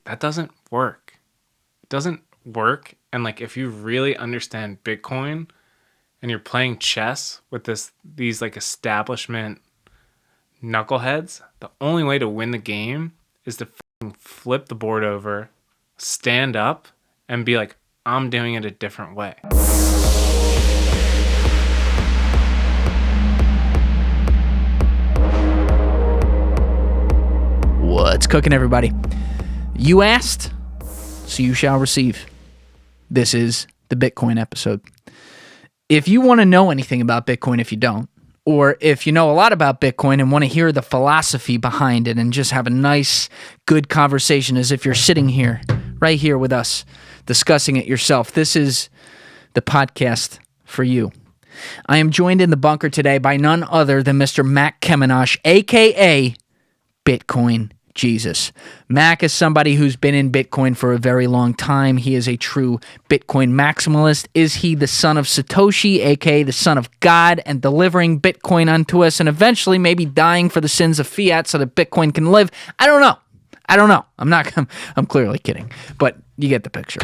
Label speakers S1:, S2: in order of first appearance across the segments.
S1: that doesn't work. It doesn't work. And like, if you really understand Bitcoin and you're playing chess with these like establishment knuckleheads, the only way to win the game is to flip the board over, stand up, and be like, I'm doing it a different way.
S2: What's cooking, everybody? You asked, so you shall receive. This is the Bitcoin episode. If you want to know anything about Bitcoin, if you don't, or if you know a lot about Bitcoin and want to hear the philosophy behind it and just have a nice, good conversation as if you're sitting here, right here with us, discussing it yourself, this is the podcast for you. I am joined in the bunker today by none other than Mr. Mac Kemenosh, a.k.a. Bitcoin Jesus. Mac is somebody who's been in Bitcoin for a very long time. He is a true Bitcoin maximalist. Is he the son of Satoshi, aka the son of God, and delivering Bitcoin unto us and eventually maybe dying for the sins of fiat so that Bitcoin can live? I don't know. I'm clearly kidding, but you get the picture.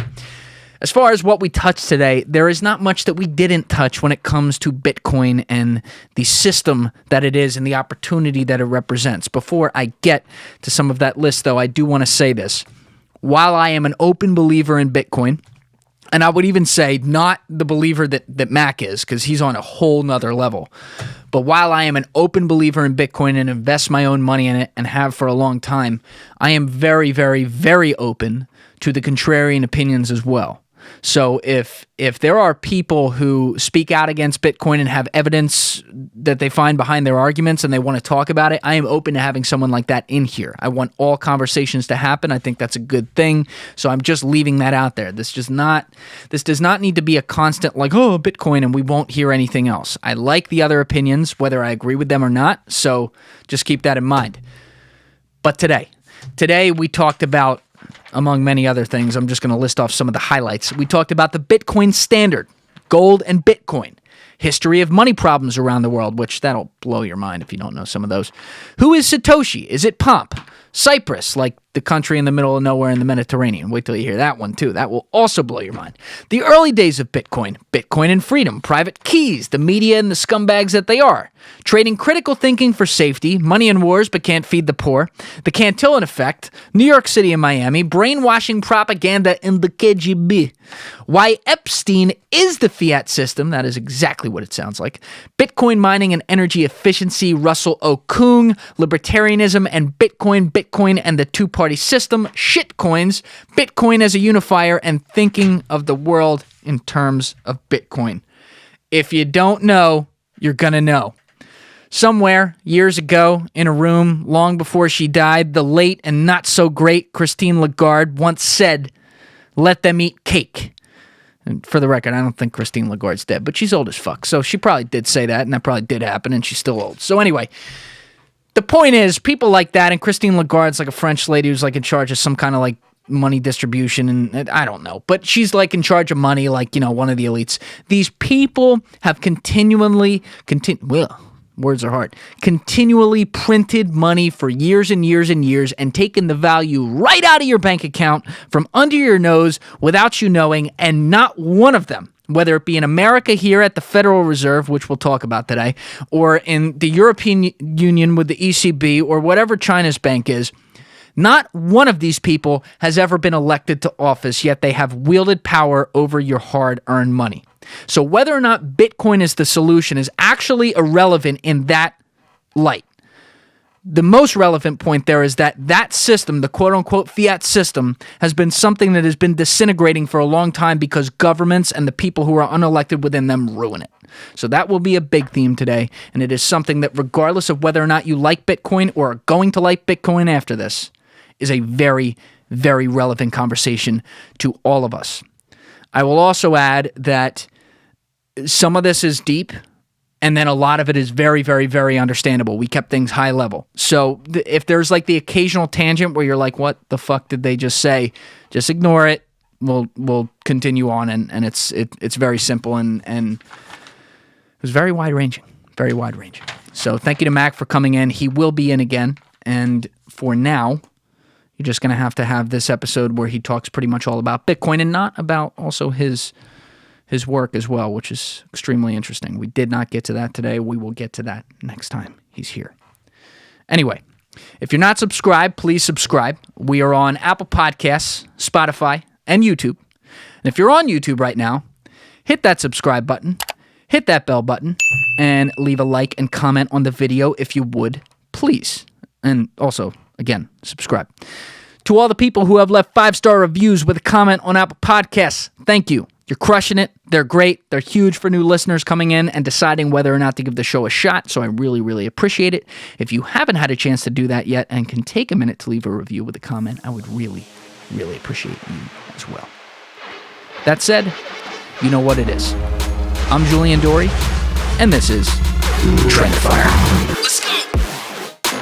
S2: As far as what we touched today, there is not much that we didn't touch when it comes to Bitcoin and the system that it is and the opportunity that it represents. Before I get to some of that list, though, I do want to say this. While I am an open believer in Bitcoin, and I would even say not the believer that Mac is, because he's on a whole nother level, but while I am an open believer in Bitcoin and invest my own money in it and have for a long time, I am very, very, very open to the contrarian opinions as well. So if there are people who speak out against Bitcoin and have evidence that they find behind their arguments and they want to talk about it, I am open to having someone like that in here. I want all conversations to happen. I think that's a good thing. So I'm just leaving that out there. This does not need to be a constant like, oh, Bitcoin, and we won't hear anything else. I like the other opinions, whether I agree with them or not. So just keep that in mind. But today we talked about, among many other things, I'm just going to list off some of the highlights. We talked about the Bitcoin standard, gold and Bitcoin, history of money problems around the world, which that'll blow your mind if you don't know some of those. Who is Satoshi? Is it Pomp? Cyprus, like the country in the middle of nowhere in the Mediterranean. Wait till you hear that one, too. That will also blow your mind. The early days of Bitcoin, Bitcoin and freedom, private keys, the media and the scumbags that they are, trading critical thinking for safety, money in wars but can't feed the poor, the Cantillon Effect, New York City and Miami, brainwashing propaganda in the KGB, why Epstein is the fiat system, that is exactly what it sounds like, Bitcoin mining and energy efficiency, Russell Okung, libertarianism and Bitcoin and the two-party system, shitcoins, Bitcoin as a unifier, and thinking of the world in terms of Bitcoin. If you don't know, you're gonna know. Somewhere, years ago, in a room, long before she died, the late and not-so-great Christine Lagarde once said, "Let them eat cake." And for the record, I don't think Christine Lagarde's dead, but she's old as fuck, so she probably did say that, and that probably did happen, and she's still old. So anyway, the point is, people like that, and Christine Lagarde's like a French lady who's like in charge of some kind of like money distribution, and I don't know, but she's like in charge of money, like, you know, one of the elites. These people have continually printed money for years and years and years and taken the value right out of your bank account from under your nose without you knowing, and not one of them, whether it be in America here at the Federal Reserve, which we'll talk about today, or in the European Union with the ECB, or whatever China's bank is, not one of these people has ever been elected to office, yet they have wielded power over your hard-earned money. So whether or not Bitcoin is the solution is actually irrelevant in that light. The most relevant point there is that system, the quote-unquote fiat system, has been something that has been disintegrating for a long time because governments and the people who are unelected within them ruin it. So that will be a big theme today, and it is something that regardless of whether or not you like Bitcoin or are going to like Bitcoin after this, is a very, very relevant conversation to all of us. I will also add that some of this is deep, and then a lot of it is very, very, very understandable. We kept things high level. So if there's like the occasional tangent where you're like, what the fuck did they just say? Just ignore it. We'll continue on, and it's very simple, and it was very wide-ranging. Very wide-ranging. So thank you to Mac for coming in. He will be in again, and for now, You're just going to have this episode where he talks pretty much all about Bitcoin and not about also his work as well, which is extremely interesting. We did not get to that today. We will get to that next time he's here. Anyway, if you're not subscribed, please subscribe. We are on Apple Podcasts, Spotify, and YouTube. And if you're on YouTube right now, hit that subscribe button, hit that bell button, and leave a like and comment on the video if you would, please. And also, again, subscribe. To all the people who have left 5-star reviews with a comment on Apple Podcasts, thank you. You're crushing it. They're great. They're huge for new listeners coming in and deciding whether or not to give the show a shot, so I really, really appreciate it. If you haven't had a chance to do that yet and can take a minute to leave a review with a comment, I would really, really appreciate you as well. That said, you know what it is. I'm Julian Dorey, and this is TRENDIFIER. Let's go!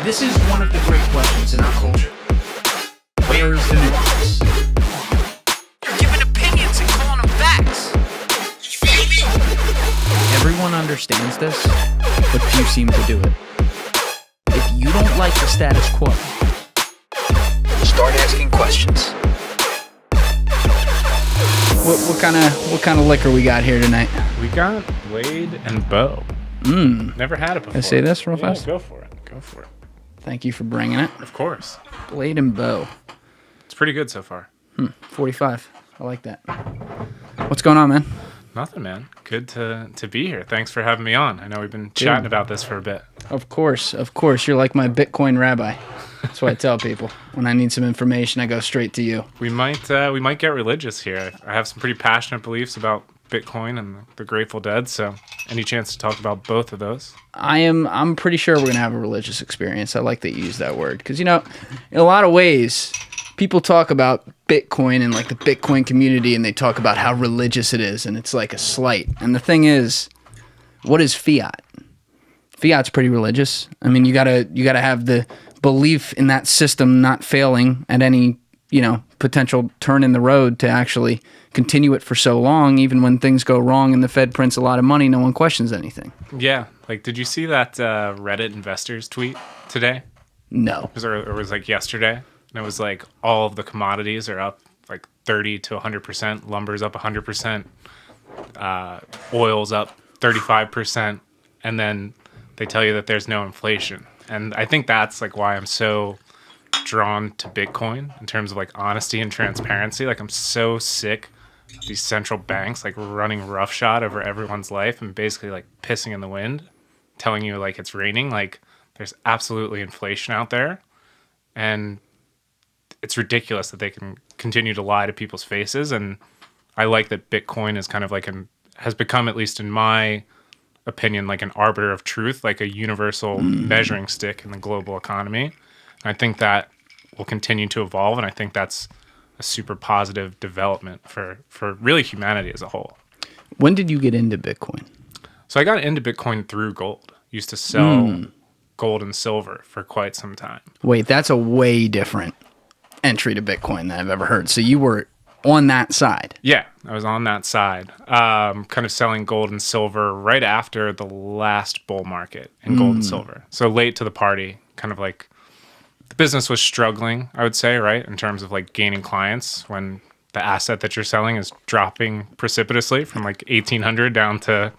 S2: This is one of the great questions in our culture. Where is the nuance? You're giving opinions and calling them facts. You feel me? Everyone understands this, but few seem to do it. If you don't like the status quo, start asking questions. What kind of liquor we got here tonight?
S1: We got Blade and Bow. Never had it before.
S2: Can I say this real fast?
S1: Go for it. Go for it.
S2: Thank you for bringing it.
S1: Of course.
S2: Blade and Bow.
S1: It's pretty good so far.
S2: 45. I like that. What's going on, man?
S1: Nothing, man. Good to be here. Thanks for having me on. I know we've been chatting about this for a bit.
S2: Of course. You're like my Bitcoin rabbi. That's what I tell people. When I need some information, I go straight to you.
S1: We might get religious here. I have some pretty passionate beliefs about Bitcoin and the Grateful Dead, so any chance to talk about both of those?
S2: I'm pretty sure we're going to have a religious experience. I like that you use that word. Because, in a lot of ways, people talk about Bitcoin and like the Bitcoin community, and they talk about how religious it is, and it's like a slight. And the thing is, what is fiat? Fiat's pretty religious. I mean, you gotta have the belief in that system not failing at any, potential turn in the road to actually continue it for so long. Even when things go wrong and the Fed prints a lot of money, no one questions anything.
S1: Yeah. Like, did you see that Reddit investors tweet today?
S2: No.
S1: It was like yesterday. And it was like all of the commodities are up like 30 to 100%. Lumber's up 100%. Oil's up 35%. And then they tell you that there's no inflation. And I think that's like why I'm so drawn to Bitcoin in terms of like honesty and transparency. Like, I'm so sick of these central banks like running roughshod over everyone's life and basically like pissing in the wind, telling you like it's raining. Like, there's absolutely inflation out there, and it's ridiculous that they can continue to lie to people's faces. And I like that Bitcoin is kind of like has become, at least in my opinion, like an arbiter of truth, like a universal measuring stick in the global economy. And I think that will continue to evolve, and I think that's a super positive development for really humanity as a whole.
S2: When did you get into Bitcoin?
S1: So I got into Bitcoin through gold. Used to sell gold and silver for quite some time.
S2: Wait, that's a way different entry to Bitcoin than I've ever heard. So you were on that side.
S1: Yeah, I was on that side, kind of selling gold and silver right after the last bull market in gold and silver. So late to the party, kind of like the business was struggling, I would say, right? In terms of like gaining clients when the asset that you're selling is dropping precipitously from like 1,800 down to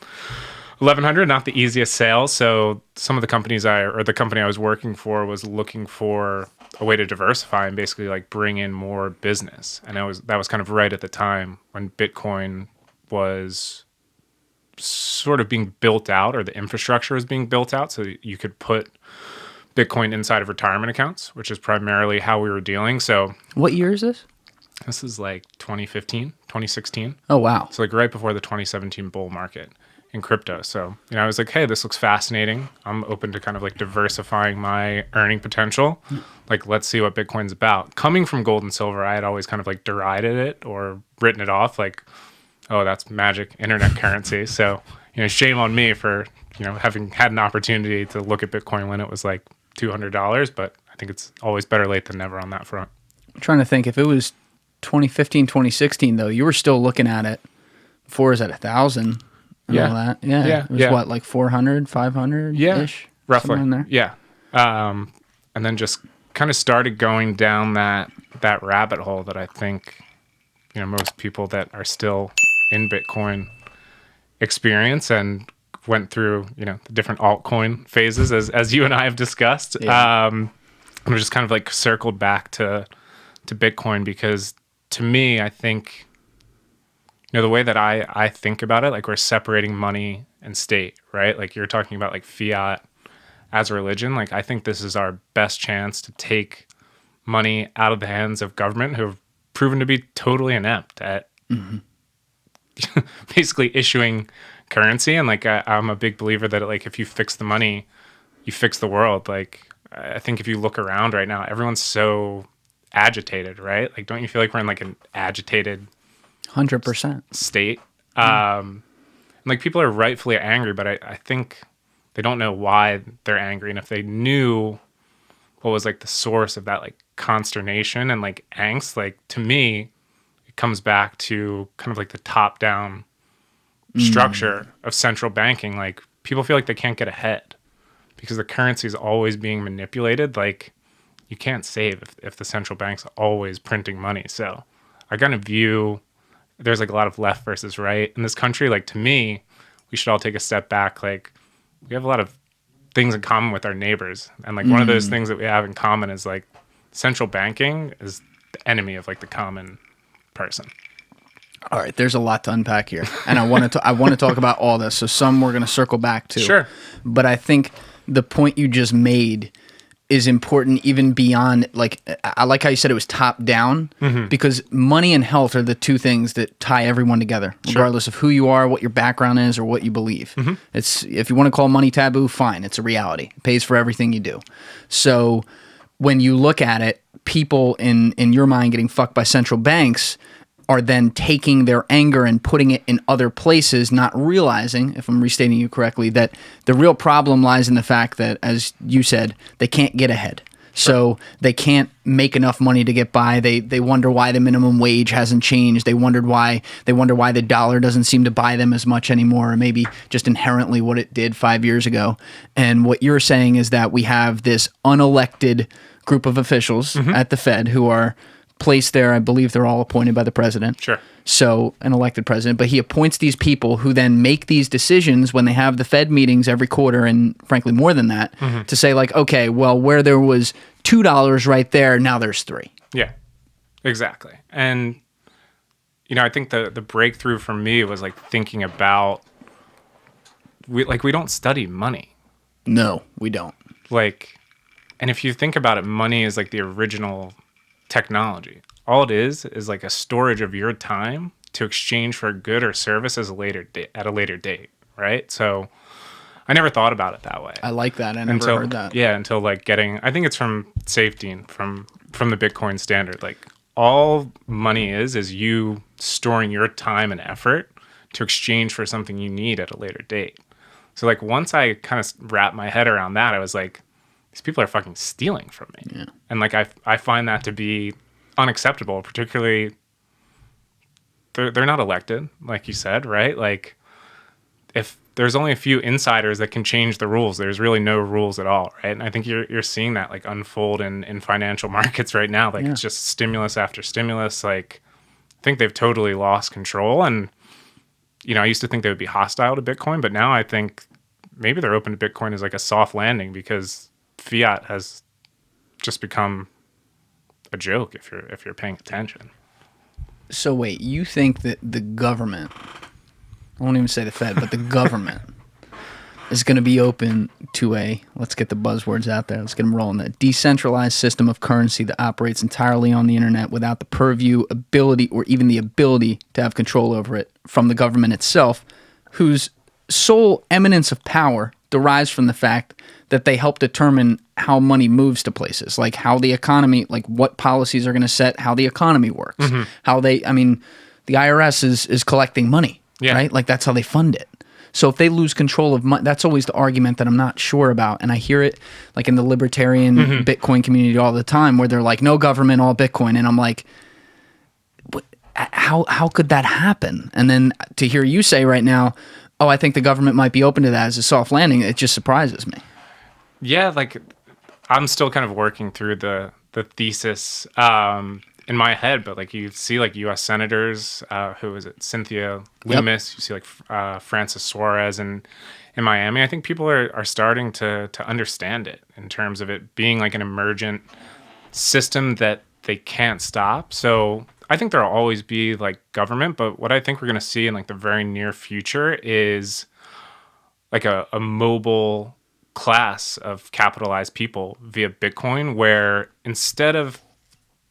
S1: 1,100, not the easiest sale. So some of the companies the company I was working for was looking for a way to diversify and basically like bring in more business. And that was kind of right at the time when Bitcoin was sort of being built out, or the infrastructure was being built out, so you could put Bitcoin inside of retirement accounts, which is primarily how we were dealing. So
S2: what year is this?
S1: This is like 2015, 2016.
S2: Oh, wow.
S1: So like right before the 2017 bull market in crypto. So, I was like, hey, this looks fascinating. I'm open to kind of like diversifying my earning potential. Like, let's see what Bitcoin's about. Coming from gold and silver, I had always kind of like derided it or written it off like, oh, that's magic internet currency. So, shame on me for, having had an opportunity to look at Bitcoin when it was like $200, but I think it's always better late than never on that front.
S2: I'm trying to think, if it was 2015, 2016 though, you were still looking at it before, is at 1,000 and all that. Yeah. It was what, like 400, 500 ish?
S1: Roughly.
S2: In there?
S1: Yeah. And then just kind of started going down that rabbit hole that I think, most people that are still in Bitcoin experience, and went through, the different altcoin phases as you and I have discussed.
S2: Yeah.
S1: And we just kind of like circled back to Bitcoin, because to me, I think, the way that I think about it, like we're separating money and state, right? Like you're talking about like fiat as a religion. Like I think this is our best chance to take money out of the hands of government, who have proven to be totally inept at basically issuing currency. And like I'm a big believer that like if you fix the money, you fix the world. Like I think if you look around right now, everyone's so agitated, right? Like don't you feel like we're in like an agitated
S2: 100%
S1: state? Like people are rightfully angry, but I think they don't know why they're angry. And if they knew what was like the source of that like consternation and like angst, like to me it comes back to kind of like the top down structure of central banking. Like people feel like they can't get ahead because the currency is always being manipulated. Like you can't save if the central bank's always printing money. So I kind of view there's like a lot of left versus right in this country. Like to me, we should all take a step back. Like we have a lot of things in common with our neighbors. And like one of those things that we have in common is like central banking is the enemy of like the common person.
S2: All right, there's a lot to unpack here, and I want to talk about all this. So some we're going to circle back to.
S1: Sure.
S2: But I think the point you just made is important even beyond, like, I like how you said it was top down, because money and health are the two things that tie everyone together, regardless of who you are, what your background is, or what you believe. It's, if you want to call money taboo, fine, it's a reality. It pays for everything you do. So when you look at it, people in your mind getting fucked by central banks are then taking their anger and putting it in other places, not realizing, if I'm restating you correctly, that the real problem lies in the fact that, as you said, they can't get ahead. So they can't make enough money to get by. They wonder why the minimum wage hasn't changed. They wonder why the dollar doesn't seem to buy them as much anymore, or maybe just inherently what it did 5 years ago. And what you're saying is that we have this unelected group of officials at the Fed who are placed there. I believe they're all appointed by the president.
S1: Sure.
S2: So an elected president, but he appoints these people who then make these decisions when they have the Fed meetings every quarter, and frankly more than that, to say like, okay, well, where there was $2 right there, now there's $3.
S1: Yeah, exactly. And, I think the breakthrough for me was like thinking about, we don't study money.
S2: No, we don't.
S1: Like, and if you think about it, money is like the original technology. All it is like a storage of your time to exchange for a good or service at a later date, right? So I never thought about it that way.
S2: I like that. I never heard that.
S1: Yeah, until like I think it's from Saifedean, from the Bitcoin standard. Like all money is you storing your time and effort to exchange for something you need at a later date. So like once I kind of wrapped my head around that, I was like, these people are fucking stealing from me. Yeah. And like I find that to be unacceptable, particularly they're not elected, like you said, right? Like if there's only a few insiders that can change the rules, there's really no rules at all, right? And I think you're seeing that like unfold in financial markets right now. Like it's just stimulus after stimulus. Like I think they've totally lost control. And I used to think they would be hostile to Bitcoin, but now I think maybe they're open to Bitcoin as like a soft landing, because fiat has just become a joke if you're paying attention.
S2: So wait, you think that the government, I won't even say the Fed, but the government is going to be open to let's get the buzzwords out there, let's get them rolling, a decentralized system of currency that operates entirely on the internet without the purview, ability, or even the ability to have control over it from the government itself, whose sole eminence of power derives from the fact that they help determine how money moves to places, like how the economy, like what policies are going to set how the economy works, how the IRS is collecting money, right? Like that's how they fund it. So if they lose control of money, that's always the argument that I'm not sure about. And I hear it like in the libertarian Bitcoin community all the time, where they're like, no government, all Bitcoin. And I'm like, how could that happen? And then to hear you say right now, oh, I think the government might be open to that as a soft landing, it just surprises me.
S1: Yeah, like I'm still kind of working through the thesis in my head, but like you see like U.S. senators, who is it, Cynthia Loomis, you see like Francis Suarez in Miami. I think people are starting to understand it in terms of it being like an emergent system that they can't stop. So I think there'll always be like government, but what I think we're going to see in like the very near future is like a mobile class of capitalized people via Bitcoin, where instead of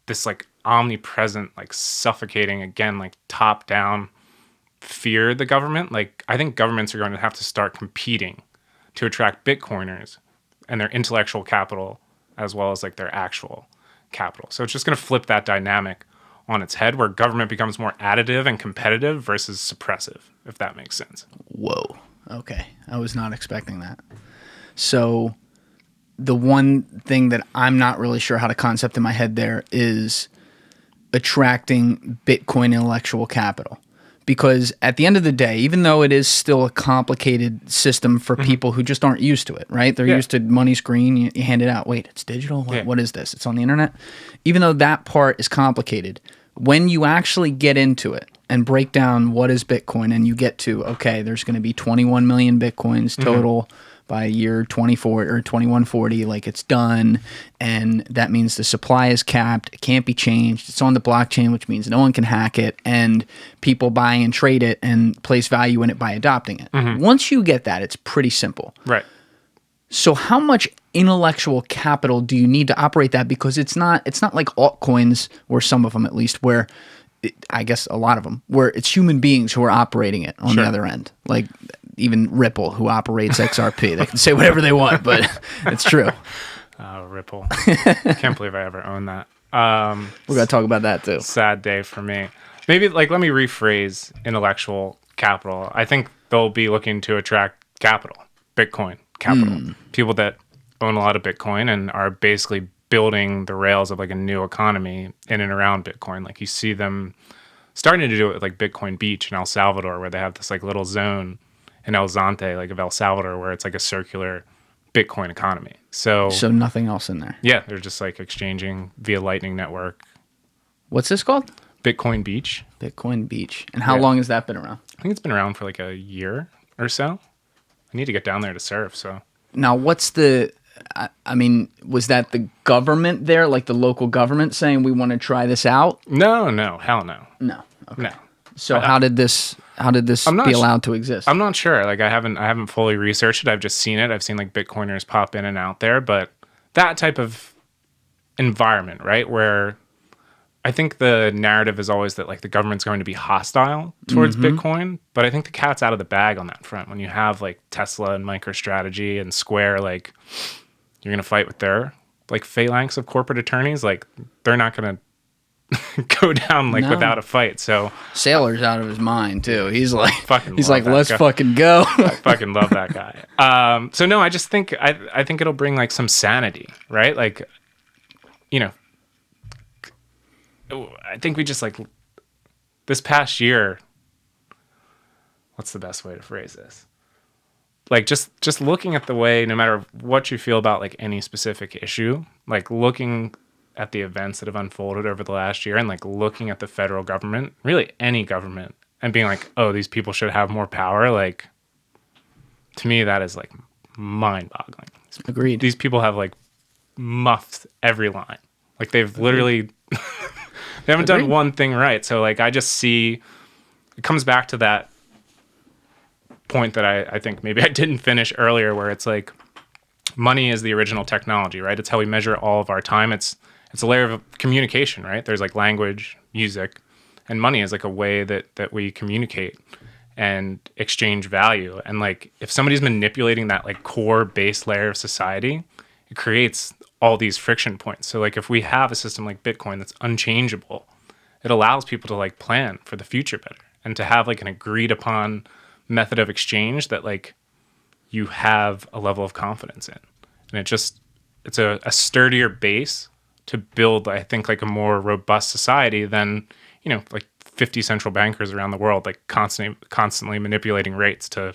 S1: this like omnipresent, like suffocating, again, like top down fear the government, like I think governments are going to have to start competing to attract Bitcoiners and their intellectual capital as well as like their actual capital. So it's just going to flip that dynamic on its head, where government becomes more additive and competitive versus suppressive, if that makes sense.
S2: Whoa. Okay. I was not expecting that. So the one thing that I'm not really sure how to concept in my head there is attracting Bitcoin intellectual capital. Because at the end of the day, even though it is still a complicated system for people who just aren't used to it, right? They're used to money screen, you hand it out. Wait, it's digital? What is this? It's on the internet? Even though that part is complicated, when you actually get into it and break down what is Bitcoin and you get to, okay, there's going to be 21 million Bitcoins total by year 24 or 2140, like it's done, and that means the supply is capped, it can't be changed, it's on the blockchain, which means no one can hack it, and people buy and trade it and place value in it by adopting it. Once you get that, it's pretty simple.
S1: Right.
S2: So how much intellectual capital do you need to operate that? Because it's not like altcoins, or some of them at least, where I guess a lot of them, where it's human beings who are operating it on the other end. Like even Ripple, who operates XRP. They can say whatever they want, but it's true.
S1: Ripple. Can't believe I ever owned that.
S2: We're going to talk about that too.
S1: Sad day for me. Maybe like let me rephrase intellectual capital. I think they'll be looking to attract capital, Bitcoin capital. People that own a lot of Bitcoin and are basically building the rails of like a new economy in and around Bitcoin. Like you see them starting to do it with like Bitcoin Beach in El Salvador, where they have this like little zone in El Zante, like of El Salvador, where it's like a circular Bitcoin economy. So
S2: nothing else in there.
S1: Yeah, they're just like exchanging via Lightning Network.
S2: What's this called?
S1: Bitcoin Beach.
S2: Bitcoin Beach. And how long has that been around?
S1: I think it's been around for like a year or so. I need to get down there to surf. So
S2: now, what's the? I mean, was that the government there, like the local government, saying we want to try this out?
S1: No, hell no.
S2: No. Okay.
S1: No.
S2: So how did this be allowed to exist?
S1: I'm not sure. Like I haven't fully researched it. I've just seen it. I've seen like Bitcoiners pop in and out there, but that type of environment, right, where I think the narrative is always that like the government's going to be hostile towards Bitcoin, but I think the cat's out of the bag on that front. When you have like Tesla and MicroStrategy and Square, like you're going to fight with their like phalanx of corporate attorneys, like they're not going to go down like without a fight. So
S2: Sailor's out of his mind too. He's like,
S1: let's
S2: fucking go.
S1: I fucking love that guy. So no, I just think I think it'll bring like some sanity, right? Like, you know, I think we just like this past year. What's the best way to phrase this? Like just looking at the way, no matter what you feel about like any specific issue, like looking at the events that have unfolded over the last year and like looking at the federal government, really any government, and being like, oh, these people should have more power. Like, to me, that is like mind-boggling.
S2: Agreed.
S1: These people have like muffed every line. Like they've literally, they haven't done one thing right. So like, I just see, it comes back to that point that I think maybe I didn't finish earlier, where it's like, money is the original technology, right? It's how we measure all of our time. It's a layer of communication, right? There's like language, music, and money is like a way that we communicate and exchange value. And like if somebody's manipulating that like core base layer of society, it creates all these friction points. So like if we have a system like Bitcoin that's unchangeable, it allows people to like plan for the future better and to have like an agreed upon method of exchange that like you have a level of confidence in. And it's a sturdier base to build, I think, like a more robust society than, you know, like 50 central bankers around the world, like constantly manipulating rates to,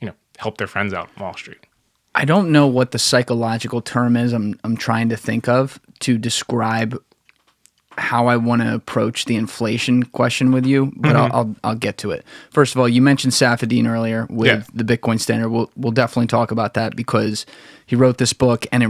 S1: you know, help their friends out on Wall Street.
S2: I don't know what the psychological term is I'm trying to think of to describe how I want to approach the inflation question with you, but I'll get to it. First of all, you mentioned Saifedean earlier with the Bitcoin Standard. We'll definitely talk about that because he wrote this book and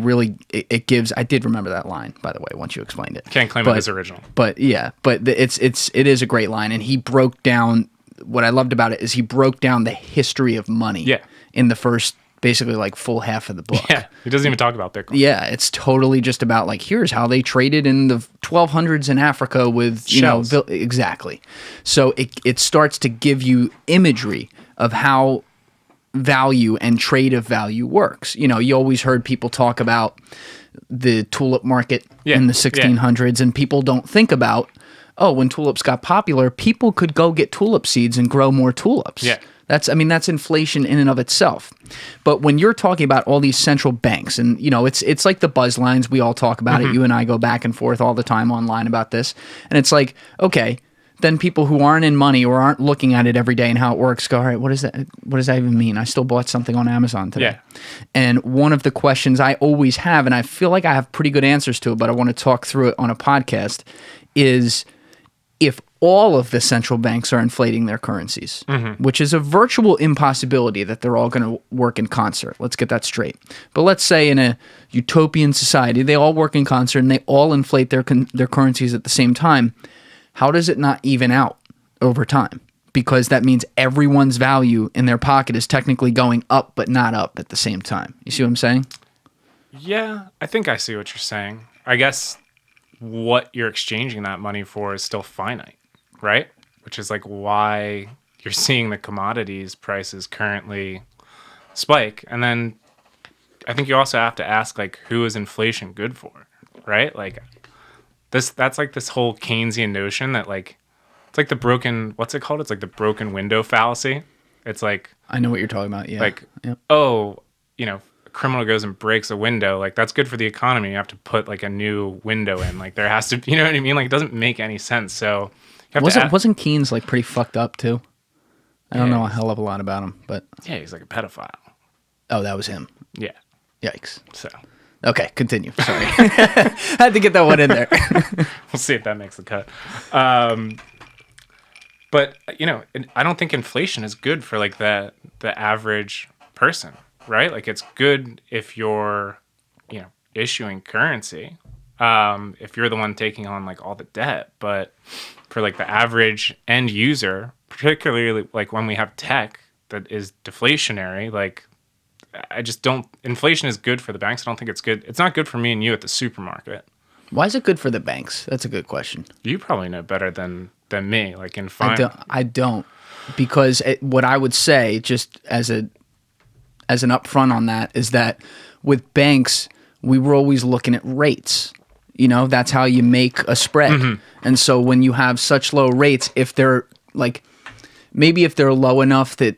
S2: it gives. I did remember that line, by the way, once you explained it.
S1: Can't claim it as original.
S2: But yeah, but it is a great line, and he broke down. What I loved about it is he broke down the history of money in the first basically like full half of the book.
S1: Yeah, he doesn't even talk about Bitcoin.
S2: Yeah, it's totally just about like, here's how they traded in the 1200s in Africa with,
S1: Shells.
S2: Exactly. So it starts to give you imagery of how value and trade of value works. You always heard people talk about the tulip market in the 1600s, and people don't think about, when tulips got popular, people could go get tulip seeds and grow more tulips.
S1: Yeah.
S2: That's inflation in and of itself. But when you're talking about all these central banks, and it's like the buzz lines, we all talk about it. You and I go back and forth all the time online about this. And it's like, okay, then people who aren't in money or aren't looking at it every day and how it works go, all right, what does that even mean? I still bought something on Amazon today.
S1: Yeah.
S2: And one of the questions I always have, and I feel like I have pretty good answers to it, but I want to talk through it on a podcast, is if all of the central banks are inflating their currencies, which is a virtual impossibility that they're all going to work in concert. Let's get that straight. But let's say in a utopian society, they all work in concert and they all inflate their currencies at the same time. How does it not even out over time? Because that means everyone's value in their pocket is technically going up, but not up at the same time. You see what I'm saying?
S1: Yeah, I think I see what you're saying. I guess what you're exchanging that money for is still finite, right? Which is like why you're seeing the commodities prices currently spike. And then I think you also have to ask, like, who is inflation good for, right? Like that's like this whole Keynesian notion that, like, it's like the broken, what's it called? It's like the broken window fallacy. It's like,
S2: I know what you're talking about. Yeah.
S1: Like, a criminal goes and breaks a window, like, that's good for the economy. You have to put like a new window in, like, there has to, you know what I mean? Like, it doesn't make any sense. So you have
S2: wasn't Keynes like pretty fucked up too? I don't know a hell of a lot about him, but
S1: yeah, he's like a pedophile.
S2: Oh, that was him.
S1: Yeah.
S2: Yikes.
S1: So
S2: okay, continue. Sorry. Had to get that one in there.
S1: We'll see if that makes the cut. But I don't think inflation is good for like the average person, right? Like, it's good if you're, issuing currency, if you're the one taking on like all the debt. But for like the average end user, particularly like when we have tech that is deflationary, like, I just don't. Inflation is good for the banks. I don't think it's good. It's not good for me and you at the supermarket.
S2: Why is it good for the banks? That's a good question.
S1: You probably know better than me. Like in finance,
S2: I don't, because what I would say, just as an upfront on that, is that with banks, we were always looking at rates. That's how you make a spread. And so when you have such low rates, if they're like, maybe if they're low enough that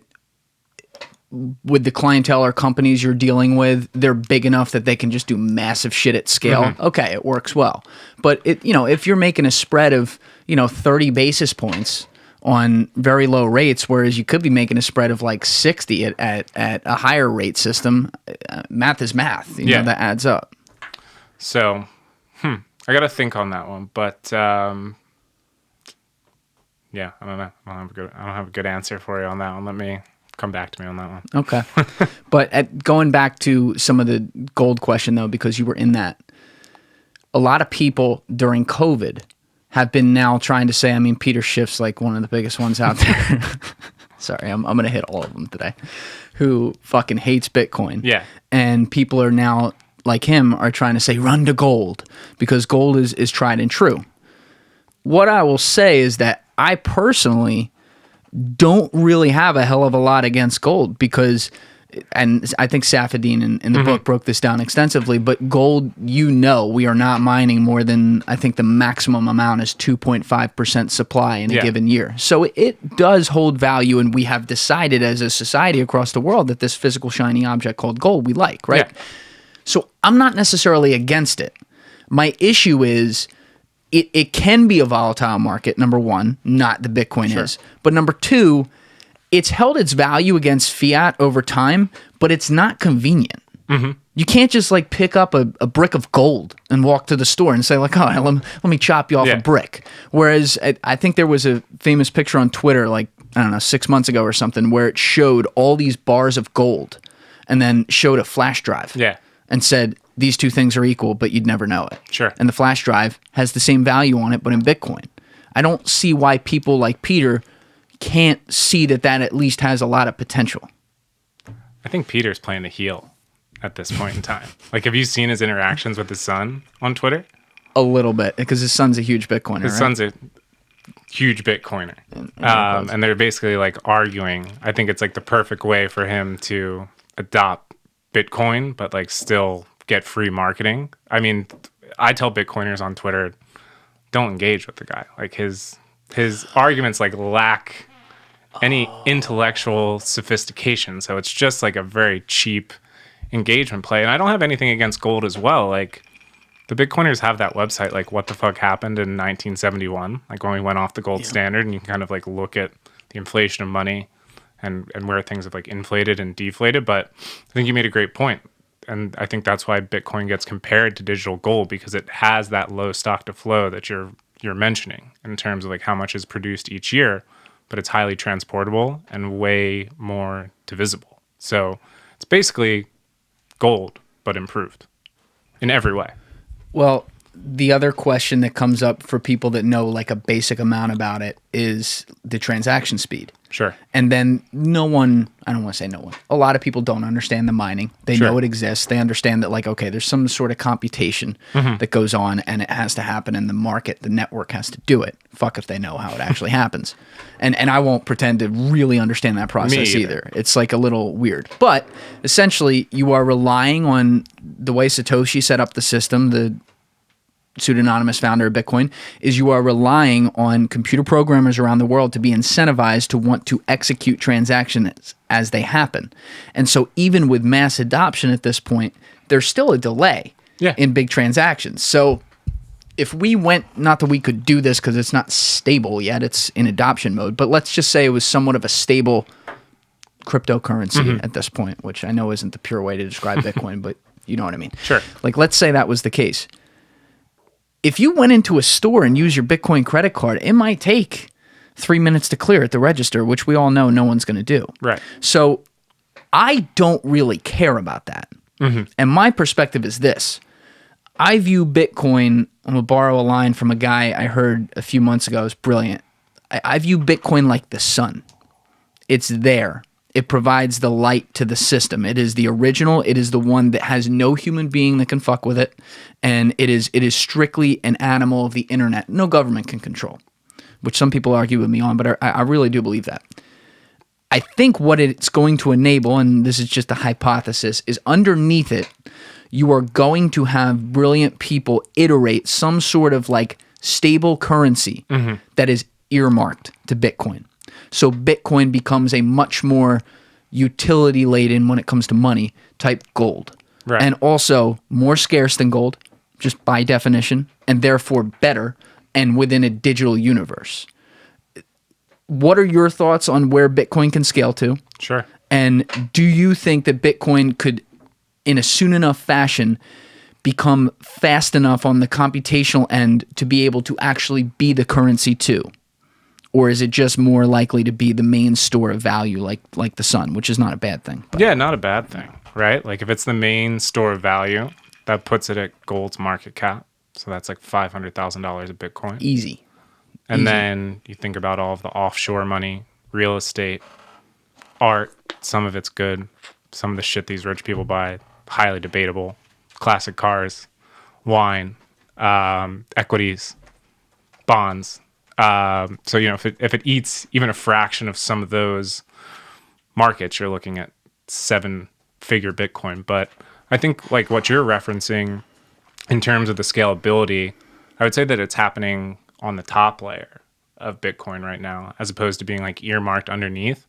S2: with the clientele or companies you're dealing with, they're big enough that they can just do massive shit at scale. Okay, it works well. But if you're making a spread of 30 basis points on very low rates, whereas you could be making a spread of like 60 at a higher rate system, math is math. That adds up.
S1: So, I got to think on that one. But I don't know. I don't have a good answer for you on that one. Let me come back to me on that one.
S2: Okay. But going back to some of the gold question, though, because you were in that, a lot of people during COVID have been now trying to say, Peter Schiff's like one of the biggest ones out there. Sorry, I'm going to hit all of them today, who fucking hates Bitcoin. Yeah. And people are now, like him, are trying to say, run to gold, because gold is tried and true. What I will say is that I personally don't really have a hell of a lot against gold, because, and I think Saifedean in the book broke this down extensively, but gold, we are not mining more than, I think the maximum amount is 2.5% supply in a given year. So it does hold value, and we have decided as a society across the world that this physical shiny object called gold we like, right? Yeah. So I'm not necessarily against it. My issue is, it can be a volatile market, number one, not the Bitcoin is. But number two, it's held its value against fiat over time, but it's not convenient. You can't just like pick up a brick of gold and walk to the store and say like, oh, let me chop you off a brick. Whereas I think there was a famous picture on Twitter, like, I don't know, 6 months ago or something, where it showed all these bars of gold and then showed a flash drive.
S1: Yeah.
S2: And said, these two things are equal, but you'd never know it.
S1: Sure.
S2: And the flash drive has the same value on it, but in Bitcoin. I don't see why people like Peter can't see that at least has a lot of potential.
S1: I think Peter's playing the heel at this point in time. Like, have you seen his interactions with his son on Twitter?
S2: A little bit, because his son's a huge Bitcoiner.
S1: His son's a huge Bitcoiner. And they're basically like arguing. I think it's like the perfect way for him to adopt Bitcoin, but like still get free marketing. I mean, I tell Bitcoiners on Twitter, don't engage with the guy. Like his arguments like lack any intellectual sophistication. So it's just like a very cheap engagement play. And I don't have anything against gold as well. Like the Bitcoiners have that website, like What the Fuck Happened in 1971, like when we went off the gold standard, and you can kind of like look at the inflation of money and where things have like inflated and deflated. But I think you made a great point. And I think that's why Bitcoin gets compared to digital gold, because it has that low stock to flow that you're mentioning in terms of like how much is produced each year, but it's highly transportable and way more divisible. So it's basically gold, but improved in every way.
S2: Well, the other question that comes up for people that know like a basic amount about it is the transaction speed.
S1: Sure.
S2: And then no one, I don't want to say no one, a lot of people don't understand the mining. They know it exists. They understand that like, okay, there's some sort of computation that goes on and it has to happen in the market. The network has to do it. Fuck if they know how it actually happens. And I won't pretend to really understand that process either. It's like a little weird. But essentially you are relying on the way Satoshi set up the system, the pseudonymous founder of Bitcoin, is you are relying on computer programmers around the world to be incentivized to want to execute transactions as they happen. And so even with mass adoption at this point, there's still a delay in big transactions. So if we went, not that we could do this because it's not stable yet, it's in adoption mode, but let's just say it was somewhat of a stable cryptocurrency at this point, which I know isn't the pure way to describe Bitcoin, but you know what I mean.
S1: Sure.
S2: Like, let's say that was the case. If you went into a store and used your Bitcoin credit card, it might take 3 minutes to clear at the register, which we all know no one's going to do.
S1: Right.
S2: So I don't really care about that. And my perspective is this. I view Bitcoin, I'm going to borrow a line from a guy I heard a few months ago. It's brilliant. I view Bitcoin like the sun. It's there. It provides the light to the system. It is the original. It is the one that has no human being that can fuck with it. And it is strictly an animal of the internet. No government can control, which some people argue with me on, but I really do believe that. I think what it's going to enable, and this is just a hypothesis, is underneath it, you are going to have brilliant people iterate some sort of like stable currency that is earmarked to Bitcoin. So Bitcoin becomes a much more utility-laden when it comes to money type gold.
S1: Right.
S2: And also more scarce than gold, just by definition, and therefore better and within a digital universe. What are your thoughts on where Bitcoin can scale to?
S1: Sure.
S2: And do you think that Bitcoin could, in a soon enough fashion, become fast enough on the computational end to be able to actually be the currency too? Or is it just more likely to be the main store of value like the sun, which is not a bad thing? But.
S1: Yeah, not a bad thing, right? Like if it's the main store of value, that puts it at gold's market cap. So that's like $500,000 of Bitcoin.
S2: Easy.
S1: And then you think about all of the offshore money, real estate, art, some of it's good. Some of the shit these rich people buy, highly debatable. Classic cars, wine, equities, bonds. So, you know, if it eats even a fraction of some of those markets, you're looking at 7-figure Bitcoin. But I think like what you're referencing in terms of the scalability, I would say that it's happening on the top layer of Bitcoin right now, as opposed to being like earmarked underneath.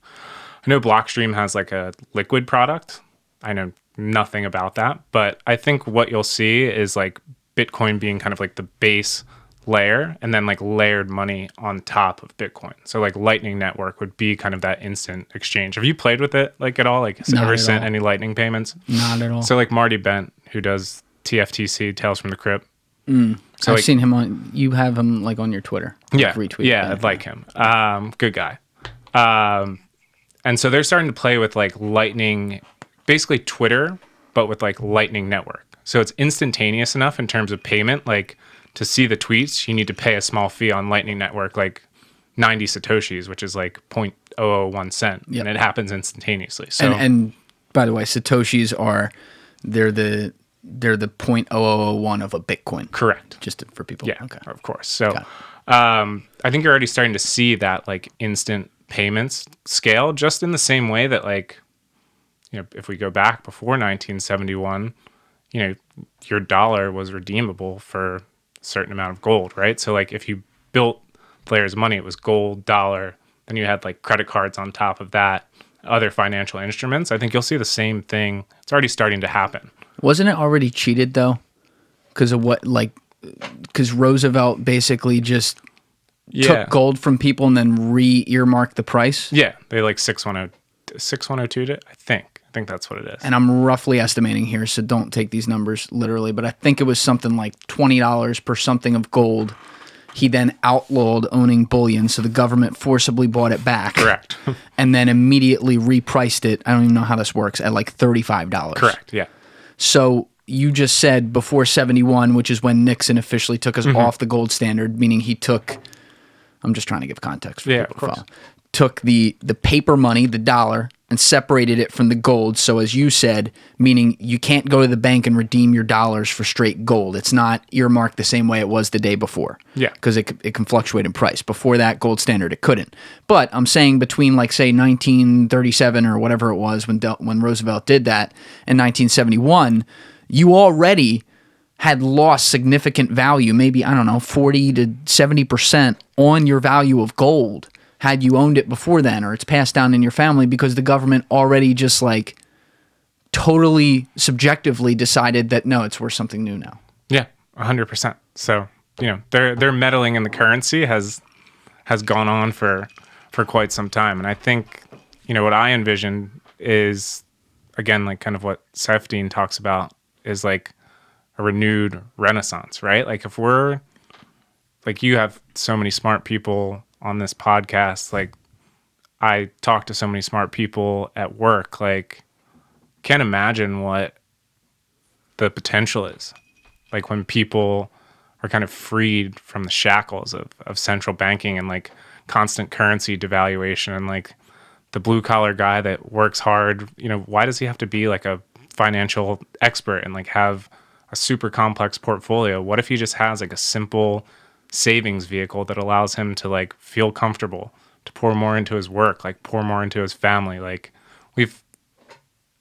S1: I know Blockstream has like a liquid product. I know nothing about that, but I think what you'll see is like Bitcoin being kind of like the base layer and then like layered money on top of Bitcoin. So like Lightning Network would be kind of that instant exchange. Have you played with it like at all? Like ever sent any Lightning payments?
S2: Not at all.
S1: So like Marty Bent, who does TFTC, Tales from the Crypt.
S2: So I've seen him on, you have him like on your Twitter.
S1: Yeah.
S2: Retweet.
S1: Yeah, I'd like him. Good guy. And so they're starting to play with like Lightning, basically Twitter, but with like Lightning Network. So it's instantaneous enough in terms of payment. Like to see the tweets, you need to pay a small fee on Lightning Network, like 90 Satoshis, which is like 0.001 cent.
S2: Yep.
S1: And it happens instantaneously. So
S2: and by the way, Satoshis they're the 0.0001 of a Bitcoin.
S1: correct.
S2: Just for people.
S1: Yeah,
S2: Okay.
S1: of course. So I think you're already starting to see that like instant payments scale just in the same way that like, you know, if we go back before 1971, you know, your dollar was redeemable for a certain amount of gold, right? So like if you built players' money, it was gold, dollar, then you had like credit cards on top of that, other financial instruments. I think you'll see the same thing. It's already starting to happen.
S2: Wasn't it already cheated though? Because Roosevelt basically just took gold from people and then earmarked the price.
S1: Yeah, they like 6102'd it, I think that's what it is.
S2: And I'm roughly estimating here, so don't take these numbers literally, but I think it was something like $20 per something of gold. He then outlawed owning bullion, so the government forcibly bought it back.
S1: Correct.
S2: And then immediately repriced it, I don't even know how this works, at like $35.
S1: Correct, yeah.
S2: So you just said before 71, which is when Nixon officially took us off the gold standard, meaning he took, I'm just trying to give context for people to follow, took the paper money, the dollar, and separated it from the gold. So as you said, meaning you can't go to the bank and redeem your dollars for straight gold. It's not earmarked the same way it was the day before. Yeah. Because it can fluctuate in price. Before that gold standard, it couldn't. But I'm saying between like, say, 1937 or whatever it was when Roosevelt did that and 1971, you already had lost significant value, maybe, I don't know, 40 to 70% on your value of gold had you owned it before then, or it's passed down in your family because the government already just like totally subjectively decided that no, it's worth something new now.
S1: Yeah, 100%. So, you know, their meddling in the currency has gone on for quite some time. And I think, you know, what I envision is, again, like kind of what Saifedean talks about is like a renewed renaissance, right? Like if we're, like you have so many smart people on this podcast, like I talk to so many smart people at work, like can't imagine what the potential is. Like when people are kind of freed from the shackles of central banking and like constant currency devaluation and like the blue collar guy that works hard, you know, why does he have to be like a financial expert and like have a super complex portfolio? What if he just has like a simple savings vehicle that allows him to like feel comfortable, to pour more into his work, like pour more into his family? Like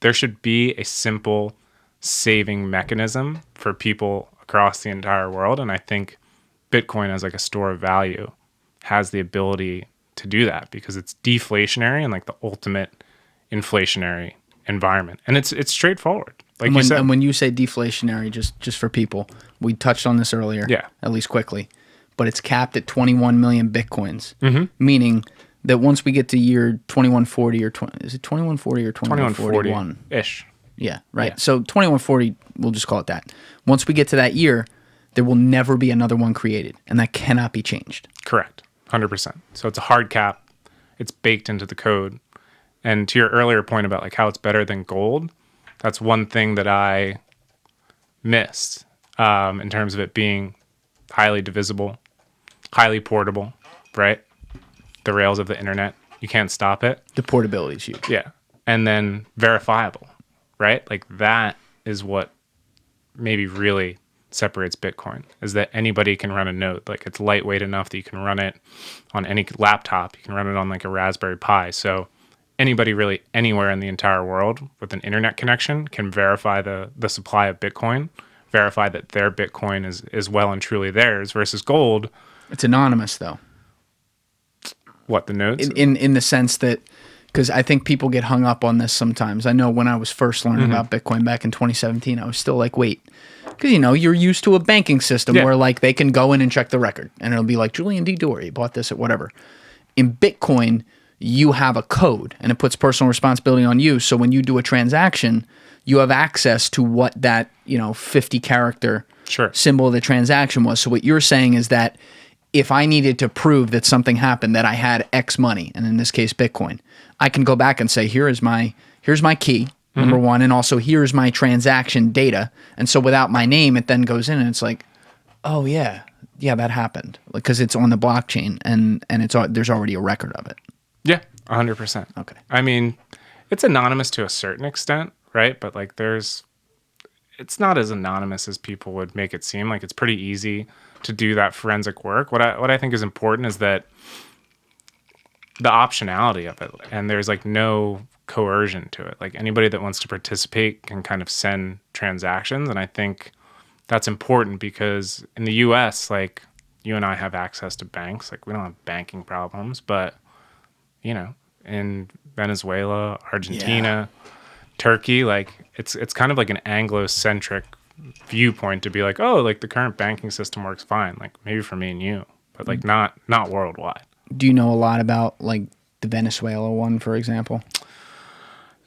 S1: there should be a simple saving mechanism for people across the entire world. And I think Bitcoin as like a store of value has the ability to do that because it's deflationary and like the ultimate inflationary environment. And it's straightforward. Like you said.
S2: And when you say deflationary, just for people, we touched on this earlier, at least quickly, but it's capped at 21 million Bitcoins, meaning that once we get to year 2140 is it 2140 or 2141?
S1: 2140-ish.
S2: Yeah, right. Yeah. So 2140, we'll just call it that. Once we get to that year, there will never be another one created, and that cannot be changed.
S1: Correct. 100%. So it's a hard cap. It's baked into the code. And to your earlier point about like how it's better than gold, that's one thing that I missed in terms of it being highly divisible, highly portable, right? The rails of the internet. You can't stop it.
S2: The portability is huge.
S1: Yeah. And then verifiable, right? Like that is what maybe really separates Bitcoin, is that anybody can run a node. Like it's lightweight enough that you can run it on any laptop. You can run it on like a Raspberry Pi. So anybody really anywhere in the entire world with an internet connection can verify the supply of Bitcoin, verify that their Bitcoin is well and truly theirs versus gold.
S2: It's anonymous though.
S1: What, the nodes?
S2: In the sense that, because I think people get hung up on this sometimes. I know when I was first learning about Bitcoin back in 2017, I was still like, wait, Because, you're used to a banking system
S1: Yeah.
S2: where, like, they can go in and check the record. And it'll be like, Julian D. Dorey bought this at whatever. In Bitcoin, you have a code, and it puts personal responsibility on you. So when you do a transaction, you have access to what that, 50-character symbol of the transaction was. So what you're saying is that if I needed to prove that something happened, that I had X money, and in this case, Bitcoin, I can go back and say, here's my key, number one, and also here's my transaction data. And so without my name, it then goes in and it's like, oh yeah, that happened, because it's on the blockchain and there's already a record of it.
S1: Yeah, 100%.
S2: Okay.
S1: I mean, it's anonymous to a certain extent, right? But like it's not as anonymous as people would make it seem. Like, it's pretty easy to do that forensic work. What I think is important is that the optionality of it, and there's like no coercion to it. Like, anybody that wants to participate can kind of send transactions, and I think that's important because in the US, like, you and I have access to banks. Like, we don't have banking problems, but in Venezuela, Argentina, Turkey, like, it's kind of like an Anglo-centric viewpoint to be like, oh, like, the current banking system works fine, like, maybe for me and you, but like not worldwide.
S2: Do you know a lot about, like, the Venezuela one, for example?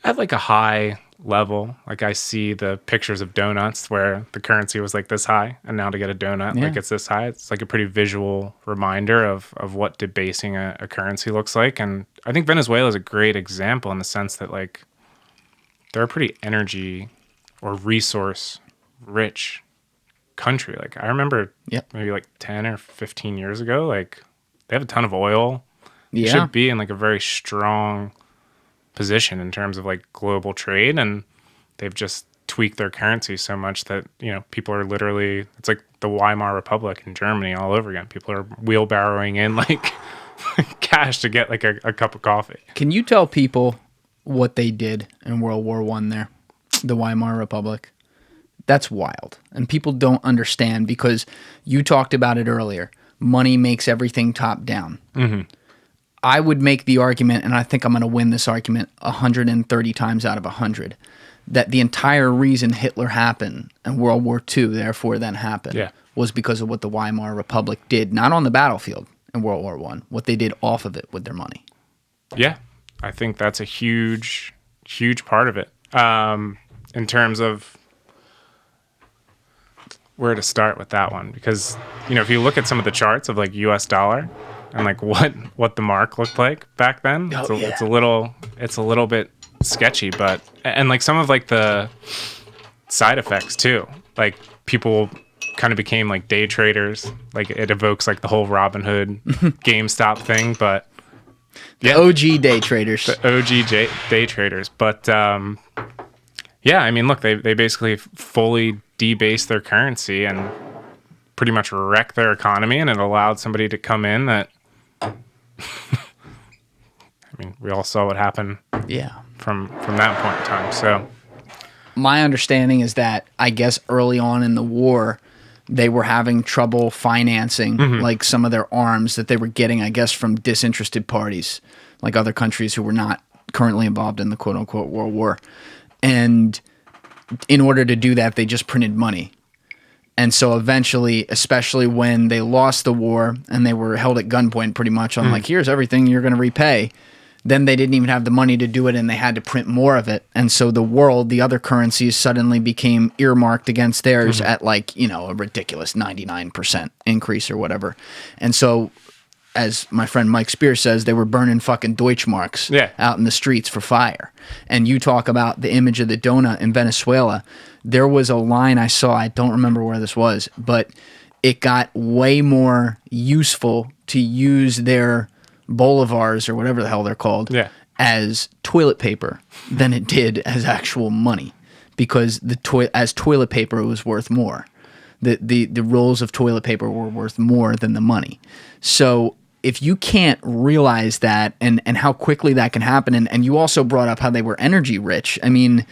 S1: At like a high level, like, I see the pictures of donuts where the currency was like this high, and now to get a donut, like, it's this high. It's like a pretty visual reminder of what debasing a currency looks like. And I think Venezuela is a great example in the sense that, like, they're a pretty energy or resource rich country. Like, I remember maybe like 10 or 15 years ago, like, they have a ton of oil. They should be in like a very strong position in terms of like global trade, and they've just tweaked their currency so much that people are literally, it's like the Weimar Republic in Germany all over again. People are wheelbarrowing in like cash to get like a cup of coffee.
S2: Can you tell people what they did in World War I there, the Weimar Republic? That's wild, and people don't understand because you talked about it earlier. Money makes everything top down. I would make the argument, and I think I'm going to win this argument 130 times out of 100, that the entire reason Hitler happened and World War II therefore then happened was because of what the Weimar Republic did, not on the battlefield in World War I, what they did off of it with their money. Yeah.
S1: I think that's a huge part of it. In terms of where to start with that one, because if you look at some of the charts of like US dollar and like what the mark looked like back then, it's a little bit sketchy, but and like some of like the side effects too, like people kind of became like day traders. Like, it evokes like the whole Robinhood GameStop thing, but
S2: OG day traders.
S1: The OG day traders. But I mean, look, they basically fully debased their currency and pretty much wrecked their economy, and it allowed somebody to come in that I mean, we all saw what happened from that point in time. So
S2: my understanding is that, I guess, early on in the war, they were having trouble financing like some of their arms that they were getting, I guess, from disinterested parties, like other countries who were not currently involved in the quote-unquote World War. And in order to do that, they just printed money. And so eventually, especially when they lost the war and they were held at gunpoint pretty much on like, here's everything you're going to repay, then they didn't even have the money to do it, and they had to print more of it. And so the other currencies suddenly became earmarked against theirs at like, a ridiculous 99% increase or whatever. And so, as my friend Mike Spears says, they were burning fucking Deutschmarks out in the streets for fire. And you talk about the image of the donut in Venezuela. There was a line I saw, I don't remember where this was, but it got way more useful to use their bolivars or whatever the hell they're called as toilet paper than it did as actual money, because as toilet paper it was worth more. The rolls of toilet paper were worth more than the money. So if you can't realize that and how quickly that can happen, and you also brought up how they were energy rich. I mean,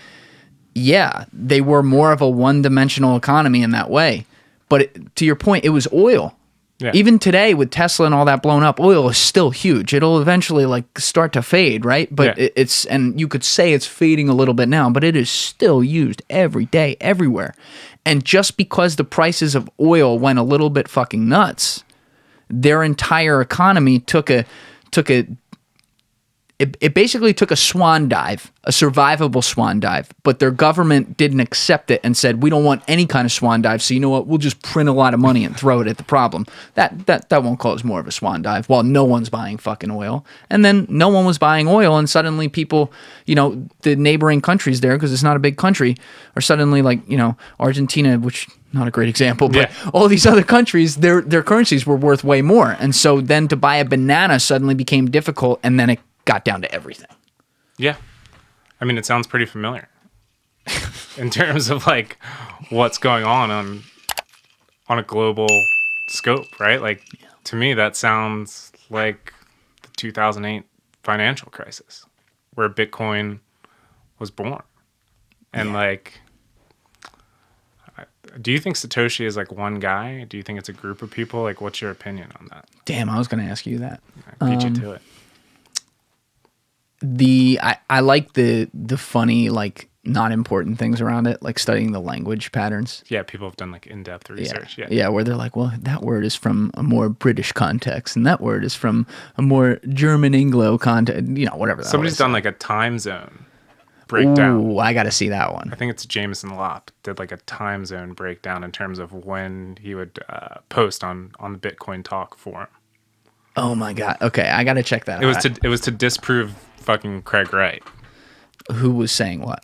S2: they were more of a one-dimensional economy in that way. But to your point, it was oil.
S1: Yeah.
S2: Even today with Tesla and all that blown up, oil is still huge. It'll eventually like start to fade, right? But
S1: Yeah.
S2: it's, and you could say it's fading a little bit now, but it is still used every day, everywhere. And just because the prices of oil went a little bit fucking nuts, their entire economy it basically took a swan dive, a survivable swan dive, but their government didn't accept it and said, we don't want any kind of swan dive, so you know what, we'll just print a lot of money and throw it at the problem. That won't cause more of a swan dive while no one's buying fucking oil. And then no one was buying oil, and suddenly people, you know, the neighboring countries there, because it's not a big country, are suddenly like, you know, Argentina, which not a great example, but all these other countries, their currencies were worth way more. And so then to buy a banana suddenly became difficult, and then it got down to everything.
S1: Yeah. I mean, it sounds pretty familiar in terms of like what's going on a global scope, right? Like to me, that sounds like the 2008 financial crisis where Bitcoin was born. And like, do you think Satoshi is like one guy? Do you think it's a group of people? Like, what's your opinion on that?
S2: Damn, I was going to ask you that.
S1: I beat you to it.
S2: I like the funny, like, not important things around it, like studying the language patterns.
S1: Yeah, people have done like in-depth research.
S2: Yeah, where they're like, well, that word is from a more British context, and that word is from a more German Anglo context, you know, whatever.
S1: Somebody's done like a time zone breakdown.
S2: Ooh, I got to see that one.
S1: I think it's Jameson Lopp did like a time zone breakdown in terms of when he would post on the Bitcoin Talk forum.
S2: Oh my God. Okay, I got to check that out.
S1: It was to disprove fucking Craig Wright.
S2: Who was saying what?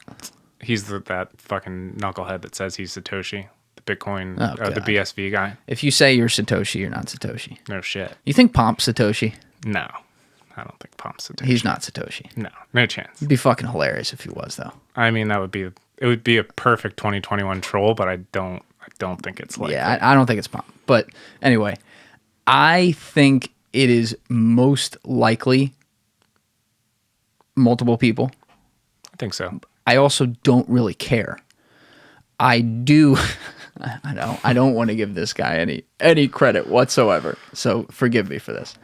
S1: He's that fucking knucklehead that says he's Satoshi, the Bitcoin, the
S2: God.
S1: BSV guy.
S2: If you say you're Satoshi, you're not Satoshi.
S1: No shit.
S2: You think Pomp's Satoshi?
S1: No, I don't think Pomp's Satoshi.
S2: He's not Satoshi.
S1: No chance.
S2: It'd be fucking hilarious if he was, though.
S1: I mean, it would be a perfect 2021 troll, but I don't think it's like.
S2: Yeah, I don't think it's Pomp. But anyway, I think it is most likely multiple people.
S1: I think so.
S2: I also don't really care. I do. I don't want to give this guy any credit whatsoever. So forgive me for this.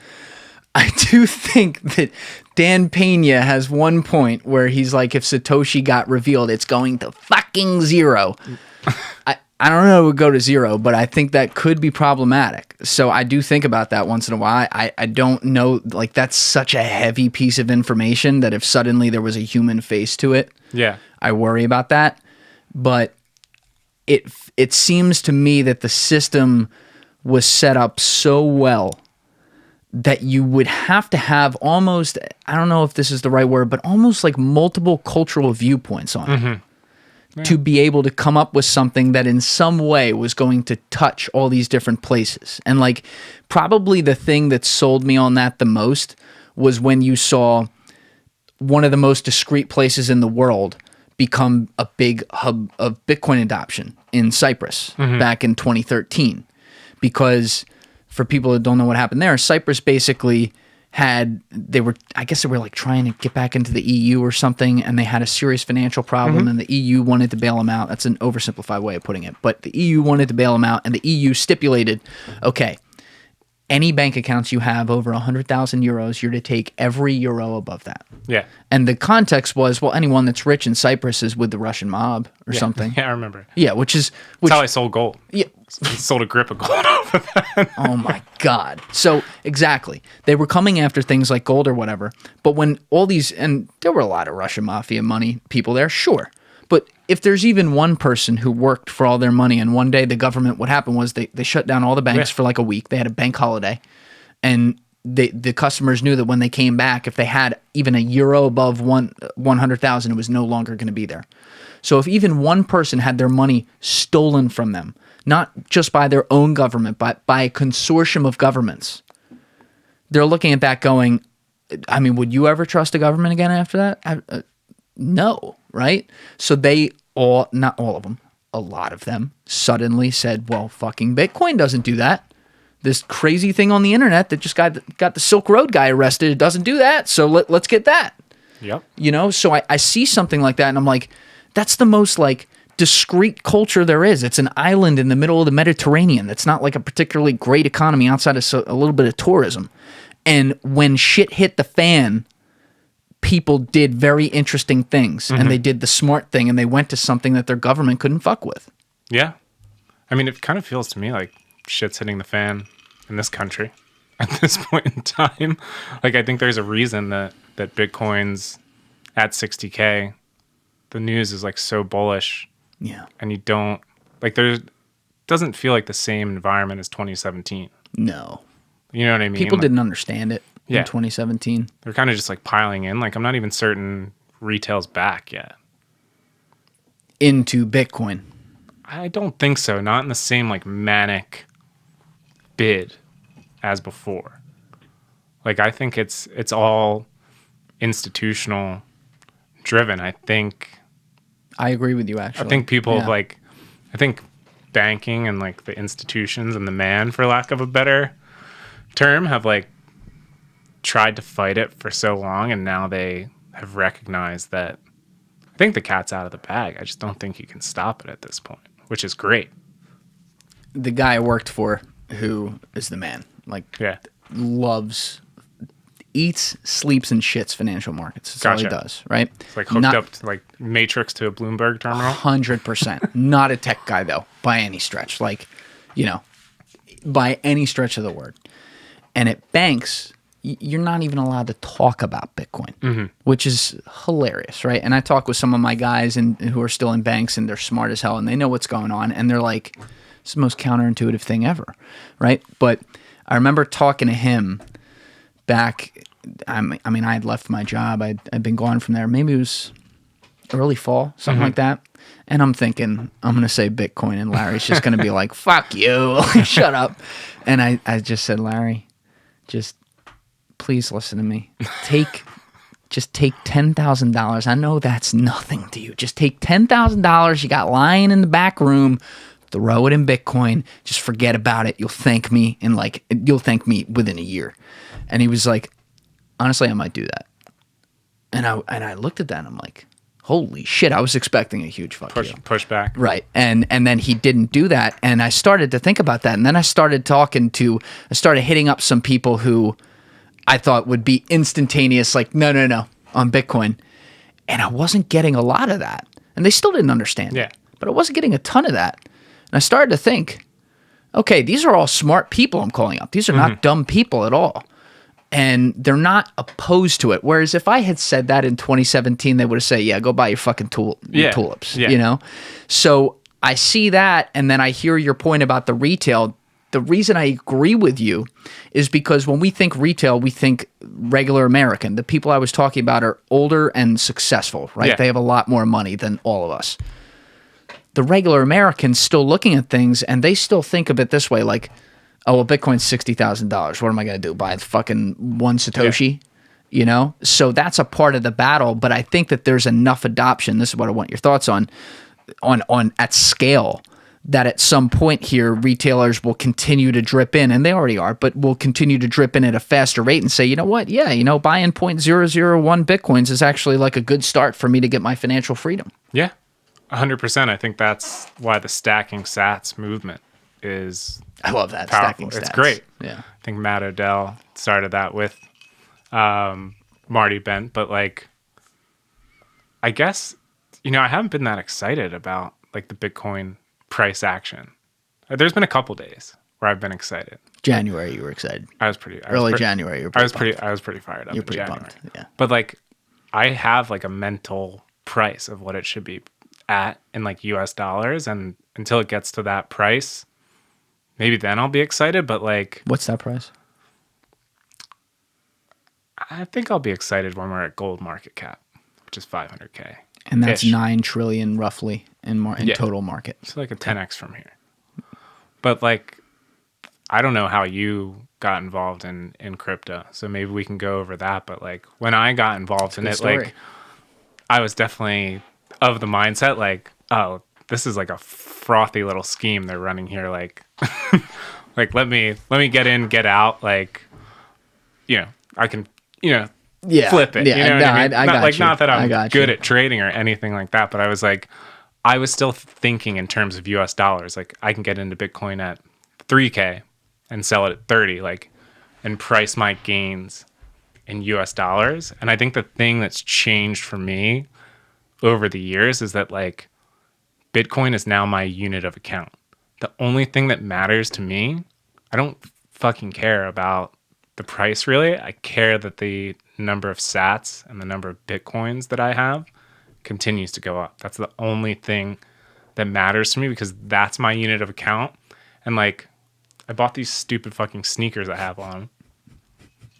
S2: I do think that Dan Pena has one point where he's like, if Satoshi got revealed, it's going to fucking zero. I don't know if it would go to zero, but I think that could be problematic. So I do think about that once in a while. I don't know, like that's such a heavy piece of information that if suddenly there was a human face to it,
S1: yeah,
S2: I worry about that. But it seems to me that the system was set up so well that you would have to have almost, I don't know if this is the right word, but almost like multiple cultural viewpoints on it. To be able to come up with something that in some way was going to touch all these different places. And like probably the thing that sold me on that the most was when you saw one of the most discreet places in the world become a big hub of Bitcoin adoption in Cyprus back in 2013. Because for people that don't know what happened there, Cyprus basically they were like trying to get back into the EU or something, and they had a serious financial problem, and the EU wanted to bail them out. That's an oversimplified way of putting it, but the EU wanted to bail them out, and the EU stipulated, okay, any bank accounts you have over 100,000 euros, you're to take every euro above that. Yeah. And the context was, well, anyone that's rich in Cyprus is with the Russian mob or something.
S1: Yeah, I remember.
S2: Yeah, which
S1: That's how I sold gold.
S2: Yeah.
S1: I sold a grip of gold over that.
S2: Oh my God. So exactly. They were coming after things like gold or whatever. But when all these, and there were a lot of Russian mafia money people there, sure. But if there's even one person who worked for all their money and one day the government, what happened was they shut down all the banks for like a week. They had a bank holiday. And the customers knew that when they came back, if they had even a euro above 100,000, it was no longer going to be there. So if even one person had their money stolen from them, not just by their own government, but by a consortium of governments, they're looking at that going, I mean, would you ever trust a government again after that? No, right? So they all, not all of them, a lot of them suddenly said, well, fucking Bitcoin doesn't do that. This crazy thing on the internet that just got the Silk Road guy arrested, it doesn't do that. So let's get that.
S1: Yep.
S2: You know, so I see something like that and I'm like, that's the most like discrete culture there is. It's an island in the middle of the Mediterranean. That's not like a particularly great economy outside of a little bit of tourism. And when shit hit the fan, people did very interesting things, and they did the smart thing, and they went to something that their government couldn't fuck with.
S1: Yeah. I mean, it kind of feels to me like shit's hitting the fan in this country at this point in time. Like, I think there's a reason that Bitcoin's at 60K. The news is like so bullish.
S2: Yeah.
S1: And you don't, like, doesn't feel like the same environment as 2017.
S2: No.
S1: You know what I mean?
S2: People
S1: like,
S2: didn't understand it
S1: Yeah.
S2: in 2017.
S1: They're kind of just like piling in. Like, I'm not even certain retail's back yet.
S2: Into Bitcoin.
S1: I don't think so. Not in the same like manic bid as before. Like, I think it's all institutional driven. I
S2: agree with you, actually.
S1: I think people
S2: Yeah.
S1: like, I think banking and like the institutions and the man, for lack of a better term, have like tried to fight it for so long, and now they have recognized that I think the cat's out of the bag. I just don't think you can stop it at this point, which is great.
S2: The guy I worked for, who is the man, like,
S1: Yeah.
S2: eats, sleeps, and shits financial markets. That's all he
S1: Gotcha.
S2: does, right?
S1: It's like hooked up to like Matrix to a Bloomberg terminal.
S2: 100%. Not a tech guy, though, by any stretch. Like, by any stretch of the word. And at banks, you're not even allowed to talk about Bitcoin, which is hilarious, right? And I talk with some of my guys who are still in banks, and they're smart as hell, and they know what's going on, and they're like, it's the most counterintuitive thing ever, right? But I remember talking to him back, I mean, I had left my job. I'd been gone from there. Maybe it was early fall, something like that. And I'm thinking, I'm going to say Bitcoin, and Larry's just going to be like, fuck you, shut up. And I just said, Larry, just please listen to me. Just take $10,000. I know that's nothing to you. Just take $10,000 you got lying in the back room, throw it in Bitcoin, just forget about it. You'll thank me you'll thank me within a year. And he was like, honestly, I might do that. And I looked at that and I'm like, holy shit, I was expecting a huge
S1: Push back.
S2: Right. And then he didn't do that. And I started to think about that. And then I started hitting up some people who I thought would be instantaneous, like, no, on Bitcoin. And I wasn't getting a lot of that. And they still didn't understand it. But I wasn't getting a ton of that. And I started to think, okay, these are all smart people I'm calling up. These are not dumb people at all. And they're not opposed to it. Whereas if I had said that in 2017, they would have said, yeah, go buy your fucking tulips, So I see that, and then I hear your point about the retail. The reason I agree with you is because when we think retail, we think regular American. The people I was talking about are older and successful, right?
S1: Yeah.
S2: They have a lot more money than all of us. The regular American's still looking at things, and they still think of it this way, like, oh, well, Bitcoin's $60,000. What am I going to do? Buy fucking one Satoshi? So that's a part of the battle, but I think that there's enough adoption. This is what I want your thoughts on at scale, that at some point here, retailers will continue to drip in, and they already are, but will continue to drip in at a faster rate and say, you know what? Yeah, buying 0.001 Bitcoins is actually like a good start for me to get my financial freedom.
S1: Yeah, 100%. I think that's why the stacking sats movement is
S2: I love that.
S1: powerful.
S2: Stacking stats.
S1: It's great.
S2: Yeah.
S1: I think Matt Odell started that with Marty Bent, but like, I guess, I haven't been that excited about like the Bitcoin price action. There's been a couple days where I've been excited.
S2: January, you were excited.
S1: Early
S2: January, you were
S1: I was pretty fired up.
S2: You're
S1: in
S2: pretty
S1: January.
S2: pumped. Yeah.
S1: But like, I have like a mental price of what it should be at in like US dollars, and until it gets to that price, maybe then I'll be excited. But like,
S2: what's that price?
S1: I think I'll be excited when we're at gold market cap, which is 500K.
S2: And that's 9 trillion roughly in total market.
S1: It's like a 10x from here. But like, I don't know how you got involved in crypto, so maybe we can go over that. But like, when I got involved in it,
S2: story.
S1: like, I was definitely of the mindset like, oh, this is like a frothy little scheme they're running here. Like, like let me get in, get out. Like, I can, flip it.
S2: Yeah,
S1: you know what I mean?
S2: I got you.
S1: Not that I'm
S2: got
S1: good
S2: you.
S1: at trading or anything like that, but I was like, I was still thinking in terms of US dollars. Like I can get into Bitcoin at 3K and sell it at 30, like, and price my gains in US dollars. And I think the thing that's changed for me over the years is that like Bitcoin is now my unit of account. The only thing that matters to me, I don't fucking care about the price really. I care that the number of sats and the number of Bitcoins that I have continues to go up. That's the only thing that matters to me because that's my unit of account. And like, I bought these stupid fucking sneakers I have on.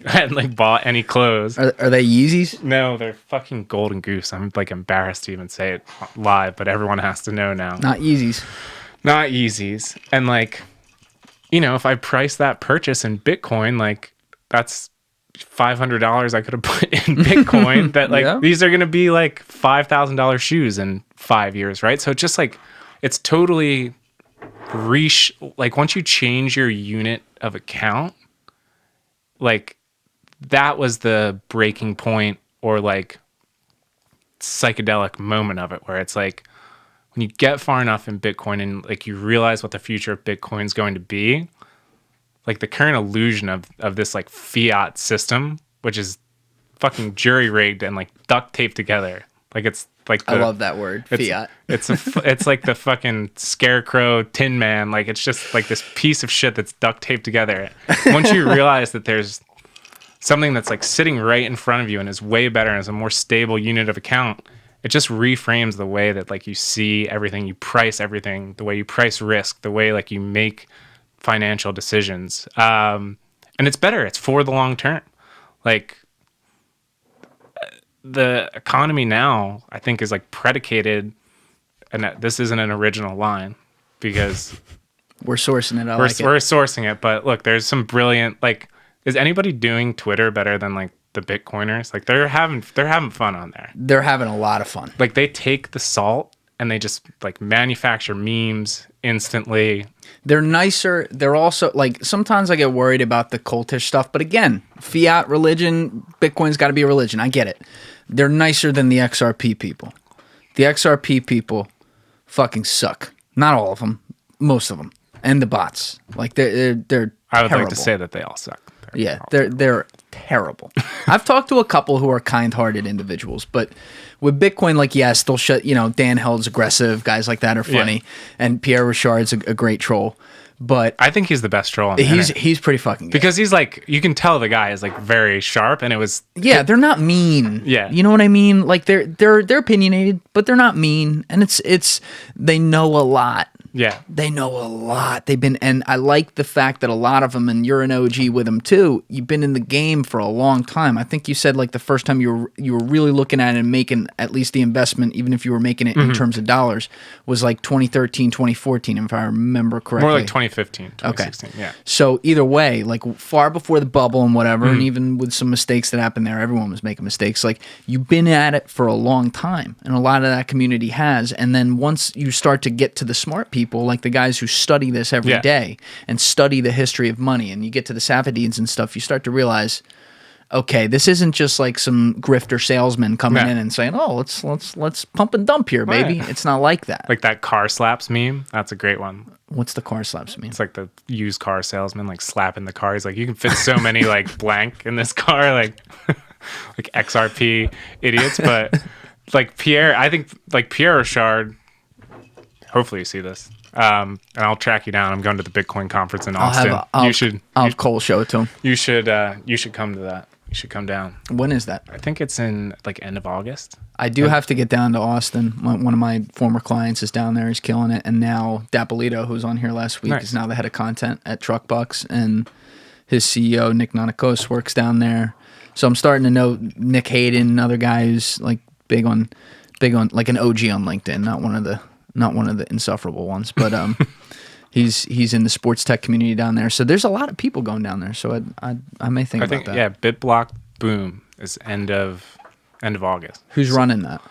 S1: I hadn't like bought any clothes.
S2: Are they Yeezys?
S1: No, they're fucking Golden Goose. I'm like embarrassed to even say it live, but everyone has to know now.
S2: Not Yeezys.
S1: Not Yeezys. And like, you know, if I price that purchase in Bitcoin, like that's $500 I could have put in Bitcoin that like these are going to be like $5,000 shoes in 5 years, right? So it's just like, it's totally like once you change your unit of account, like that was the breaking point or like psychedelic moment of it where it's like when you get far enough in Bitcoin and like you realize what the future of Bitcoin is going to be, like the current illusion of this like fiat system, which is fucking jury rigged and like duct taped together. Like it's like
S2: I love that word, fiat.
S1: It's like the fucking scarecrow Tin Man. Like it's just like this piece of shit that's duct taped together. Once you realize that there's something that's like sitting right in front of you and is way better and is a more stable unit of account, it just reframes the way that like you see everything, you price everything, the way you price risk, the way like you make financial decisions. And it's better. It's for the long term. Like the economy now, I think, is like predicated, and this isn't an original line because
S2: we're sourcing it.
S1: We're sourcing it. But look, there's some brilliant, like, is anybody doing Twitter better than like the Bitcoiners? Like they're having fun on there.
S2: They're having a lot of fun.
S1: Like they take the salt and they just like manufacture memes instantly.
S2: They're nicer. They're also like, sometimes I get worried about the cultish stuff, but again, fiat religion, Bitcoin's got to be a religion. I get it. They're nicer than the XRP people. The XRP people fucking suck. Not all of them, most of them, and the bots. Like they're
S1: I would
S2: terrible.
S1: like to say that they all suck.
S2: They're terrible. I've talked to a couple who are kind-hearted individuals, but with Bitcoin, like, yes, they'll shut, you know, Dan Held's aggressive, guys like that are funny, and Pierre Richard's a great troll, but
S1: I think he's the best troll on the internet.
S2: He's pretty fucking good.
S1: Because he's like, you can tell the guy is like very sharp, and it was...
S2: Yeah, they're not mean.
S1: Yeah.
S2: You know what I mean? Like, they're opinionated, but they're not mean, and it's they know a lot.
S1: Yeah.
S2: They know a lot. And I like the fact that a lot of them, and you're an OG with them too, you've been in the game for a long time. I think you said like the first time you were really looking at it and making at least the investment, even if you were making it in terms of dollars, was like 2013, 2014, if I remember correctly.
S1: More like 2015, 2016, yeah.
S2: So either way, like far before the bubble and whatever, and even with some mistakes that happened there, everyone was making mistakes. Like you've been at it for a long time, and a lot of that community has. And then once you start to get to the smart people, like the guys who study this every day and study the history of money, and you get to the Saifedeans and stuff, you start to realize, okay, this isn't just like some grifter salesman coming in and saying, "Oh, let's pump and dump here, baby." It's not like that.
S1: Like that car slaps meme. That's a great one.
S2: What's the car slaps meme?
S1: It's like the used car salesman like slapping the car. He's like, you can fit so many like blank in this car, like like XRP idiots. But like Pierre, I think like Pierre Richard. Hopefully you see this. And I'll track you down. I'm going to the Bitcoin conference in Austin.
S2: I'll have Cole show it to him.
S1: You should come to that. You should come down.
S2: When is that?
S1: I think it's in like end of August.
S2: I do have to get down to Austin. One of my former clients is down there. He's killing it. And now Dapolito, who's on here last week, is now the head of content at Truckbucks. And his CEO, Nick Nanakos, works down there. So I'm starting to know Nick Hayden, another guy who's like big on like an OG on LinkedIn, not one of the insufferable ones, but he's in the sports tech community down there. So there's a lot of people going down there. So I may think about that.
S1: Yeah, BitBlock Boom is end of August.
S2: Who's running that?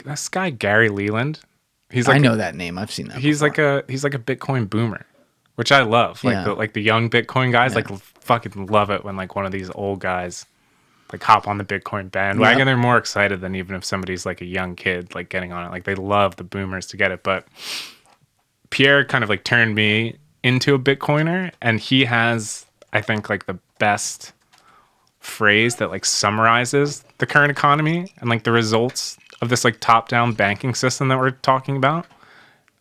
S1: This guy Gary Leland.
S2: I know that name. I've seen that.
S1: He's before. He's like a Bitcoin boomer, which I love. Like the young Bitcoin guys like fucking love it when like one of these old guys like hop on the Bitcoin bandwagon. They're more excited than even if somebody's like a young kid like getting on it. Like they love the boomers to get it. But Pierre kind of like turned me into a Bitcoiner, and he has, I think, like the best phrase that like summarizes the current economy and like the results of this like top-down banking system that we're talking about.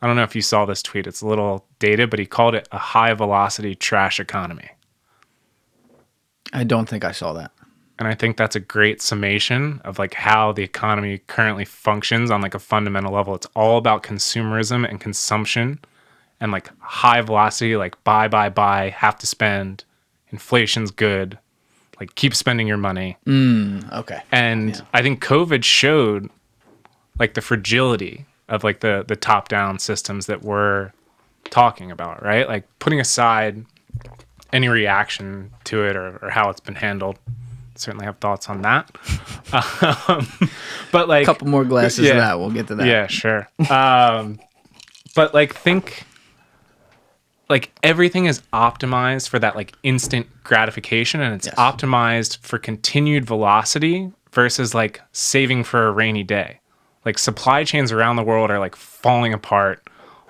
S1: I don't know if you saw this tweet. It's a little dated, but he called it a high-velocity trash economy.
S2: I don't think I saw that.
S1: And I think that's a great summation of like how the economy currently functions on like a fundamental level. It's all about consumerism and consumption and like high velocity, like buy, have to spend. Inflation's good. Like keep spending your money.
S2: Okay.
S1: And I think COVID showed like the fragility of like the top-down systems that we're talking about, right? Like putting aside any reaction to it or how it's been handled. Certainly have thoughts on that. But like
S2: a couple more glasses of that. We'll get to that.
S1: Yeah, sure. But like think like everything is optimized for that like instant gratification, and it's optimized for continued velocity versus like saving for a rainy day. Like supply chains around the world are like falling apart.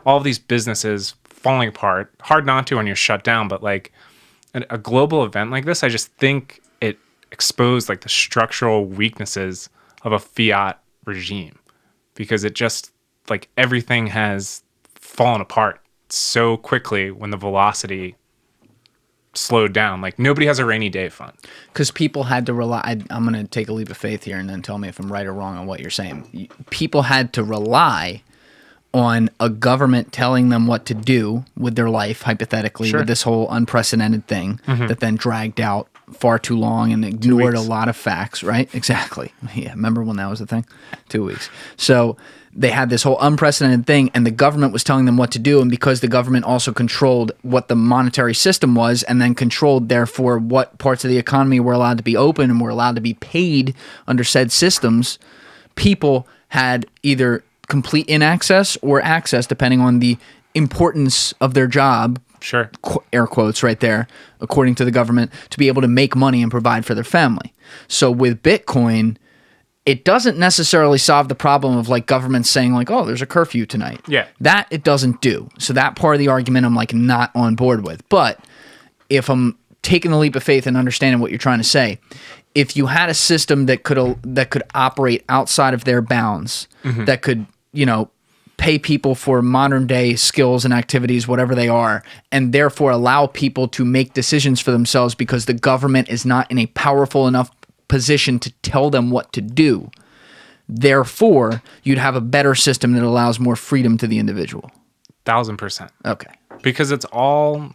S1: All of these businesses falling apart. Hard not to when you're shut down, but like a global event like this, I just think it exposed like the structural weaknesses of a fiat regime, because it just like everything has fallen apart so quickly when the velocity slowed down. Like nobody has a rainy day fund.
S2: Because people had to rely. I'm going to take a leap of faith here and then tell me if I'm right or wrong on what you're saying. People had to rely on a government telling them what to do with their life, hypothetically, with this whole unprecedented thing that then dragged out far too long and ignored a lot of facts, right? Exactly. Yeah, remember when that was the thing? 2 weeks. So they had this whole unprecedented thing, and the government was telling them what to do, and because the government also controlled what the monetary system was and then controlled, therefore, what parts of the economy were allowed to be open and were allowed to be paid under said systems, people had either complete inaccess or access, depending on the importance of their job, air quotes right there, according to the government, to be able to make money and provide for their family. So with Bitcoin, it doesn't necessarily solve the problem of like governments saying like, oh, there's a curfew tonight.
S1: Yeah.
S2: That it doesn't do. So that part of the argument I'm like not on board with. But if I'm taking the leap of faith and understanding what you're trying to say, if you had a system that could operate outside of their bounds, that could, you know, pay people for modern day skills and activities, whatever they are, and therefore allow people to make decisions for themselves because the government is not in a powerful enough position to tell them what to do. Therefore, you'd have a better system that allows more freedom to the individual.
S1: 1000%.
S2: Okay.
S1: Because it's all,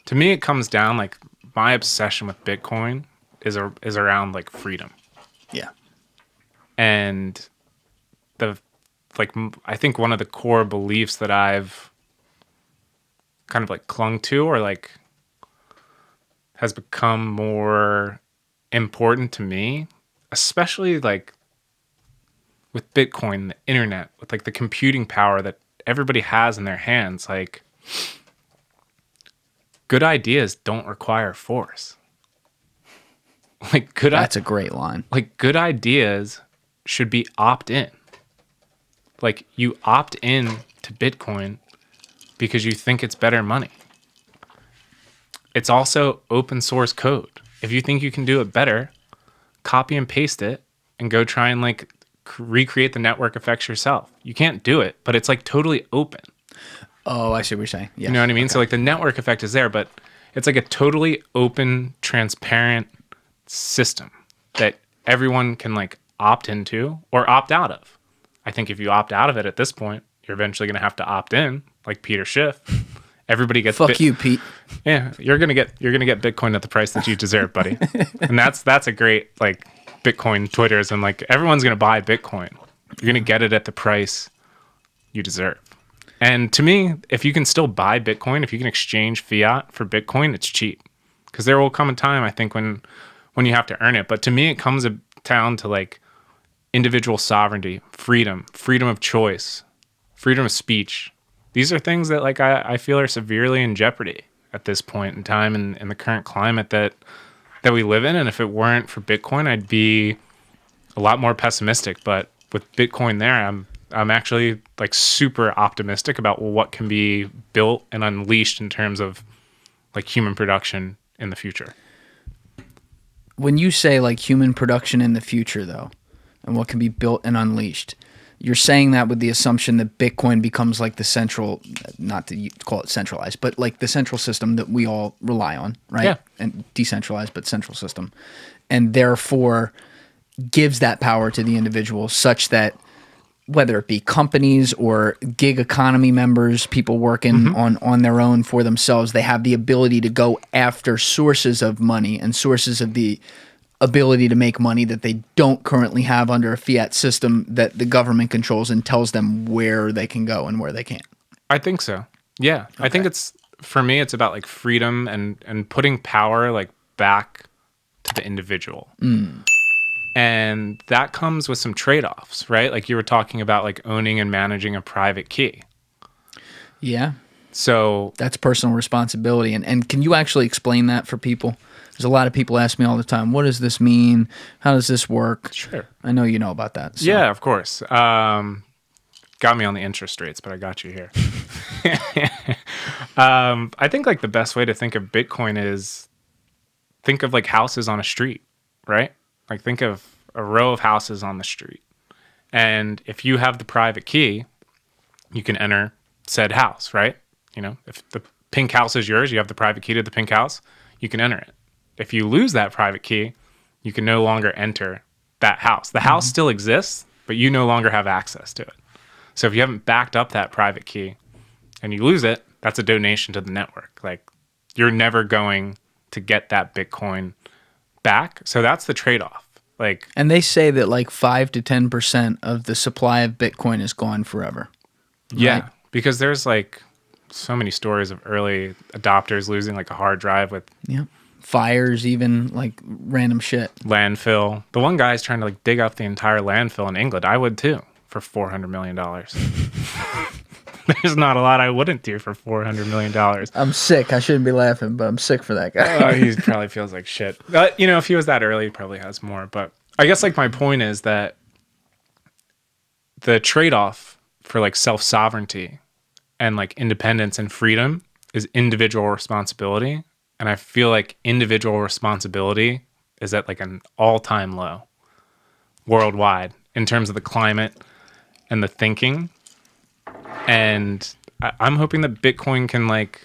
S1: to me, it comes down like my obsession with Bitcoin is around like freedom.
S2: Yeah.
S1: And I think one of the core beliefs that I've kind of like clung to or like has become more important to me, especially like with Bitcoin, the internet, with like the computing power that everybody has in their hands, like good ideas don't require force. Like that's
S2: a great line.
S1: Like good ideas should be opt-in. Like you opt in to Bitcoin because you think it's better money. It's also open source code. If you think you can do it better, copy and paste it and go try and like recreate the network effects yourself. You can't do it, but it's like totally open.
S2: Oh, I see what you're saying. Yes.
S1: You know what I mean?
S2: Okay.
S1: So like the network effect is there, but it's like a totally open, transparent system that everyone can like opt into or opt out of. I think if you opt out of it at this point, you're eventually going to have to opt in, like Peter Schiff. Everybody gets
S2: fuck you, Pete.
S1: Yeah, you're gonna get Bitcoin at the price that you deserve, buddy. And that's a great like Bitcoin Twitters and like everyone's gonna buy Bitcoin. You're gonna get it at the price you deserve. And to me, if you can still buy Bitcoin, if you can exchange fiat for Bitcoin, it's cheap. Because there will come a time, I think, when you have to earn it. But to me, it comes down to like individual sovereignty, freedom of choice, freedom of speech. These are things that like I feel are severely in jeopardy at this point in time in the current climate that that we live in. And if it weren't for Bitcoin, I'd be a lot more pessimistic. But with Bitcoin there, I'm actually like super optimistic about what can be built and unleashed in terms of like human production in the future.
S2: When you say like human production in the future, though, and what can be built and unleashed, you're saying that with the assumption that Bitcoin becomes like the central, not to call it centralized, but like the central system that we all rely on, right?
S1: Yeah.
S2: And decentralized, but central system. And therefore gives that power to the individual such that whether it be companies or gig economy members, people working on their own for themselves, they have the ability to go after sources of money and sources of the ability to make money that they don't currently have under a fiat system that the government controls and tells them where they can go and where they can't.
S1: I think so. Yeah. Okay. I think for me, it's about like freedom and putting power like back to the individual. And that comes with some trade-offs, right? Like you were talking about like owning and managing a private key.
S2: Yeah.
S1: So
S2: that's personal responsibility. And can you actually explain that for people? There's a lot of people ask me all the time, what does this mean? How does this work?
S1: Sure.
S2: I know you know about that. So.
S1: Yeah, of course. Got me on the interest rates, but I got you here. I think like the best way to think of Bitcoin is think of like houses on a street, right? Like think of a row of houses on the street. And if you have the private key, you can enter said house, right? You know, if the pink house is yours, you have the private key to the pink house, you can enter it. If you lose that private key, you can no longer enter that house. The house still exists, but you no longer have access to it. So if you haven't backed up that private key and you lose it, that's a donation to the network. Like you're never going to get that Bitcoin back. So that's the trade-off. Like,
S2: and they say that like 5 to 10% of the supply of Bitcoin is gone forever.
S1: Yeah,
S2: right?
S1: Because there's like so many stories of early adopters losing like a hard drive with
S2: fires, even like random shit.
S1: Landfill. The one guy's trying to like dig up the entire landfill in England. I would too for $400 million. There's not a lot I wouldn't do for $400 million.
S2: I'm sick. I shouldn't be laughing, but I'm sick for that guy.
S1: He probably feels like shit. But, you know, if he was that early, he probably has more. But I guess like my point is that the trade-off for like self-sovereignty and like independence and freedom is individual responsibility. And I feel like individual responsibility is at like an all-time low worldwide in terms of the climate and the thinking. And I'm hoping that Bitcoin can like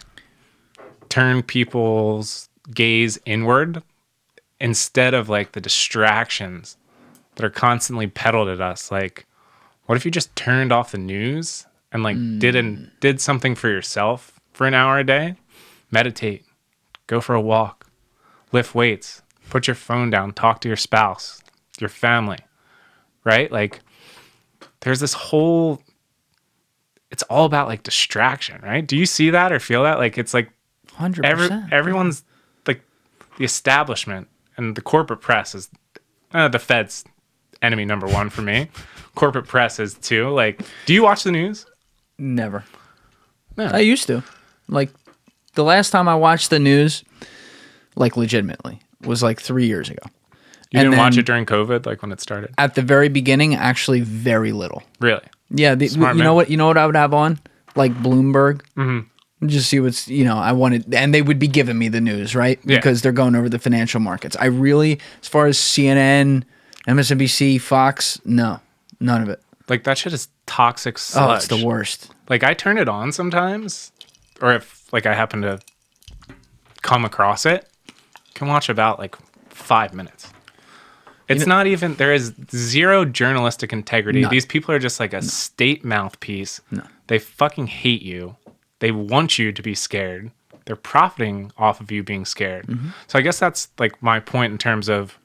S1: turn people's gaze inward instead of like the distractions that are constantly peddled at us. Like, what if you just turned off the news and like did something for yourself for an hour a day? Meditate, go for a walk, lift weights, put your phone down, talk to your spouse, your family, right? Like there's this whole, it's all about like distraction, right? Do you see that or feel that? Like it's like
S2: 100%.
S1: Everyone's like the establishment and the corporate press is the Fed's enemy number one for me. Corporate press is too. Like, do you watch the news?
S2: Never.
S1: No.
S2: I used to. Like the last time I watched the news, like legitimately, was like 3 years ago.
S1: You didn't watch it during COVID, like when it started?
S2: At the very beginning, actually very little.
S1: Really?
S2: Yeah,
S1: Smart
S2: you
S1: man.
S2: know what I would have on? Like Bloomberg.
S1: Mm-hmm.
S2: Just see what's, I wanted, and they would be giving me the news, right?
S1: Yeah.
S2: Because they're going over the financial markets. I really, as far as CNN, MSNBC, Fox, no, none of it.
S1: Like that shit is toxic sludge.
S2: Oh, it's the worst.
S1: Like I turn it on sometimes, or if like I happen to come across it, can watch about like 5 minutes. It's not even, there is zero journalistic integrity.
S2: None.
S1: These people are just like a state mouthpiece.
S2: No.
S1: They fucking hate you. They want you to be scared. They're profiting off of you being scared. Mm-hmm. So I guess that's like my point in terms of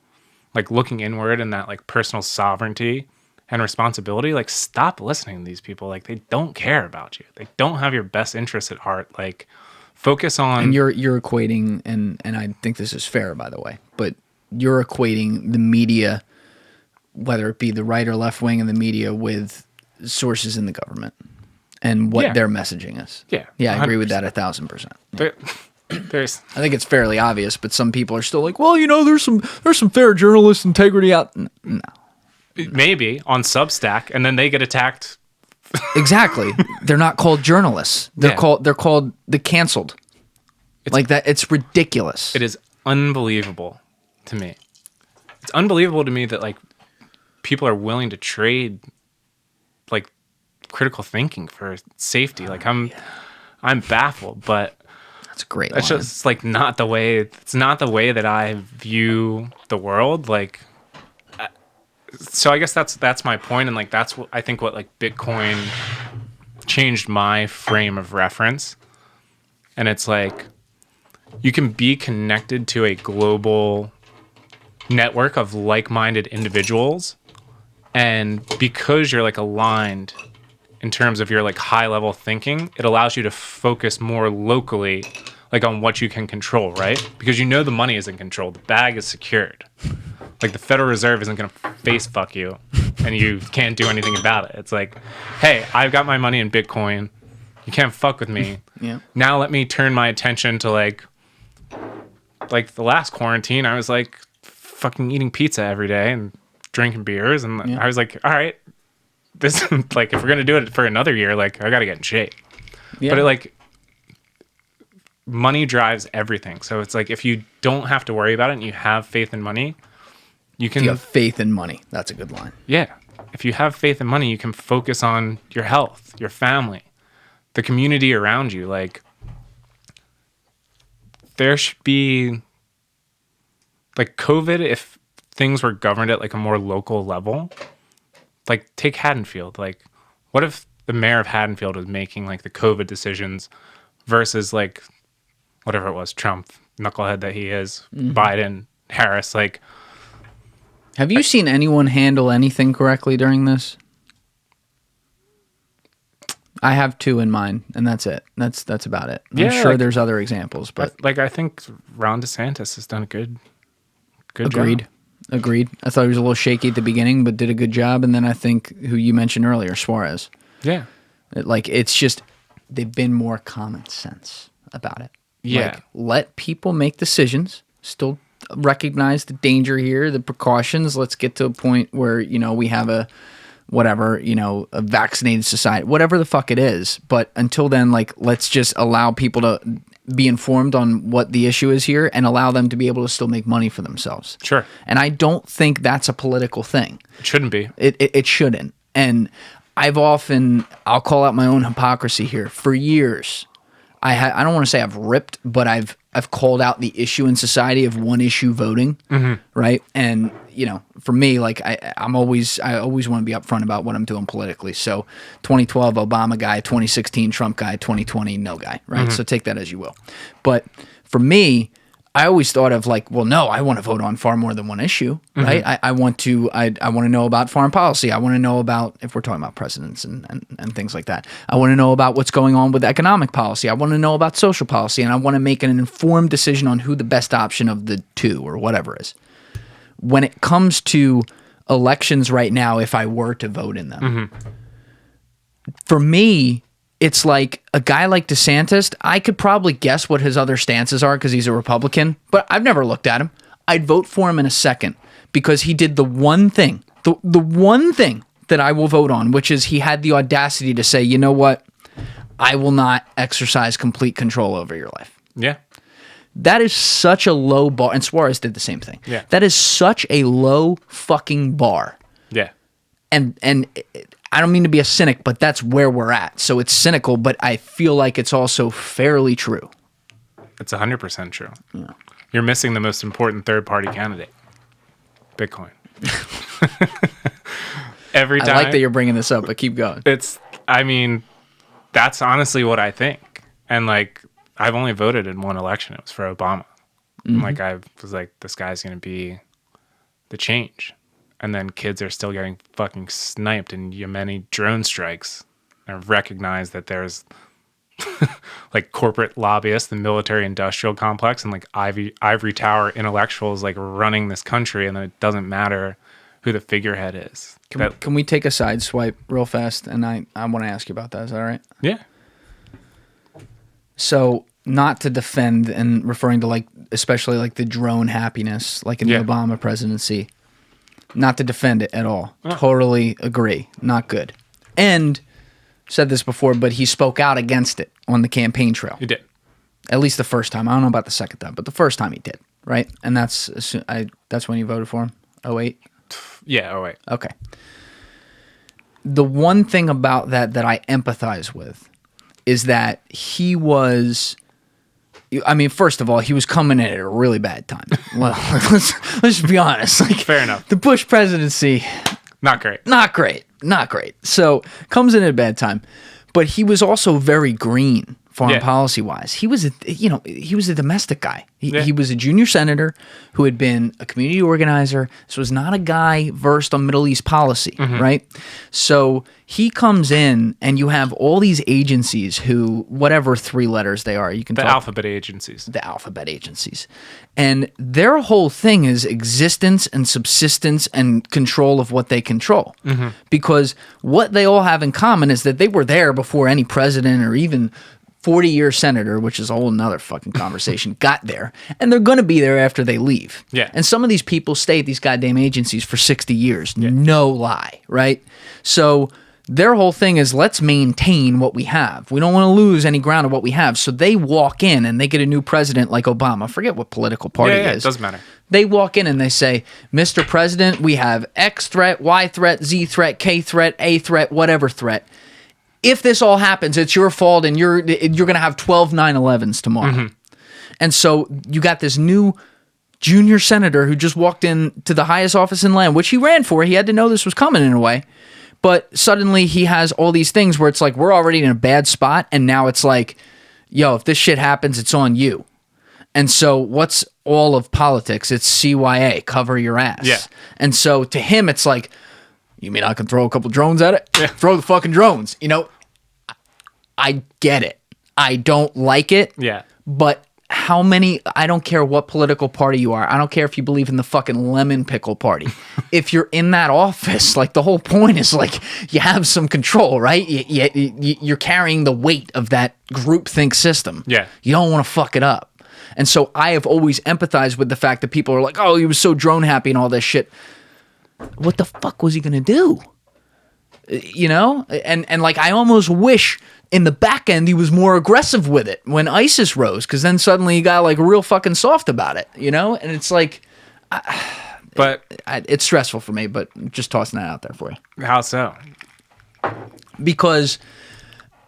S1: like looking inward and that like personal sovereignty and responsibility. Like stop listening to these people. Like they don't care about you. They don't have your best interests at heart. Like focus on.
S2: And you're equating, and I think this is fair, by the way, but you're equating the media, whether it be the right or left wing of the media, with sources in the government and what they're messaging us.
S1: Yeah.
S2: Yeah, I agree with
S1: 100%.
S2: that 1,000%. Yeah. I think it's fairly obvious, but some people are still like, well, there's some fair journalist integrity out. No.
S1: Maybe on Substack, and then they get attacked.
S2: Exactly. They're not called journalists. They're called the canceled. Like that. It's ridiculous.
S1: It is unbelievable to me. It's unbelievable to me that like people are willing to trade like critical thinking for safety. Like I'm baffled, but
S2: that's a great
S1: that's
S2: line.
S1: just like not the way. It's not the way that I view the world. Like, so I guess that's my point, and like that's what I think what like Bitcoin changed my frame of reference, and it's like you can be connected to a global network of like-minded individuals, and because you're like aligned in terms of your like high-level thinking, it allows you to focus more locally, like on what you can control, right? Because the money is in control, the bag is secured. Like the Federal Reserve isn't gonna face fuck you, and you can't do anything about it. It's like, hey, I've got my money in Bitcoin. You can't fuck with me.
S2: Yeah.
S1: Now let me turn my attention to like the last quarantine. I was like fucking eating pizza every day and drinking beers, and I was like, all right, this like if we're gonna do it for another year, like I gotta get in shape. Yeah. But it like money drives everything. So it's like if you don't have to worry about it and you have faith in money, you can.
S2: If you have faith in money. That's a good line.
S1: Yeah. If you have faith in money, you can focus on your health, your family, the community around you. Like there should be like COVID, if things were governed at like a more local level, like take Haddonfield. Like what if the mayor of Haddonfield was making like the COVID decisions versus like whatever it was, Trump, knucklehead that he is, Biden, Harris. Like,
S2: have you seen anyone handle anything correctly during this? I have two in mind, and that's it. That's about it. I'm sure there's other examples, but
S1: I think Ron DeSantis has done a good
S2: Agreed.
S1: job.
S2: Agreed. I thought he was a little shaky at the beginning, but did a good job. And then I think who you mentioned earlier, Suarez.
S1: Yeah.
S2: It's just they've been more common sense about it.
S1: Yeah.
S2: Like, let people make decisions. Still recognize the danger here, the precautions. Let's get to a point where we have a vaccinated society, whatever the fuck it is. But until then, like, let's just allow people to be informed on what the issue is here and allow them to be able to still make money for themselves.
S1: Sure.
S2: And I don't think that's a political thing.
S1: It shouldn't be.
S2: It shouldn't. And I'll call out my own hypocrisy here. For years, I don't want to say I've ripped, but I've called out the issue in society of one issue voting, right? And for me, like I always want to be upfront about what I'm doing politically. So 2012 Obama guy, 2016 Trump guy, 2020 no guy, right? So take that as you will. But for me, I always thought of like, well, no, I want to vote on far more than one issue, right? I want to know about foreign policy. I want to know about, if we're talking about presidents and things like that, I want to know about what's going on with economic policy. I want to know about social policy, and I want to make an informed decision on who the best option of the two or whatever is. When it comes to elections right now, if I were to vote in them, for me, it's like a guy like DeSantis, I could probably guess what his other stances are because he's a Republican, but I've never looked at him. I'd vote for him in a second because he did the one thing, the one thing that I will vote on, which is he had the audacity to say, you know what? I will not exercise complete control over your life.
S1: Yeah.
S2: That is such a low bar. And Suarez did the same thing.
S1: Yeah.
S2: That is such a low fucking bar.
S1: Yeah.
S2: And I don't mean to be a cynic, but that's where we're at. So it's cynical, but I feel like it's also fairly true.
S1: It's 100% true. Yeah. You're missing the most important third-party candidate, Bitcoin. Every time.
S2: I like that you're bringing this up, but keep going.
S1: That's honestly what I think. And like, I've only voted in one election. It was for Obama. And like, I was like, this guy's going to be the change. And then kids are still getting fucking sniped in Yemeni drone strikes. I recognize that there's like corporate lobbyists, the military industrial complex, and like ivory tower intellectuals like running this country, and then it doesn't matter who the figurehead is.
S2: Can we take a side swipe real fast? And I want to ask you about that. Is that all right?
S1: Yeah.
S2: So not to defend and referring to like, especially like the drone happiness, like in the Obama presidency, not to defend it at all. Totally agree. Not good. And said this before, but he spoke out against it on the campaign trail.
S1: He did.
S2: At least the first time. I don't know about the second time, but the first time he did, right? And that's when you voted for him? 08?
S1: Yeah, 08.
S2: Okay. The one thing about that I empathize with is that he was... I mean, first of all, he was coming in at a really bad time. Well, let's just be honest. Like,
S1: fair enough.
S2: The Bush presidency...
S1: Not great.
S2: Not great. Not great. So, comes in at a bad time. But he was also very green foreign policy wise. He was a domestic guy. He was a junior senator who had been a community organizer. This was not a guy versed on Middle East policy, right? So he comes in, and you have all these agencies who, whatever 3 letters they are, you can
S1: the alphabet agencies. The
S2: alphabet agencies. And their whole thing is existence and subsistence and control of what they control. Because what they all have in common is that they were there before any president or even 40-year senator, which is a whole nother fucking conversation, got there. And they're going to be there after they leave. Yeah. And some of these people stay at these goddamn agencies for 60 years. Yeah. No lie, right? So their whole thing is, let's maintain what we have. We don't want to lose any ground of what we have. So they walk in and they get a new president like Obama. Forget what political party it is.
S1: It doesn't matter.
S2: They walk in and they say, Mr. President, we have X threat, Y threat, Z threat, K threat, A threat, whatever threat. If this all happens, it's your fault, and you're going to have 12 9/11s tomorrow. And so you got this new junior senator who just walked in to the highest office in land, which he ran for. He had to know this was coming in a way. But suddenly he has all these things where it's like, we're already in a bad spot, and now it's like, yo, if this shit happens, it's on you. And so what's all of politics? It's CYA, cover your ass. Yeah. And so to him, it's like, you mean I can throw a couple drones at it? Yeah. Throw the fucking drones. You know, I get it. I don't like it. Yeah. But how many, I don't care what political party you are. I don't care if you believe in the fucking lemon pickle party. If you're in that office, like, the whole point is, like, you have some control, right? You're carrying the weight of that groupthink system. Yeah. You don't want to fuck it up. And so I have always empathized with the fact that people are like, oh, he was so drone happy and all this shit. What the fuck was he going to do? You know? And like, I almost wish in the back end he was more aggressive with it when ISIS rose, because then suddenly he got like real fucking soft about it, you know? And it's like, it's stressful for me, but just tossing that out there for you.
S1: How so?
S2: Because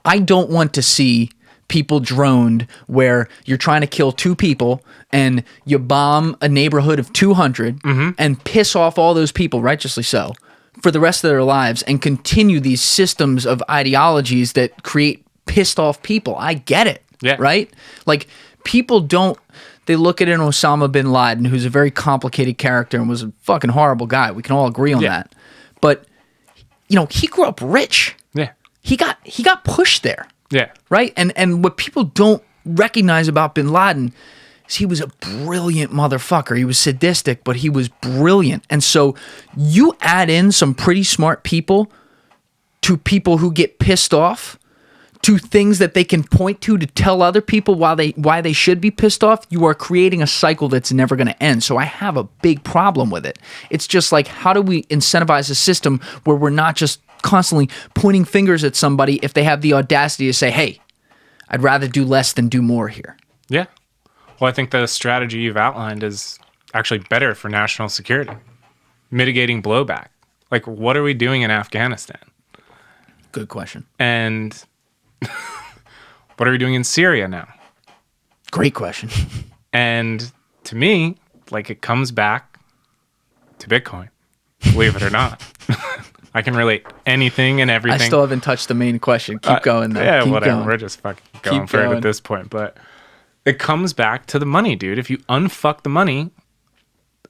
S2: I don't want to see people droned where you're trying to kill 2 people and you bomb a neighborhood of 200 and piss off all those people, righteously so, for the rest of their lives, and continue these systems of ideologies that create pissed off people. I get it, right? Like, people don't, they look at an Osama Bin Laden, who's a very complicated character and was a fucking horrible guy. We can all agree on that. But, you know, he grew up rich. Yeah. He got pushed there. Yeah. Right? And what people don't recognize about Bin Laden is he was a brilliant motherfucker. He was sadistic, but he was brilliant. And so you add in some pretty smart people to people who get pissed off, to things that they can point to tell other people why they should be pissed off, you are creating a cycle that's never going to end. So I have a big problem with it. It's just like, how do we incentivize a system where we're not just constantly pointing fingers at somebody if they have the audacity to say, hey, I'd rather do less than do more here?
S1: Yeah. Well, I think the strategy you've outlined is actually better for national security. Mitigating blowback. Like, what are we doing in Afghanistan?
S2: Good question.
S1: And what are we doing in Syria now?
S2: Great question.
S1: And to me, like, it comes back to Bitcoin, believe it or not. I can relate anything and everything.
S2: I still haven't touched the main question. Keep going, though.
S1: Yeah,
S2: Keep
S1: whatever.
S2: Going.
S1: We're just fucking going for it at this point. But it comes back to the money, dude. If you unfuck the money,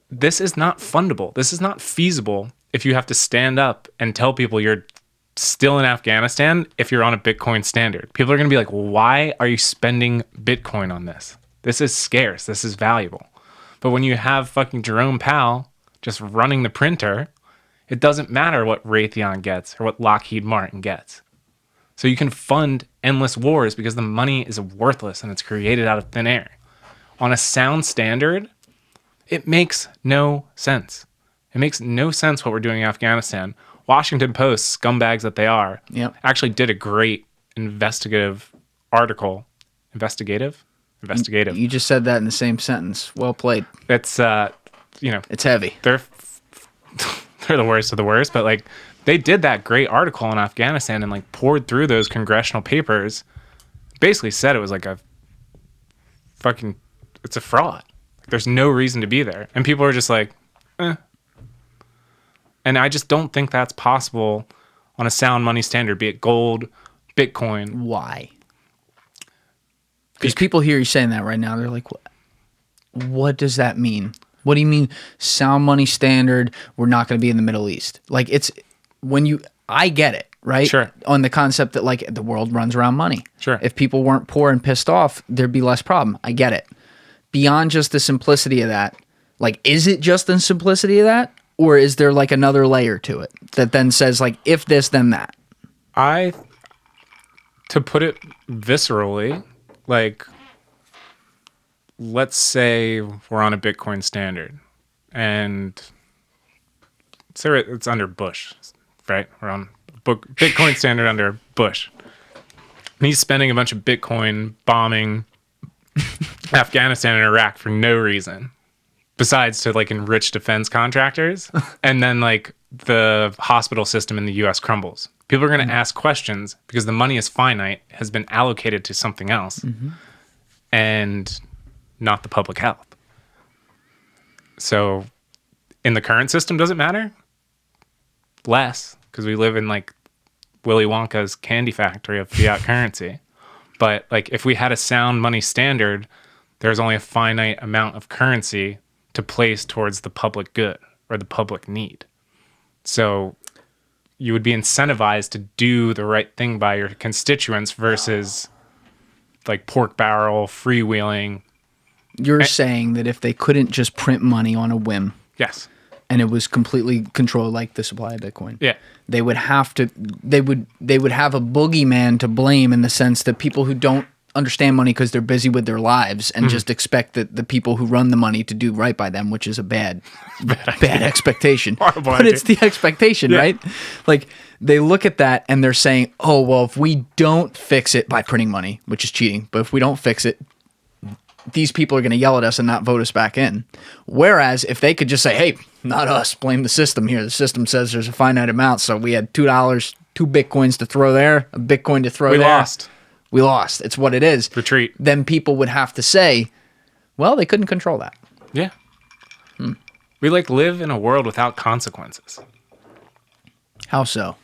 S1: this is not fundable. This is not feasible if you have to stand up and tell people you're still in Afghanistan if you're on a Bitcoin standard. People are going to be like, why are you spending Bitcoin on this? This is scarce. This is valuable. But when you have fucking Jerome Powell just running the printer, it doesn't matter what Raytheon gets or what Lockheed Martin gets. So you can fund endless wars because the money is worthless and it's created out of thin air. On a sound standard, it makes no sense. It makes no sense what we're doing in Afghanistan. Washington Post, scumbags that they are, actually did a great investigative article. Investigative?
S2: You just said that in the same sentence. Well played.
S1: It's,
S2: it's heavy.
S1: They're the worst of the worst, but like they did that great article on Afghanistan and like poured through those congressional papers, basically said it was like it's a fraud. There's no reason to be there. And people are just like, eh. And I just don't think that's possible on a sound money standard, be it gold, Bitcoin.
S2: Why? Because people hear you saying that right now. They're like, what does that mean? What do you mean sound money standard? We're not going to be in the Middle East. Like I get it, right?
S1: Sure.
S2: On the concept that like the world runs around money.
S1: Sure.
S2: If people weren't poor and pissed off, there'd be less problem. I get it. Beyond just the simplicity of that, like, is it just the simplicity of that? Or is there like another layer to it that then says like, if this, then that?
S1: To put it viscerally, like, let's say we're on a Bitcoin standard and say it's under Bush, right? We're on Bitcoin standard under Bush. And he's spending a bunch of Bitcoin bombing Afghanistan and Iraq for no reason besides to like enrich defense contractors. And then like the hospital system in the US crumbles. People are going to ask questions because the money is finite, has been allocated to something else and not the public health. So in the current system, does it matter? Less, because we live in like Willy Wonka's candy factory of fiat currency. But like if we had a sound money standard, there's only a finite amount of currency to place towards the public good or the public need. So you would be incentivized to do the right thing by your constituents versus like pork barrel, freewheeling.
S2: You're saying that if they couldn't just print money on a whim.
S1: Yes.
S2: And it was completely controlled like the supply of Bitcoin.
S1: Yeah.
S2: They would have to they would have a boogeyman to blame in the sense that people who don't understand money because they're busy with their lives and just expect that the people who run the money to do right by them, which is a bad expectation. But it's the expectation, right? Like they look at that and they're saying, oh, well, if we don't fix it by printing money, which is cheating, but if we don't fix it, these people are going to yell at us and not vote us back in. Whereas if they could just say, hey, not us, blame the system here. The system says there's a finite amount. So we had $2, 2 Bitcoins to throw there, a Bitcoin to throw there. We lost. It's what it is.
S1: Retreat.
S2: Then people would have to say, well, they couldn't control that.
S1: Yeah. We like live in a world without consequences.
S2: How so?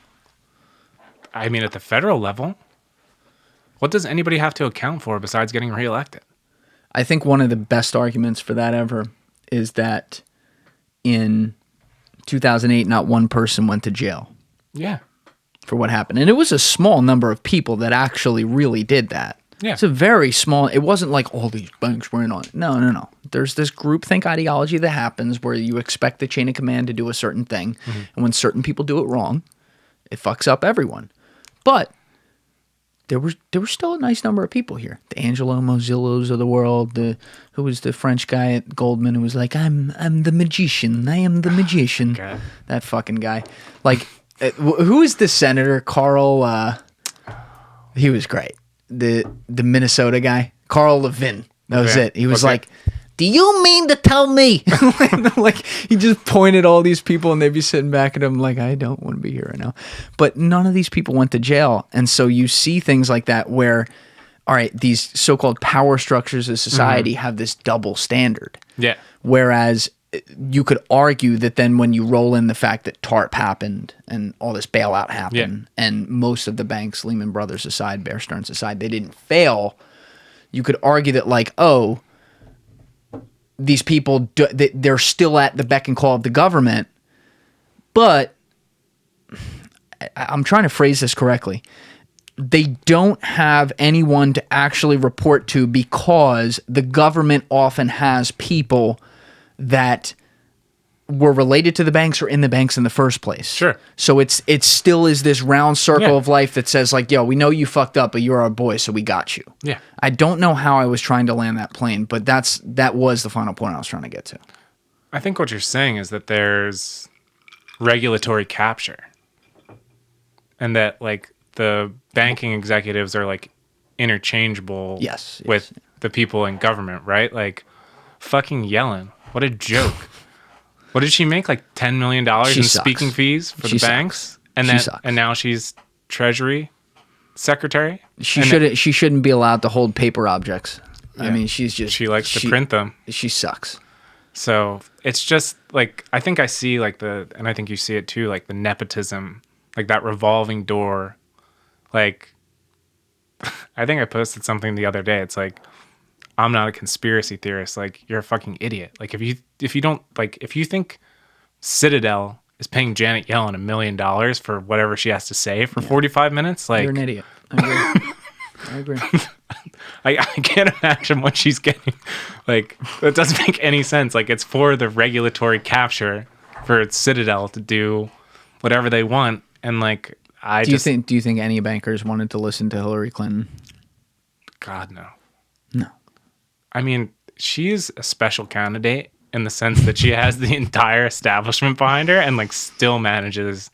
S1: I mean, at the federal level, what does anybody have to account for besides getting reelected?
S2: I think one of the best arguments for that ever is that in 2008, not one person went to jail.
S1: Yeah.
S2: For what happened. And it was a small number of people that actually really did that.
S1: Yeah.
S2: It's a very small, it wasn't like all these banks were in on it. No. There's this groupthink ideology that happens where you expect the chain of command to do a certain thing. And when certain people do it wrong, it fucks up everyone. But there were still a nice number of people here. The Angelo Mozillos of the world, who was the French guy at Goldman who was like, I'm the magician. I am the magician.
S1: God.
S2: That fucking guy. Like, who is the senator? Carl, he was great. The Minnesota guy, Carl Levin. That was it. He was like, do you mean to tell me? Like he just pointed all these people and they'd be sitting back at him like, I don't want to be here right now. But none of these people went to jail. And so you see things like that where, all right, these so-called power structures of society have this double standard.
S1: Yeah.
S2: Whereas you could argue that then when you roll in the fact that TARP happened and all this bailout happened and most of the banks, Lehman Brothers aside, Bear Stearns aside, they didn't fail. You could argue that like, oh, these people, they're still at the beck and call of the government. But I'm trying to phrase this correctly. They don't have anyone to actually report to because the government often has people that were related to the banks or in the banks in the first place.
S1: Sure.
S2: So it still is this round circle
S1: Yeah.
S2: of life that says like, yo, we know you fucked up, but you're our boy, so we got you.
S1: Yeah.
S2: I don't know how I was trying to land that plane, but that was the final point I was trying to get to.
S1: I think what you're saying is that there's regulatory capture, and that like the banking executives are like interchangeable with the people in government, right? Like fucking Yellen. What a joke. What did she make? Like $10 million in speaking fees for the banks? And now she's Treasury Secretary? She
S2: shouldn't be allowed to hold paper objects. Yeah. I mean, she
S1: likes to print them.
S2: She sucks.
S1: So it's just like, I think I see like and I think you see it too, like the nepotism, like that revolving door. Like, I think I posted something the other day. It's like, I'm not a conspiracy theorist. Like, you're a fucking idiot. Like, if you don't, like, if you think Citadel is paying Janet Yellen $1 million for whatever she has to say for 45 minutes, like,
S2: you're an idiot. I agree.
S1: I can't imagine what she's getting. Like, that doesn't make any sense. Like, it's for the regulatory capture for Citadel to do whatever they want. And like, do
S2: you think any bankers wanted to listen to Hillary Clinton?
S1: God, no.
S2: No.
S1: I mean, she's a special candidate in the sense that she has the entire establishment behind her and like still manages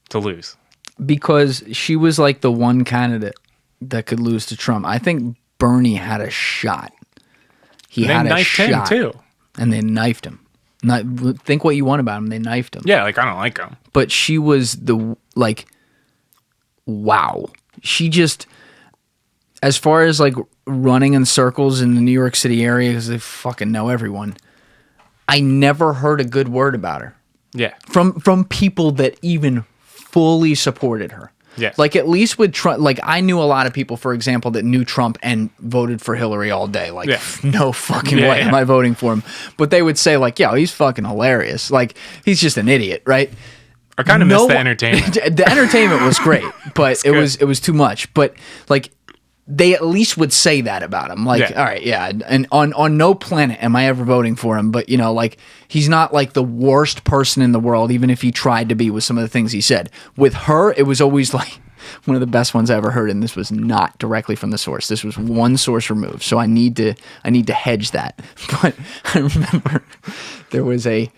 S1: to lose.
S2: Because she was like the one candidate that could lose to Trump. I think Bernie had a shot. They knifed him too. And they knifed him. Think what you want about him. They knifed him.
S1: Yeah, like I don't like him.
S2: But she was wow. She just, as far as like running in circles in the New York City area, because they fucking know everyone, I never heard a good word about her.
S1: Yeah.
S2: From people that even fully supported her.
S1: Yeah.
S2: Like at least with Trump, like I knew a lot of people, for example, that knew Trump and voted for Hillary all day. Like no fucking way am I voting for him. But they would say like, yo, he's fucking hilarious. Like he's just an idiot, right?
S1: I kind of missed the entertainment.
S2: The entertainment was great, but it was too much. But like they at least would say that about him. Like, all right, yeah. And on no planet am I ever voting for him. But, you know, like, he's not like the worst person in the world, even if he tried to be with some of the things he said. With her, it was always like one of the best ones I ever heard. And this was not directly from the source. This was one source removed. So I need to hedge that. But I remember there was a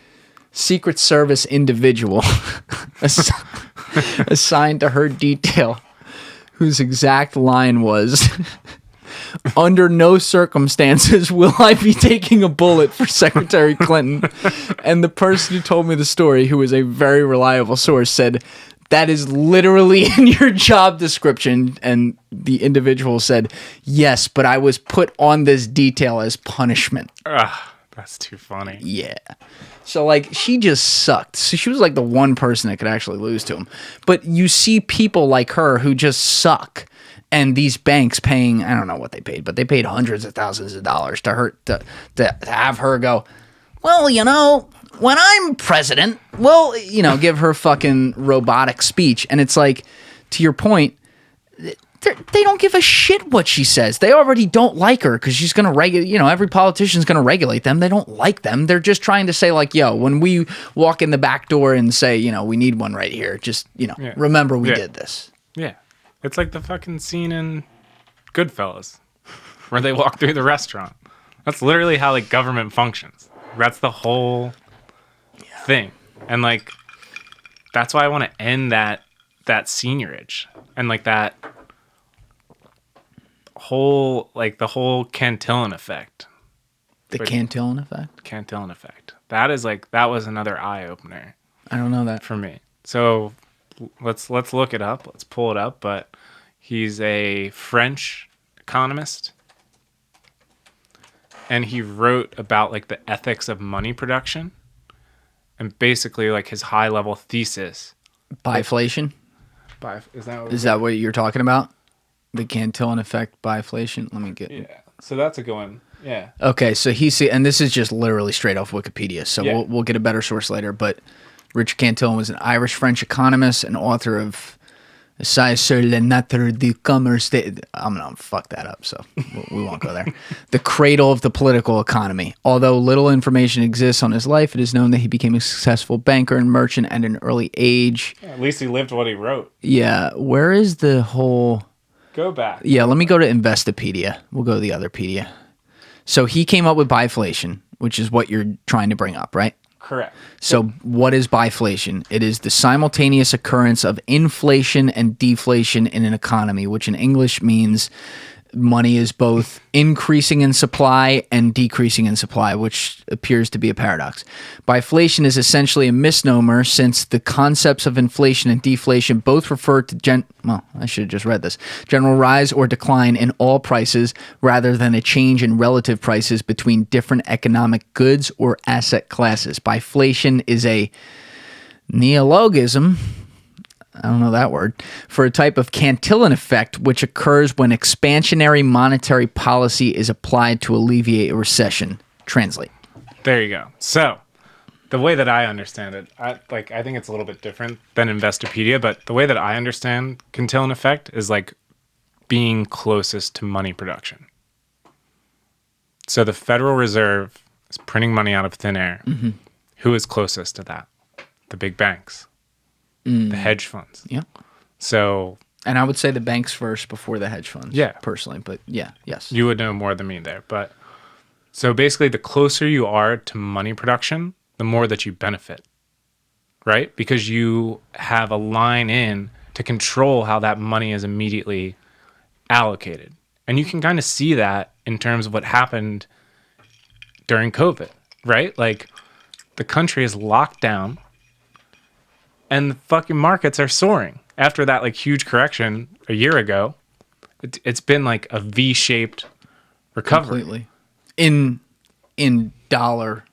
S2: Secret Service individual assigned to her detail, whose exact line was, under no circumstances will I be taking a bullet for Secretary Clinton. And the person who told me the story, who was a very reliable source, said, that is literally in your job description. And the individual said, yes, but I was put on this detail as punishment.
S1: That's too funny.
S2: Yeah. So, like, she just sucked. So she was, like, the one person that could actually lose to him. But you see people like her who just suck. And these banks paying, I don't know what they paid, but they paid hundreds of thousands of dollars to her, to have her go, well, you know, when I'm president, well, you know, give her fucking robotic speech. And it's like, to your point, they don't give a shit what she says. They already don't like her because she's going to regulate, you know, every politician's going to regulate them. They don't like them. They're just trying to say like, yo, when we walk in the back door and say, you know, we need one right here, just, you know, remember we did this.
S1: Yeah. It's like the fucking scene in Goodfellas where they walk through the restaurant. That's literally how like government functions. That's the whole thing. And like, that's why I want to end that seniorage and like that whole, like the whole Cantillon Effect.
S2: The Cantillon Effect?
S1: Cantillon Effect. That is like, that was another eye opener.
S2: I don't know that.
S1: For me. So let's look it up. Let's pull it up. But he's a French economist. And he wrote about like the ethics of money production. And basically like his high level thesis.
S2: Biflation? Is that what you're talking about? The Cantillon Effect, biflation. Let me get.
S1: Yeah. So that's a good one. Yeah.
S2: Okay. So and this is just literally straight off Wikipedia. So we'll get a better source later. But Richard Cantillon was an Irish-French economist and author of Ça sur le notre du commerce. I'm going to fuck that up, so we won't go there. The cradle of the political economy. Although little information exists on his life, it is known that he became a successful banker and merchant at an early age.
S1: At least he lived what he wrote.
S2: Yeah, where is the whole...
S1: Go back.
S2: Yeah, let me go to Investopedia. We'll go to the other pedia. So he came up with biflation, which is what you're trying to bring up, right?
S1: Correct.
S2: So what is biflation? It is the simultaneous occurrence of inflation and deflation in an economy, which in English means money is both increasing in supply and decreasing in supply, which appears to be a paradox. Biflation is essentially a misnomer since the concepts of inflation and deflation both refer to I should have just read this. General rise or decline in all prices rather than a change in relative prices between different economic goods or asset classes. Biflation is a neologism, I don't know that word, for a type of Cantillon Effect, which occurs when expansionary monetary policy is applied to alleviate a recession. Translate.
S1: There you go. So, the way that I understand it, I think it's a little bit different than Investopedia, but the way that I understand Cantillon Effect is like being closest to money production. So the Federal Reserve is printing money out of thin air. Mm-hmm. Who is closest to that? The big banks. The hedge funds.
S2: Yeah.
S1: So...
S2: And I would say the banks first before the hedge funds.
S1: Yeah.
S2: Personally, but yeah, yes.
S1: You would know more than me there. But so basically, the closer you are to money production, the more that you benefit. Right? Because you have a line in to control how that money is immediately allocated. And you can kind of see that in terms of what happened during COVID. Right? Like, the country is locked down. And the fucking markets are soaring. After that like huge correction a year ago, it's been like a V-shaped recovery.
S2: Completely. In dollar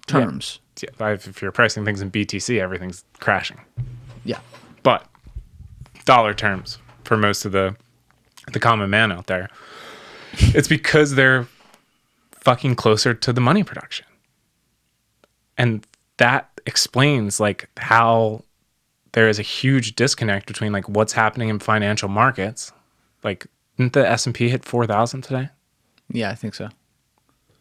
S2: terms.
S1: Yeah, if you're pricing things in BTC, everything's crashing.
S2: Yeah.
S1: But dollar terms for most of the common man out there, it's because they're fucking closer to the money production. And that explains like how there is a huge disconnect between like what's happening in financial markets. Like, didn't the S&P hit 4,000 today?
S2: Yeah, I think so.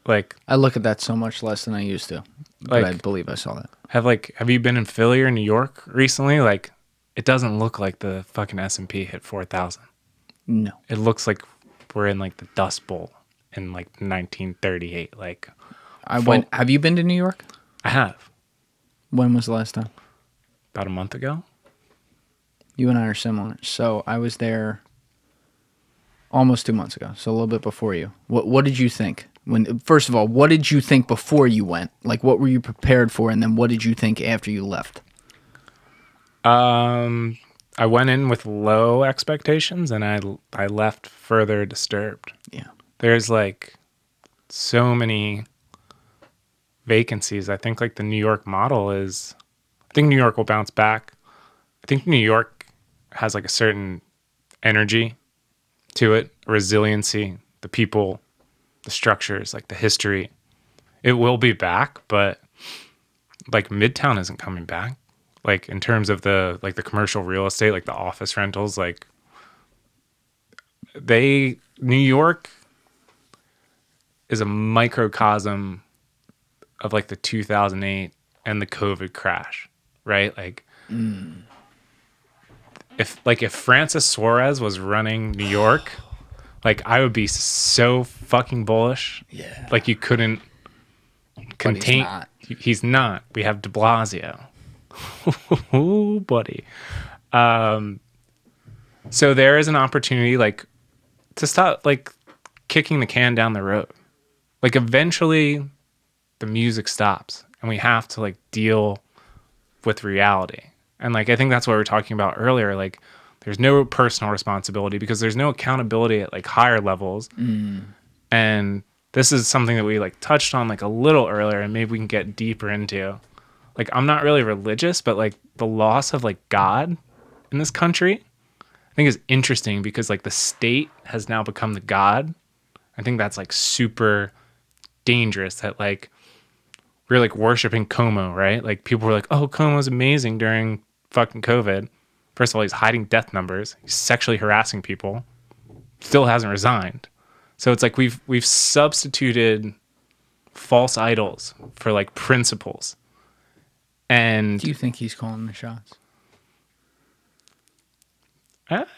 S1: Like,
S2: I look at that so much less than I used to. But I believe I saw that.
S1: Have you been in Philly or New York recently? Like, it doesn't look like the fucking S&P hit 4,000.
S2: No.
S1: It looks like we're in like the Dust Bowl in like 1938. Like,
S2: Have you been to New York?
S1: I have.
S2: When was the last time?
S1: About a month ago.
S2: You and I are similar. So I was there almost 2 months ago. So a little bit before you. What did you think? First of all, what did you think before you went? Like, what were you prepared for? And then what did you think after you left?
S1: I went in with low expectations and I left further disturbed.
S2: Yeah.
S1: There's like so many vacancies. I think like the New York model is, I think New York will bounce back. I think New York has like a certain energy to it, resiliency, the people, the structures, like the history. It will be back, but like Midtown isn't coming back. Like in terms of the commercial real estate, like the office rentals, like New York is a microcosm of like the 2008 and the COVID crash, right? Like if Francis Suarez was running New York, like I would be so fucking bullish.
S2: Yeah.
S1: Like you couldn't contain.
S2: But
S1: He's not. We have de Blasio. Ooh, buddy. So there is an opportunity like to stop like kicking the can down the road. Like eventually the music stops and we have to like deal with reality. And like I think that's what we were talking about earlier. Like there's no personal responsibility because there's no accountability at like higher levels. And this is something that we like touched on like a little earlier and maybe we can get deeper into. Like I'm not really religious, but like the loss of like God in this country I think is interesting because like the state has now become the God. I think that's like super dangerous that like we're like worshiping Como, right? Like people were like, oh, Como's amazing during fucking COVID. First of all, he's hiding death numbers. He's sexually harassing people. Still hasn't resigned. So it's like we've substituted false idols for like principles. And
S2: do you think he's calling the shots?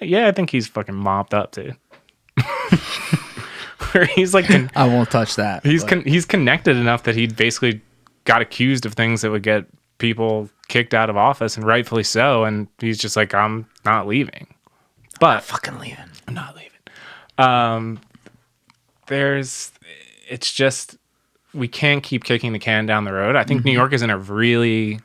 S1: Yeah, I think he's fucking mopped up, dude. Where he's like,
S2: I won't touch that.
S1: He's connected enough that he basically got accused of things that would get people kicked out of office, and rightfully so. And he's just like, I'm not leaving. But
S2: I'm not fucking leaving.
S1: I'm not leaving. It's just, we can't keep kicking the can down the road. I think New York is in a really,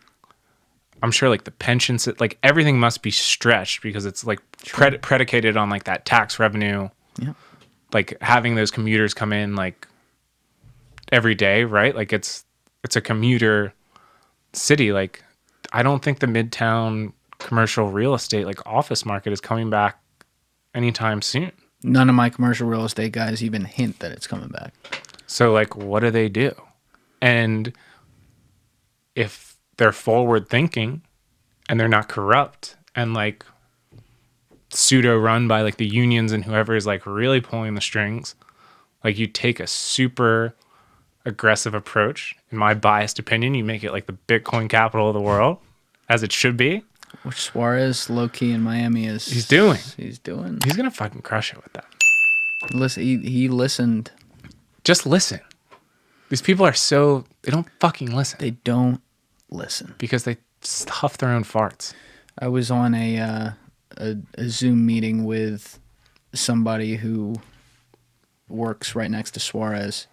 S1: I'm sure like the pensions, like everything must be stretched because it's like predicated on like that tax revenue.
S2: Yeah. Like
S1: having those commuters come in like every day, right? Like it's a commuter city. Like I don't think the Midtown commercial real estate, like office market, is coming back anytime soon.
S2: None of my commercial real estate guys even hint that it's coming back. So
S1: like, what do they do? And if they're forward thinking and they're not corrupt and like pseudo run by like the unions and whoever is like really pulling the strings, like you take a super aggressive approach. In my biased opinion, you make it like the Bitcoin capital of the world, as it should be.
S2: Which Suarez, low key in Miami,
S1: he's doing.
S2: He's doing.
S1: He's gonna fucking crush it with that.
S2: Listen, he listened.
S1: Just listen. These people are they don't fucking listen.
S2: They don't listen
S1: because they stuff their own farts.
S2: I was on a Zoom meeting with somebody who works right next to Suarez.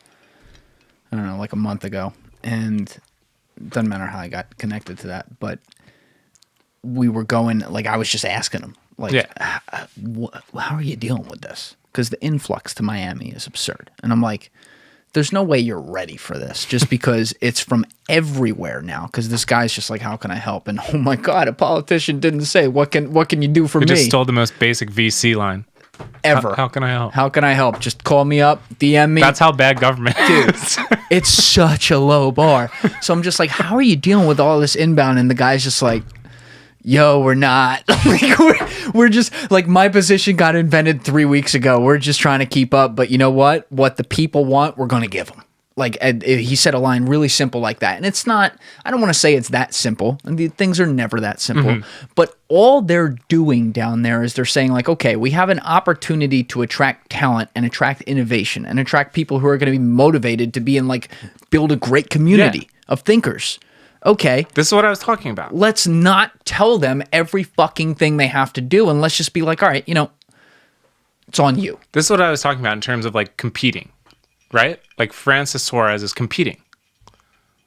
S2: I don't know, like a month ago, and it doesn't matter how I got connected to that, but we were going, like, I was just asking him, like, how are you dealing with this? Because the influx to Miami is absurd. And I'm like, there's no way you're ready for this just because it's from everywhere now. Because this guy's just like, how can I help? And oh my God, a politician didn't say, what can you do for me?
S1: Just stole the most basic VC line.
S2: Ever.
S1: How can I help?
S2: How can I help? Just call me up, DM me.
S1: That's how bad government is.
S2: It's such a low bar. So I'm just like, how are you dealing with all this inbound? And the guy's just like, yo, we're not. Like, we're just, like, my position got invented 3 weeks ago. We're just trying to keep up. But you know what? What the people want, we're going to give them. Like, he said a line really simple like that. And it's not, I don't want to say it's that simple. And the things are never that simple. Mm-hmm. But all they're doing down there is they're saying, like, okay, we have an opportunity to attract talent and attract innovation and attract people who are going to be motivated to be in, like, build a great community of thinkers. Okay.
S1: This is what I was talking about.
S2: Let's not tell them every fucking thing they have to do, and let's just be like, all right, you know, it's on you.
S1: This is what I was talking about in terms of, like, competing. Right? Like Francis Suarez is competing.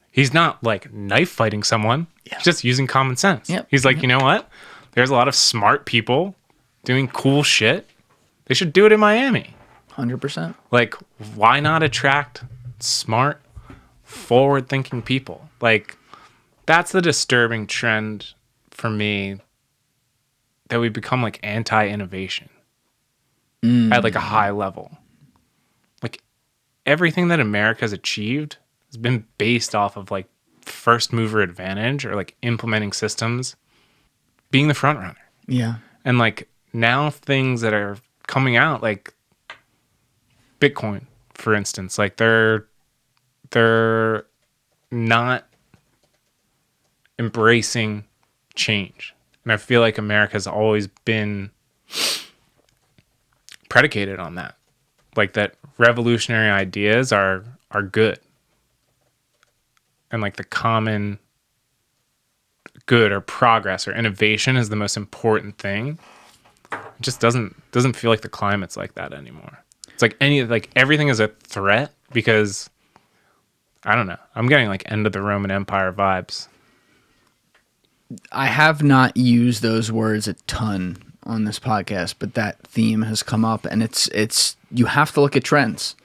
S1: He's not like knife fighting someone. Yeah. He's just using common sense. Yep. He's like, you know what? There's a lot of smart people doing cool shit. They should do it in Miami.
S2: 100%.
S1: Like, why not attract smart, forward-thinking people? Like, that's the disturbing trend for me, that we become like anti-innovation at like a high level. Everything that America's achieved has been based off of like first mover advantage or like implementing systems, being the front runner.
S2: Yeah.
S1: And like now things that are coming out, like Bitcoin, for instance, like they're not embracing change. And I feel like America's always been predicated on that. Like that revolutionary ideas are good. And like the common good or progress or innovation is the most important thing. It just doesn't feel like the climate's like that anymore. It's like everything is a threat because I don't know. I'm getting like end of the Roman Empire vibes.
S2: I have not used those words a ton on this podcast, but that theme has come up, and it's you have to look at trends.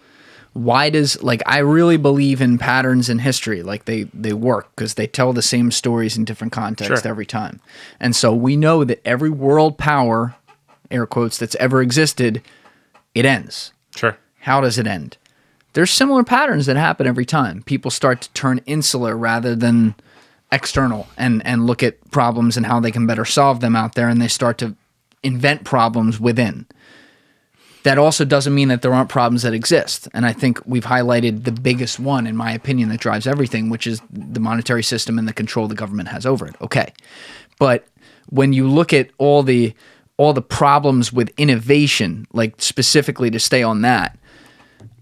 S2: Why does, like, I really believe in patterns in history, like they work because they tell the same stories in different contexts every time. And so we know that every world power, air quotes, that's ever existed, it ends.
S1: Sure.
S2: How does it end? There's similar patterns that happen every time. People start to turn insular rather than external and look at problems and how they can better solve them out there, and they start to invent problems within. That also doesn't mean that there aren't problems that exist. And I think we've highlighted the biggest one, in my opinion, that drives everything, which is the monetary system and the control the government has over it. Okay. But when you look at all the problems with innovation, like specifically to stay on that,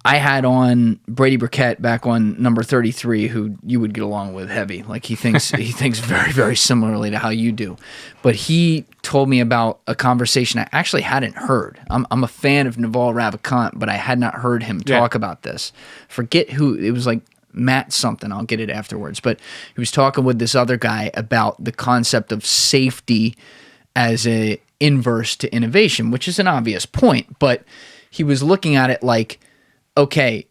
S2: I had on Brady Burkett back on number 33, who you would get along with heavy. Like he thinks very, very similarly to how you do. But he told me about a conversation I actually hadn't heard. I'm a fan of Naval Ravikant, but I had not heard him talk about this. Forget who, it was like Matt something. I'll get it afterwards. But he was talking with this other guy about the concept of safety as a inverse to innovation, which is an obvious point. But he was looking at it like, okay,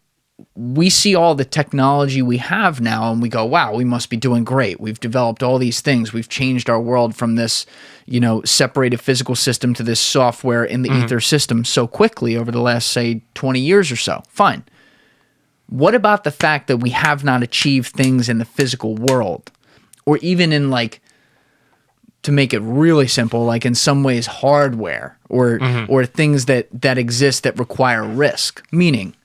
S2: we see all the technology we have now and we go, wow, we must be doing great. We've developed all these things. We've changed our world from this, separated physical system to this software in the ether system so quickly over the last, say, 20 years or so. Fine. What about the fact that we have not achieved things in the physical world, or even in, like, to make it really simple, like in some ways hardware or things that exist that require risk? Meaning,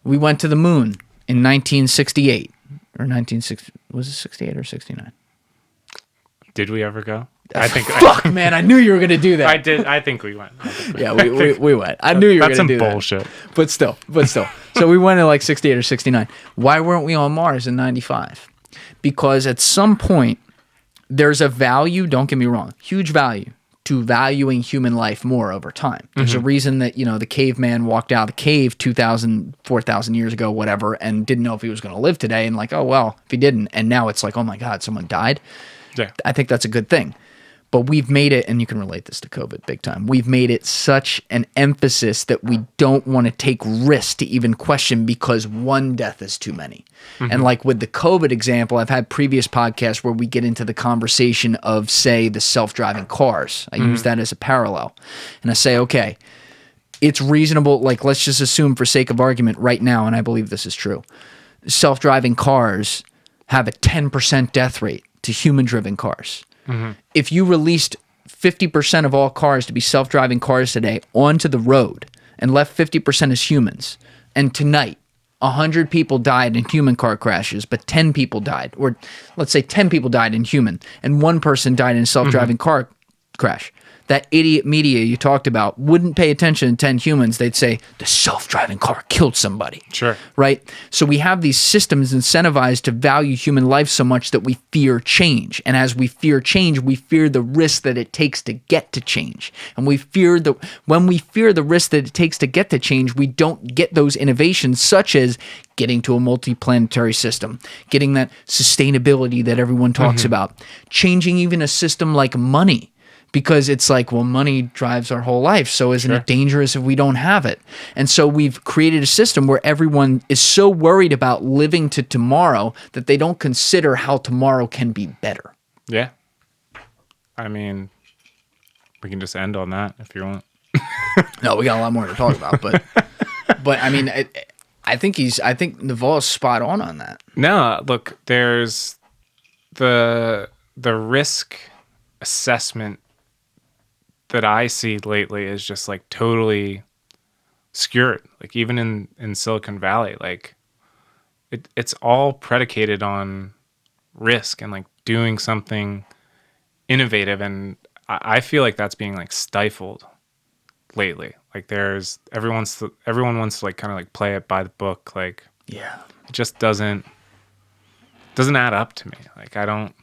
S2: we went to the moon in 1968 or 1960. Was it 68 or 69?
S1: Did we ever go? I think.
S2: Fuck, man! I knew you were gonna do that.
S1: I did. I think we went.
S2: Yeah, we went. I knew you were gonna do that.
S1: That's some bullshit.
S2: But still. So we went in like 68 or 69. Why weren't we on Mars in 95? Because at some point there's a value. Don't get me wrong. Huge value to valuing human life more over time. There's a reason that, the caveman walked out of the cave 2,000, 4,000 years ago, whatever, and didn't know if he was going to live today, and like, oh, well, if he didn't, and now it's like, oh my God, someone died.
S1: Yeah.
S2: I think that's a good thing. But we've made it, and you can relate this to COVID big time, we've made it such an emphasis that we don't want to take risks to even question because one death is too many. And like with the COVID example, I've had previous podcasts where we get into the conversation of, say, the self-driving cars. I use that as a parallel. And I say, okay, it's reasonable, like let's just assume for sake of argument right now, and I believe this is true, self-driving cars have a 10% death rate to human-driven cars. If you released 50% of all cars to be self-driving cars today onto the road and left 50% as humans, and tonight 100 people died in human car crashes, but 10 people died, or let's say 10 people died in human, and one person died in a self-driving car crash, that idiot media you talked about wouldn't pay attention to 10 humans. They'd say, the self-driving car killed somebody.
S1: Sure.
S2: Right? So we have these systems incentivized to value human life so much that we fear change. And as we fear change, we fear the risk that it takes to get to change. And when we fear the risk that it takes to get to change, we don't get those innovations such as getting to a multi-planetary system, getting that sustainability that everyone talks about, changing even a system like money. Because it's like, well, money drives our whole life, so isn't it dangerous if we don't have it? And so we've created a system where everyone is so worried about living to tomorrow that they don't consider how tomorrow can be better.
S1: Yeah. I mean, we can just end on that if you want.
S2: No, we got a lot more to talk about, but I mean, I think Naval's spot on that.
S1: No, look, there's the risk assessment that I see lately is just like totally skewed. Like even in Silicon Valley, like it's all predicated on risk and like doing something innovative, and I feel like that's being like stifled lately. Like everyone wants to like kind of like play it by the book. Like it just doesn't add up to me. Like I don't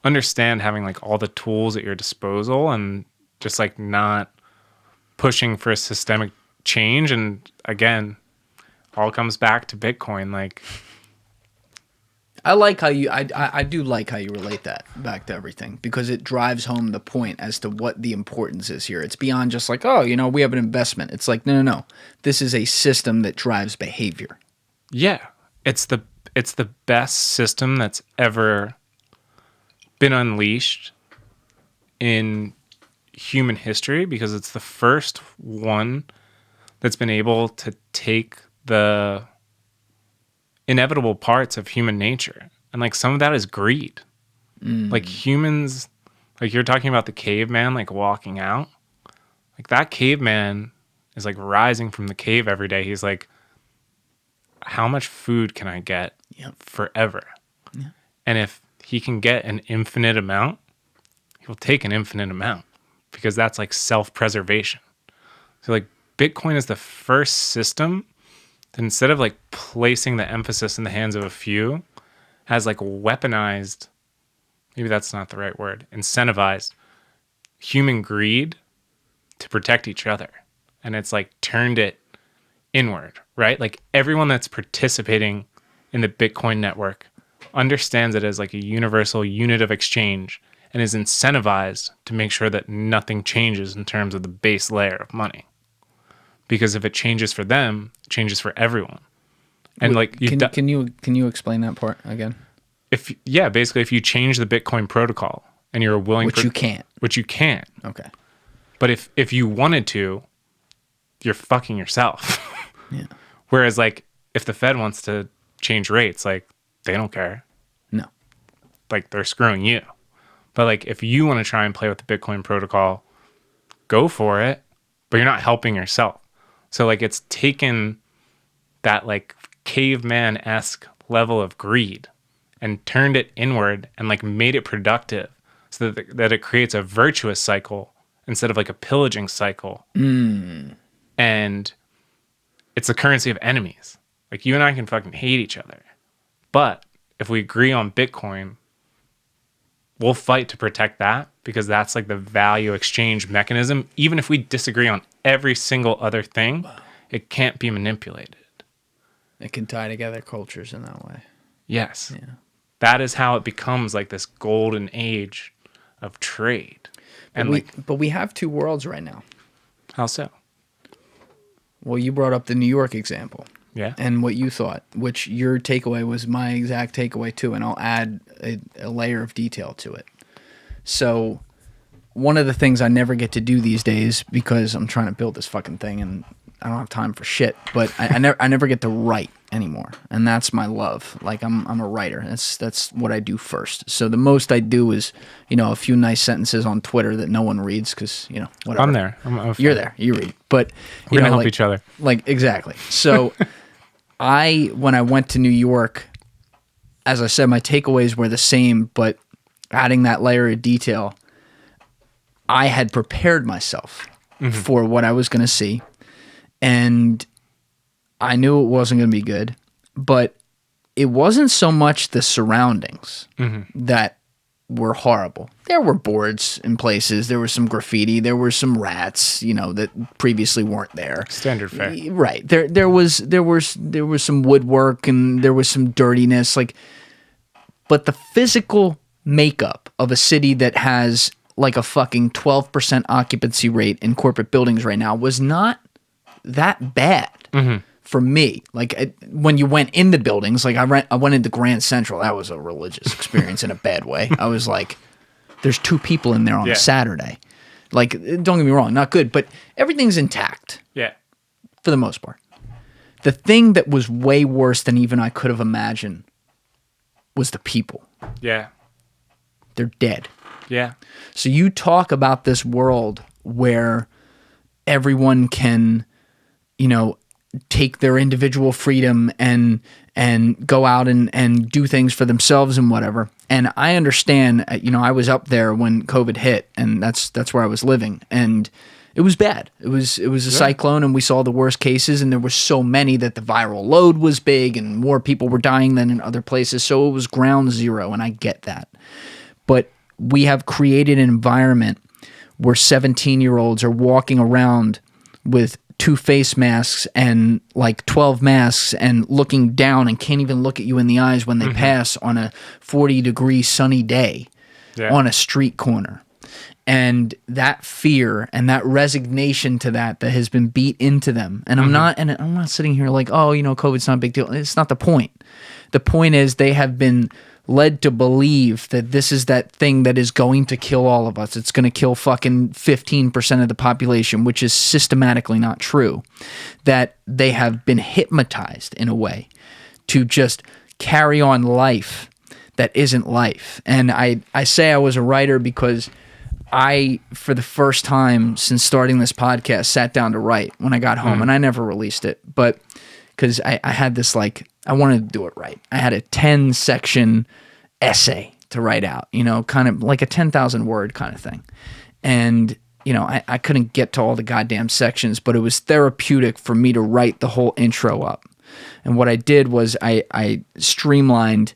S1: understand having like all the tools at your disposal and just like not pushing for a systemic change. And again, all comes back to Bitcoin. Like
S2: I like how I do like how you relate that back to everything, because it drives home the point as to what the importance is here. It's beyond just like, oh, we have an investment. It's like, no. This is a system that drives behavior.
S1: Yeah. It's the best system that's ever been unleashed in human history, because it's the first one that's been able to take the inevitable parts of human nature, and like some of that is greed. Like humans, like you're talking about the caveman, like walking out. Like that caveman is like rising from the cave every day. He's like, how much food can I get forever? Yeah. And if he can get an infinite amount, he'll take an infinite amount because that's like self-preservation. So like Bitcoin is the first system that instead of like placing the emphasis in the hands of a few, has like weaponized, maybe that's not the right word, incentivized human greed to protect each other. And it's like turned it inward, right? Like everyone that's participating in the Bitcoin network understands it as like a universal unit of exchange and is incentivized to make sure that nothing changes in terms of the base layer of money. Because if it changes for them, it changes for everyone. And like
S2: can you explain that part again?
S1: Basically if you change the Bitcoin protocol and you're willing
S2: which you can't.
S1: Okay. But if you wanted to, you're fucking yourself.
S2: Yeah.
S1: Whereas like if the Fed wants to change rates, like they don't care.
S2: No.
S1: Like they're screwing you. But like if you want to try and play with the Bitcoin protocol, go for it, but you're not helping yourself. So like it's taken that like caveman-esque level of greed and turned it inward and like made it productive so that it creates a virtuous cycle instead of like a pillaging cycle. And it's the currency of enemies. Like you and I can fucking hate each other. But if we agree on Bitcoin, we'll fight to protect that because that's like the value exchange mechanism. Even if we disagree on every single other thing, it can't be manipulated.
S2: It can tie together cultures in that way.
S1: Yes.
S2: Yeah.
S1: That is how it becomes like this golden age of trade.
S2: But we have two worlds right now.
S1: How so?
S2: Well, you brought up the New York example.
S1: Yeah.
S2: And what you thought, which your takeaway was my exact takeaway too, and I'll add a layer of detail to it. So one of the things I never get to do these days because I'm trying to build this fucking thing and I don't have time for shit, but I never get to write anymore. And that's my love. Like I'm a writer. That's what I do first. So the most I do is, a few nice sentences on Twitter that no one reads because, whatever.
S1: I'm there.
S2: You're there. You read. But
S1: we're going to help each other.
S2: Like exactly. So when I went to New York, as I said, my takeaways were the same, but adding that layer of detail, I had prepared myself for what I was going to see. And I knew it wasn't going to be good, but it wasn't so much the surroundings that were horrible. There were boards in places. There was some graffiti. There were some rats, that previously weren't there.
S1: Standard fare.
S2: Right. There was some woodwork and there was some dirtiness. But the physical makeup of a city that has like a fucking 12% occupancy rate in corporate buildings right now was not that bad for me. Like when you went in the buildings, like I went into Grand Central. That was a religious experience in a bad way. I was like, there's 2 people in there on a Saturday. Like, don't get me wrong, not good, but everything's intact.
S1: Yeah.
S2: For the most part. The thing that was way worse than even I could have imagined was the people.
S1: Yeah.
S2: They're dead.
S1: Yeah.
S2: So you talk about this world where everyone can, take their individual freedom and go out and do things for themselves and whatever. And I understand, I was up there when COVID hit, and that's where I was living, and it was bad. It was a cyclone, and we saw the worst cases, and there were so many that the viral load was big, and more people were dying than in other places. So it was ground zero, and I get that. But we have created an environment where 17-year-olds are walking around with 2 face masks and like 12 masks and looking down and can't even look at you in the eyes when they pass on a 40-degree sunny day on a street corner. And that fear and that resignation to that has been beat into them. And I'm not sitting here like, COVID's not a big deal. It's not the point. The point is they have been led to believe that this is that thing that is going to kill all of us. It's going to kill fucking 15% of the population, which is systematically not true. That they have been hypnotized in a way to just carry on life that isn't life. And I say I was a writer because I, for the first time since starting this podcast, sat down to write when I got home, and I never released it, but because I had this, like, I wanted to do it right. I had a 10-section essay to write out, you know, kind of like a 10,000 word kind of thing. And, you know, I couldn't get to all the goddamn sections, but it was therapeutic for me to write the whole intro up. And what I did was I streamlined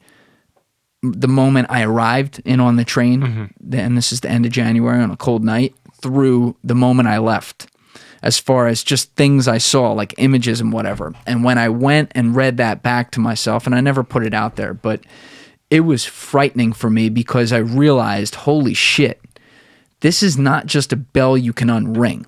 S2: the moment I arrived in on the train, and this is the end of January on a cold night, through the moment I left, as far as just things I saw, like images and whatever. And when I went and read that back to myself, and I never put it out there, but it was frightening for me because I realized, holy shit, this is not just a bell you can unring.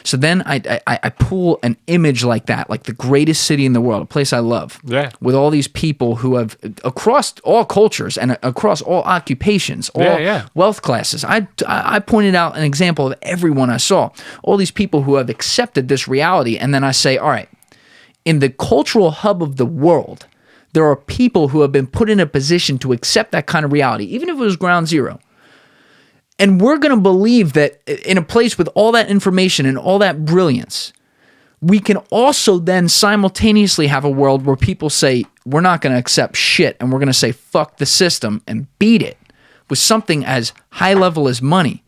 S2: So then I pull an image like that, like the greatest city in the world, a place I love, with all these people who have, across all cultures and across all occupations, all wealth classes. I pointed out an example of everyone I saw, all these people who have accepted this reality, and then I say, all right, in the cultural hub of the world, there are people who have been put in a position to accept that kind of reality, even if it was ground zero. And we're going to believe that in a place with all that information and all that brilliance, we can also then simultaneously have a world where people say, we're not going to accept shit, and we're going to say, fuck the system and beat it with something as high level as money.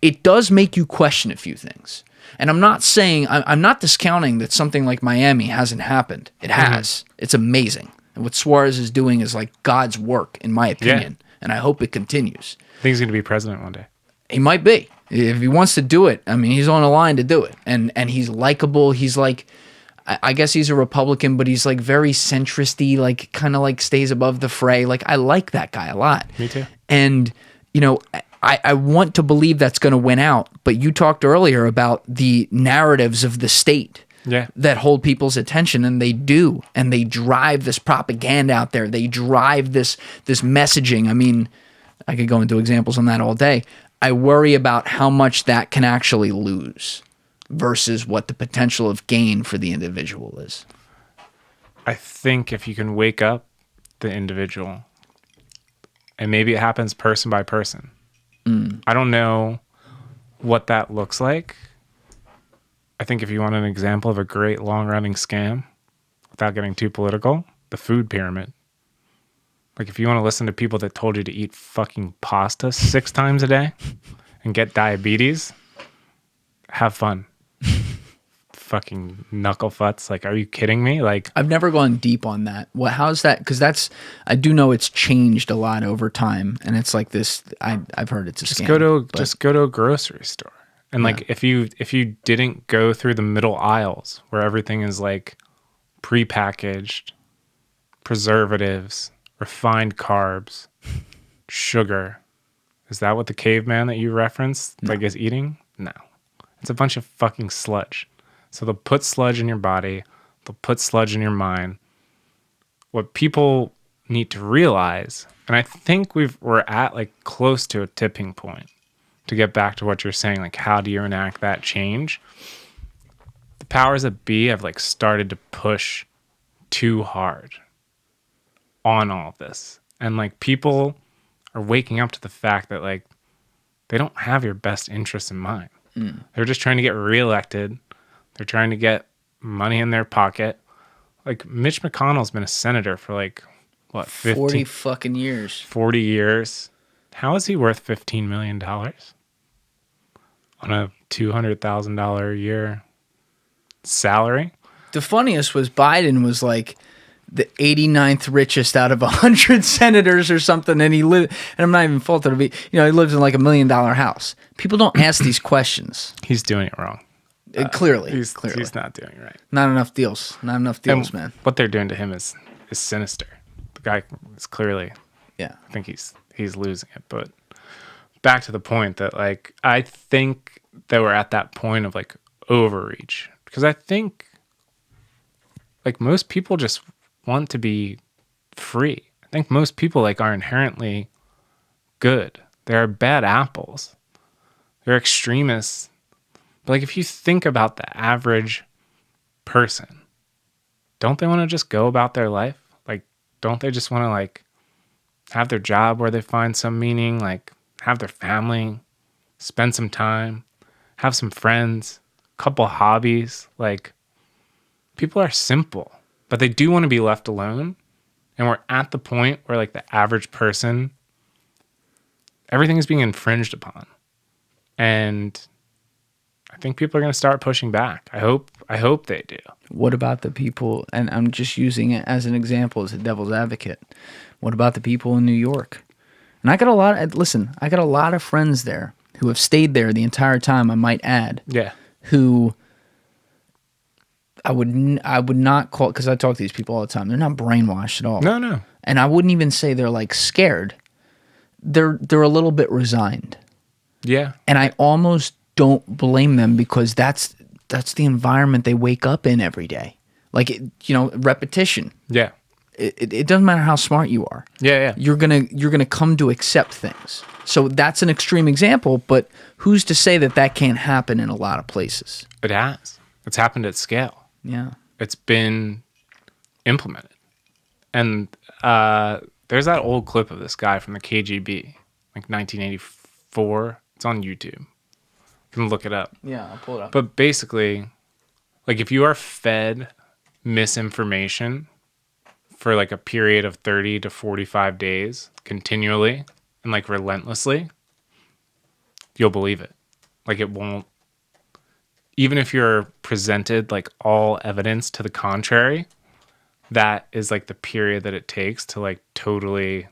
S2: It does make you question a few things. And I'm not saying, I'm not discounting that something like Miami hasn't happened. It has. It's amazing. And what Suarez is doing is like God's work, in my opinion. And I hope it continues.
S1: I think he's going to be president one day.
S2: He might be. If he wants to do it, I mean, he's on a line to do it. And he's likable. He's like, I guess he's a Republican, but he's like very centrist-y, like kind of like stays above the fray. Like, I like that guy a lot.
S1: Me too.
S2: And, you know, I want to believe that's going to win out. But you talked earlier about the narratives of the state that hold people's attention, and they do. And they drive this propaganda out there. They drive this messaging. I mean, I could go into examples on that all day. I worry about how much that can actually lose versus what the potential of gain for the individual is.
S1: I think if you can wake up the individual, and maybe it happens person by person. I don't know what that looks like. I think if you want an example of a great long-running scam, without getting too political, the food pyramid. Like, if you want to listen to people that told you to eat fucking pasta 6 times a day and get diabetes, have fun. Fucking knuckle futz. Like, are you kidding me? Like,
S2: I've never gone deep on that. How's that? Because I do know it's changed a lot over time, and it's like this. I've heard it's a scam.
S1: Just go to a grocery store, and like if you didn't go through the middle aisles where everything is like prepackaged, preservatives, refined carbs, sugar. Is that what the caveman that you referenced like is eating? No. It's a bunch of fucking sludge. So they'll put sludge in your body. They'll put sludge in your mind. What people need to realize, and I think we're at like close to a tipping point, to get back to what you're saying, like how do you enact that change? The powers that be have like started to push too hard on all of this. And like people are waking up to the fact that like they don't have your best interests in mind. They're just trying to get reelected. They're trying to get money in their pocket. Like Mitch McConnell's been a senator for like what,
S2: 40 fucking years.
S1: 40 years. How is he worth $15 million on a $200,000 a year salary?
S2: The funniest was Biden was like the 89th richest out of 100 senators or something, and he lived, and I'm not even faulted to be, you know, he lives in like $1 million house. People don't ask these questions.
S1: He's doing it wrong.
S2: Clearly.
S1: He's not doing it right.
S2: Not enough deals, man.
S1: What they're doing to him is sinister. The guy is clearly,
S2: I
S1: think he's losing it. But back to the point that like I think that we're at that point of like overreach, because I think like most people just want to be free. I think most people like are inherently good. There are bad apples. They're extremists. But like if you think about the average person, don't they want to just go about their life? Like, don't they just want to like have their job where they find some meaning, like have their family, spend some time, have some friends, couple hobbies. Like, people are simple, but they do want to be left alone. And we're at the point where, like, the average person, everything is being infringed upon. And I think people are going to start pushing back. I hope they do.
S2: What about the people, and I'm just using it as an example as a devil's advocate. What about the people in New York? And I got a lot of friends there who have stayed there the entire time, I might add.
S1: Yeah.
S2: Who I would not call, because I talk to these people all the time. They're not brainwashed at all.
S1: No.
S2: And I wouldn't even say they're like scared. They're a little bit resigned.
S1: Yeah.
S2: And I almost don't blame them, because that's the environment they wake up in every day. Like, repetition.
S1: Yeah.
S2: It doesn't matter how smart you are.
S1: Yeah.
S2: You're gonna come to accept things. So that's an extreme example, but who's to say that can't happen in a lot of places?
S1: It has. It's happened at scale.
S2: Yeah.
S1: It's been implemented. And there's that old clip of this guy from the KGB, like 1984. It's on YouTube. You can look it up.
S2: Yeah, I'll pull it up.
S1: But basically, like, if you are fed misinformation for like a period of 30 to 45 days continually and like relentlessly, you'll believe it. Like, it won't, even if you're presented like all evidence to the contrary, that is like the period that it takes to like totally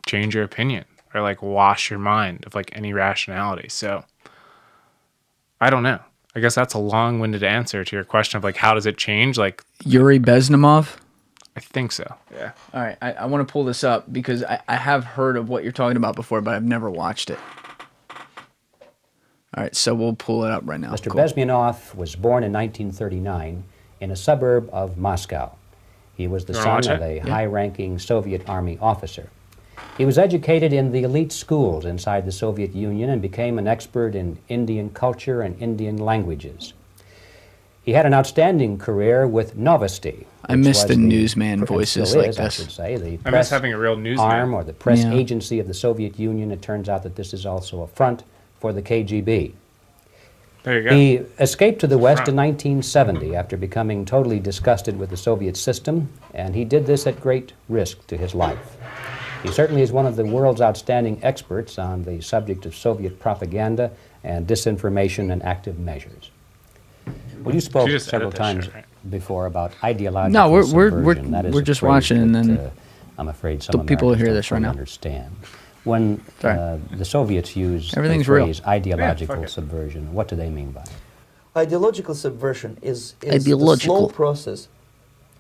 S1: change your opinion or like wash your mind of like any rationality. So I don't know. I guess that's a long-winded answer to your question of like, how does it change? Like,
S2: Yuri Bezmenov?
S1: I think so. Yeah.
S2: All right, I want to pull this up because I have heard of what you're talking about before, but I've never watched it. All right, so we'll pull it up right now.
S3: Mr. Bezmenov was born in 1939 in a suburb of Moscow. He was the son of a high-ranking Soviet Army officer. He was educated in the elite schools inside the Soviet Union and became an expert in Indian culture and Indian languages. He had an outstanding career with Novosti.
S2: I miss the newsman voices like this.
S3: I should say, the
S1: I
S3: press
S1: miss having a real newsman.
S3: arm or the press agency of the Soviet Union. It turns out that this is also a front for the KGB.
S1: There you go.
S3: He escaped to the West in 1970 after becoming totally disgusted with the Soviet system, and he did this at great risk to his life. He certainly is one of the world's outstanding experts on the subject of Soviet propaganda and disinformation and active measures. Well, you spoke several times before about ideological subversion. That is
S2: we're just watching, and then
S3: I'm afraid some
S2: people will
S3: Americans
S2: hear this right
S3: don't
S2: now.
S3: Understand. When the Soviets use the phrase ideological subversion, what do they mean by it?
S4: Ideological subversion is a slow process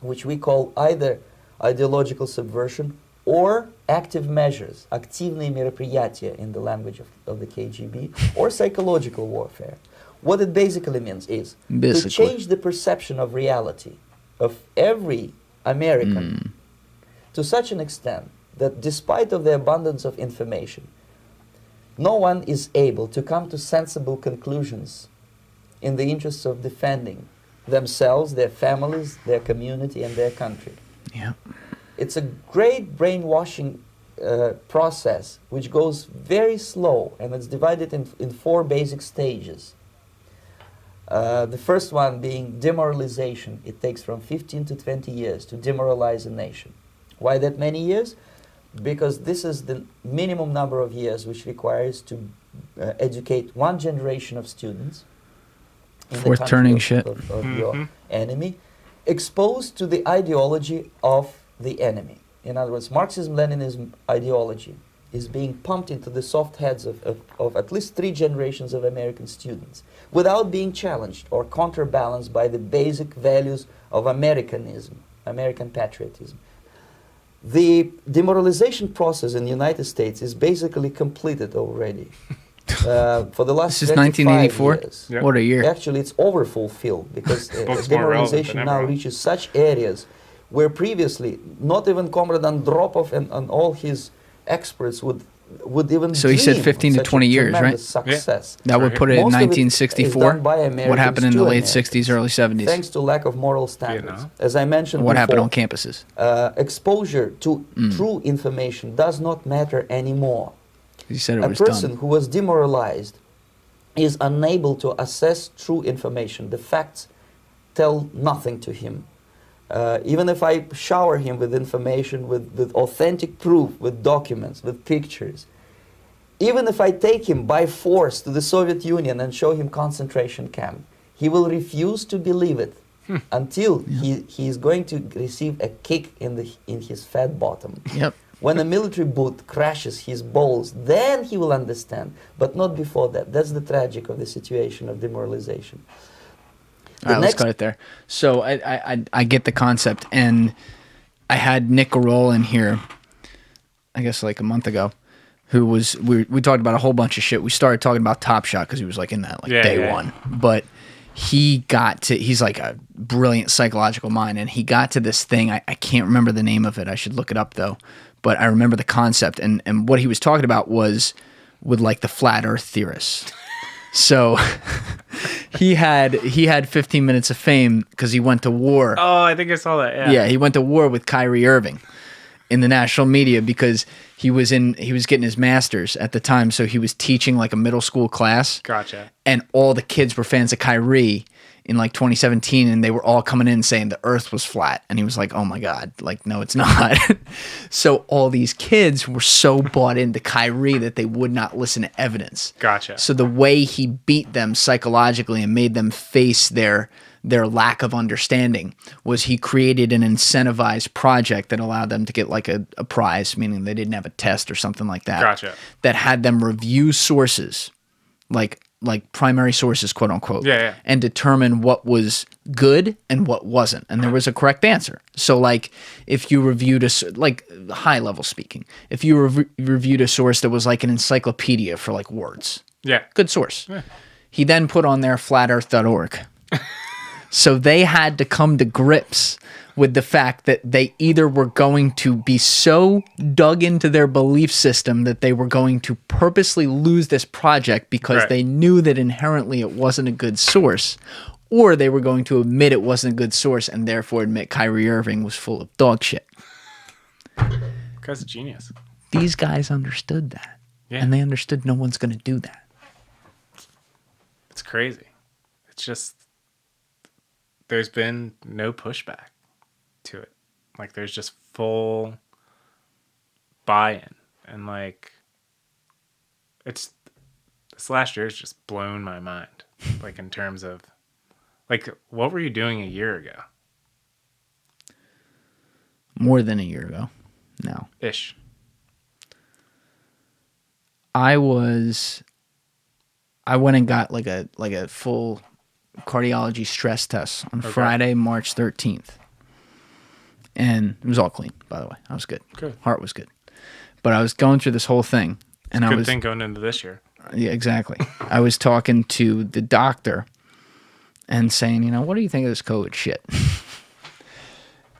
S4: which we call either ideological subversion or active measures, активные мероприятия in the language of the KGB, or psychological warfare. What it basically means is to change the perception of reality of every American to such an extent that despite of the abundance of information, no one is able to come to sensible conclusions in the interests of defending themselves, their families, their community, and their country.
S2: Yeah.
S4: It's a great brainwashing process which goes very slow, and it's divided in 4 basic stages. The first one being demoralization. It takes from 15 to 20 years to demoralize a nation. Why that many years? Because this is the minimum number of years which requires to educate one generation of students in the country of your enemy, exposed to the ideology of the enemy. In other words, Marxism-Leninism ideology is being pumped into the soft heads of at least 3 generations of American students without being challenged or counterbalanced by the basic values of Americanism, American patriotism. The demoralization process in the United States is basically completed already. For the last
S2: 1984?
S4: years.
S2: Yep. What a year.
S4: Actually, it's overfulfilled because demoralization now reaches such areas where previously not even Comrade Andropov and all his experts would would even
S2: So he said
S4: dream
S2: 15
S4: of
S2: to
S4: such a
S2: 20 years, right?
S4: tremendous success.
S2: That would put it in
S4: Most of it is
S2: 1964.
S4: done by Americans
S2: What happened in
S4: to
S2: the late
S4: Americans,
S2: 60s, early 70s?
S4: Thanks to lack of moral standards.
S1: Vietnam.
S4: As I mentioned
S2: What happened
S4: before,
S2: on campuses?
S4: exposure to true information does not matter anymore.
S2: He said it
S4: A
S2: was
S4: person
S2: done.
S4: who was demoralized is unable to assess true information. The facts tell nothing to him. Even if I shower him with information, with authentic proof, with documents, with pictures, even if I take him by force to the Soviet Union and show him concentration camp, he will refuse to believe it until he is going to receive a kick in his fat bottom.
S2: Yep.
S4: When a military boot crashes his balls, then he will understand, but not before that. That's the tragic of the situation of demoralization.
S2: All right, let's cut it there. So I get the concept, and I had Nick Gurol in here, I guess like a month ago, who was we talked about a whole bunch of shit. We started talking about Top Shot because he was like in that day one, but he's like a brilliant psychological mind, and he got to this thing. I can't remember the name of it. I should look it up though, but I remember the concept, and what he was talking about was with like the flat Earth theorists. So he had 15 minutes of fame because he went to war.
S1: Oh, I think I saw that. Yeah.
S2: Yeah, he went to war with Kyrie Irving in the national media because he was getting his master's at the time, so he was teaching like a middle school class.
S1: Gotcha.
S2: And all the kids were fans of Kyrie in like 2017, and they were all coming in saying the earth was flat, and he was like, oh my god, like no it's not. So all these kids were so bought into Kyrie that they would not listen to evidence.
S1: Gotcha.
S2: So the way he beat them psychologically and made them face their lack of understanding was he created an incentivized project that allowed them to get like a prize, meaning they didn't have a test or something like that.
S1: Gotcha.
S2: That had them review sources, like primary sources, quote unquote, and determine what was good and what wasn't. And there was a correct answer. So like if you reviewed like high level speaking, if you reviewed a source that was like an encyclopedia for like words, good source. Yeah. He then put on there flatearth.org. So they had to come to grips with the fact that they either were going to be so dug into their belief system that they were going to purposely lose this project because they knew that inherently it wasn't a good source, or they were going to admit it wasn't a good source and therefore admit Kyrie Irving was full of dog shit.
S1: Guy's a genius.
S2: These guys understood that. Yeah. And they understood no one's going to do that.
S1: It's crazy. It's just, there's been no pushback to it. Like there's just full buy-in, and like this last year has just blown my mind. Like in terms of like, what were you doing a year ago?
S2: More than a year ago. No.
S1: Ish.
S2: I went and got like a full cardiology stress test on Friday, March 13th. And it was all clean, by the way. I was good.
S1: Good.
S2: Heart was good. But I was going through this whole thing. And
S1: Good thing going into this year.
S2: Yeah, exactly. I was talking to the doctor and saying, what do you think of this COVID shit?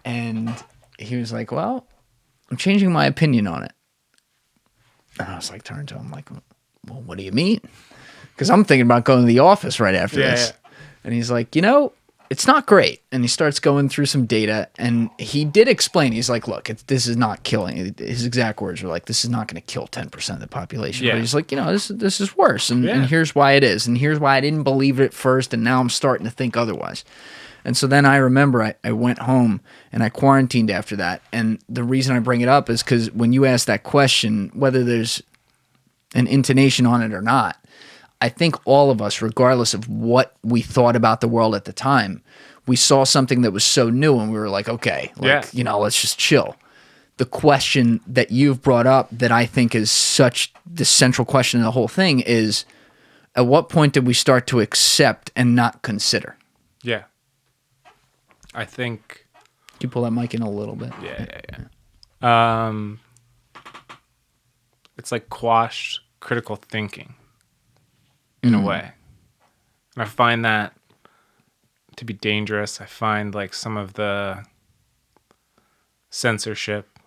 S2: And he was like, well, I'm changing my opinion on it. And I was like, turning to him like, well, what do you mean? Because I'm thinking about going to the office right after this. Yeah. And he's like, it's not great. And he starts going through some data, and he did explain. He's like, look, this is not killing. His exact words were like, this is not going to kill 10% of the population. Yeah. But he's like, this is worse. And here's why it is. And here's why I didn't believe it at first. And now I'm starting to think otherwise. And so then I remember I went home and I quarantined after that. And the reason I bring it up is because when you ask that question, whether there's an intonation on it or not, I think all of us, regardless of what we thought about the world at the time, we saw something that was so new and we were like, okay, let's just chill. The question that you've brought up that I think is such the central question of the whole thing is, at what point did we start to accept and not consider?
S1: Yeah. I think...
S2: Can you pull that mic in a little bit?
S1: Yeah. It's like quash critical thinking. In a way. And I find that to be dangerous. I find like some of the censorship,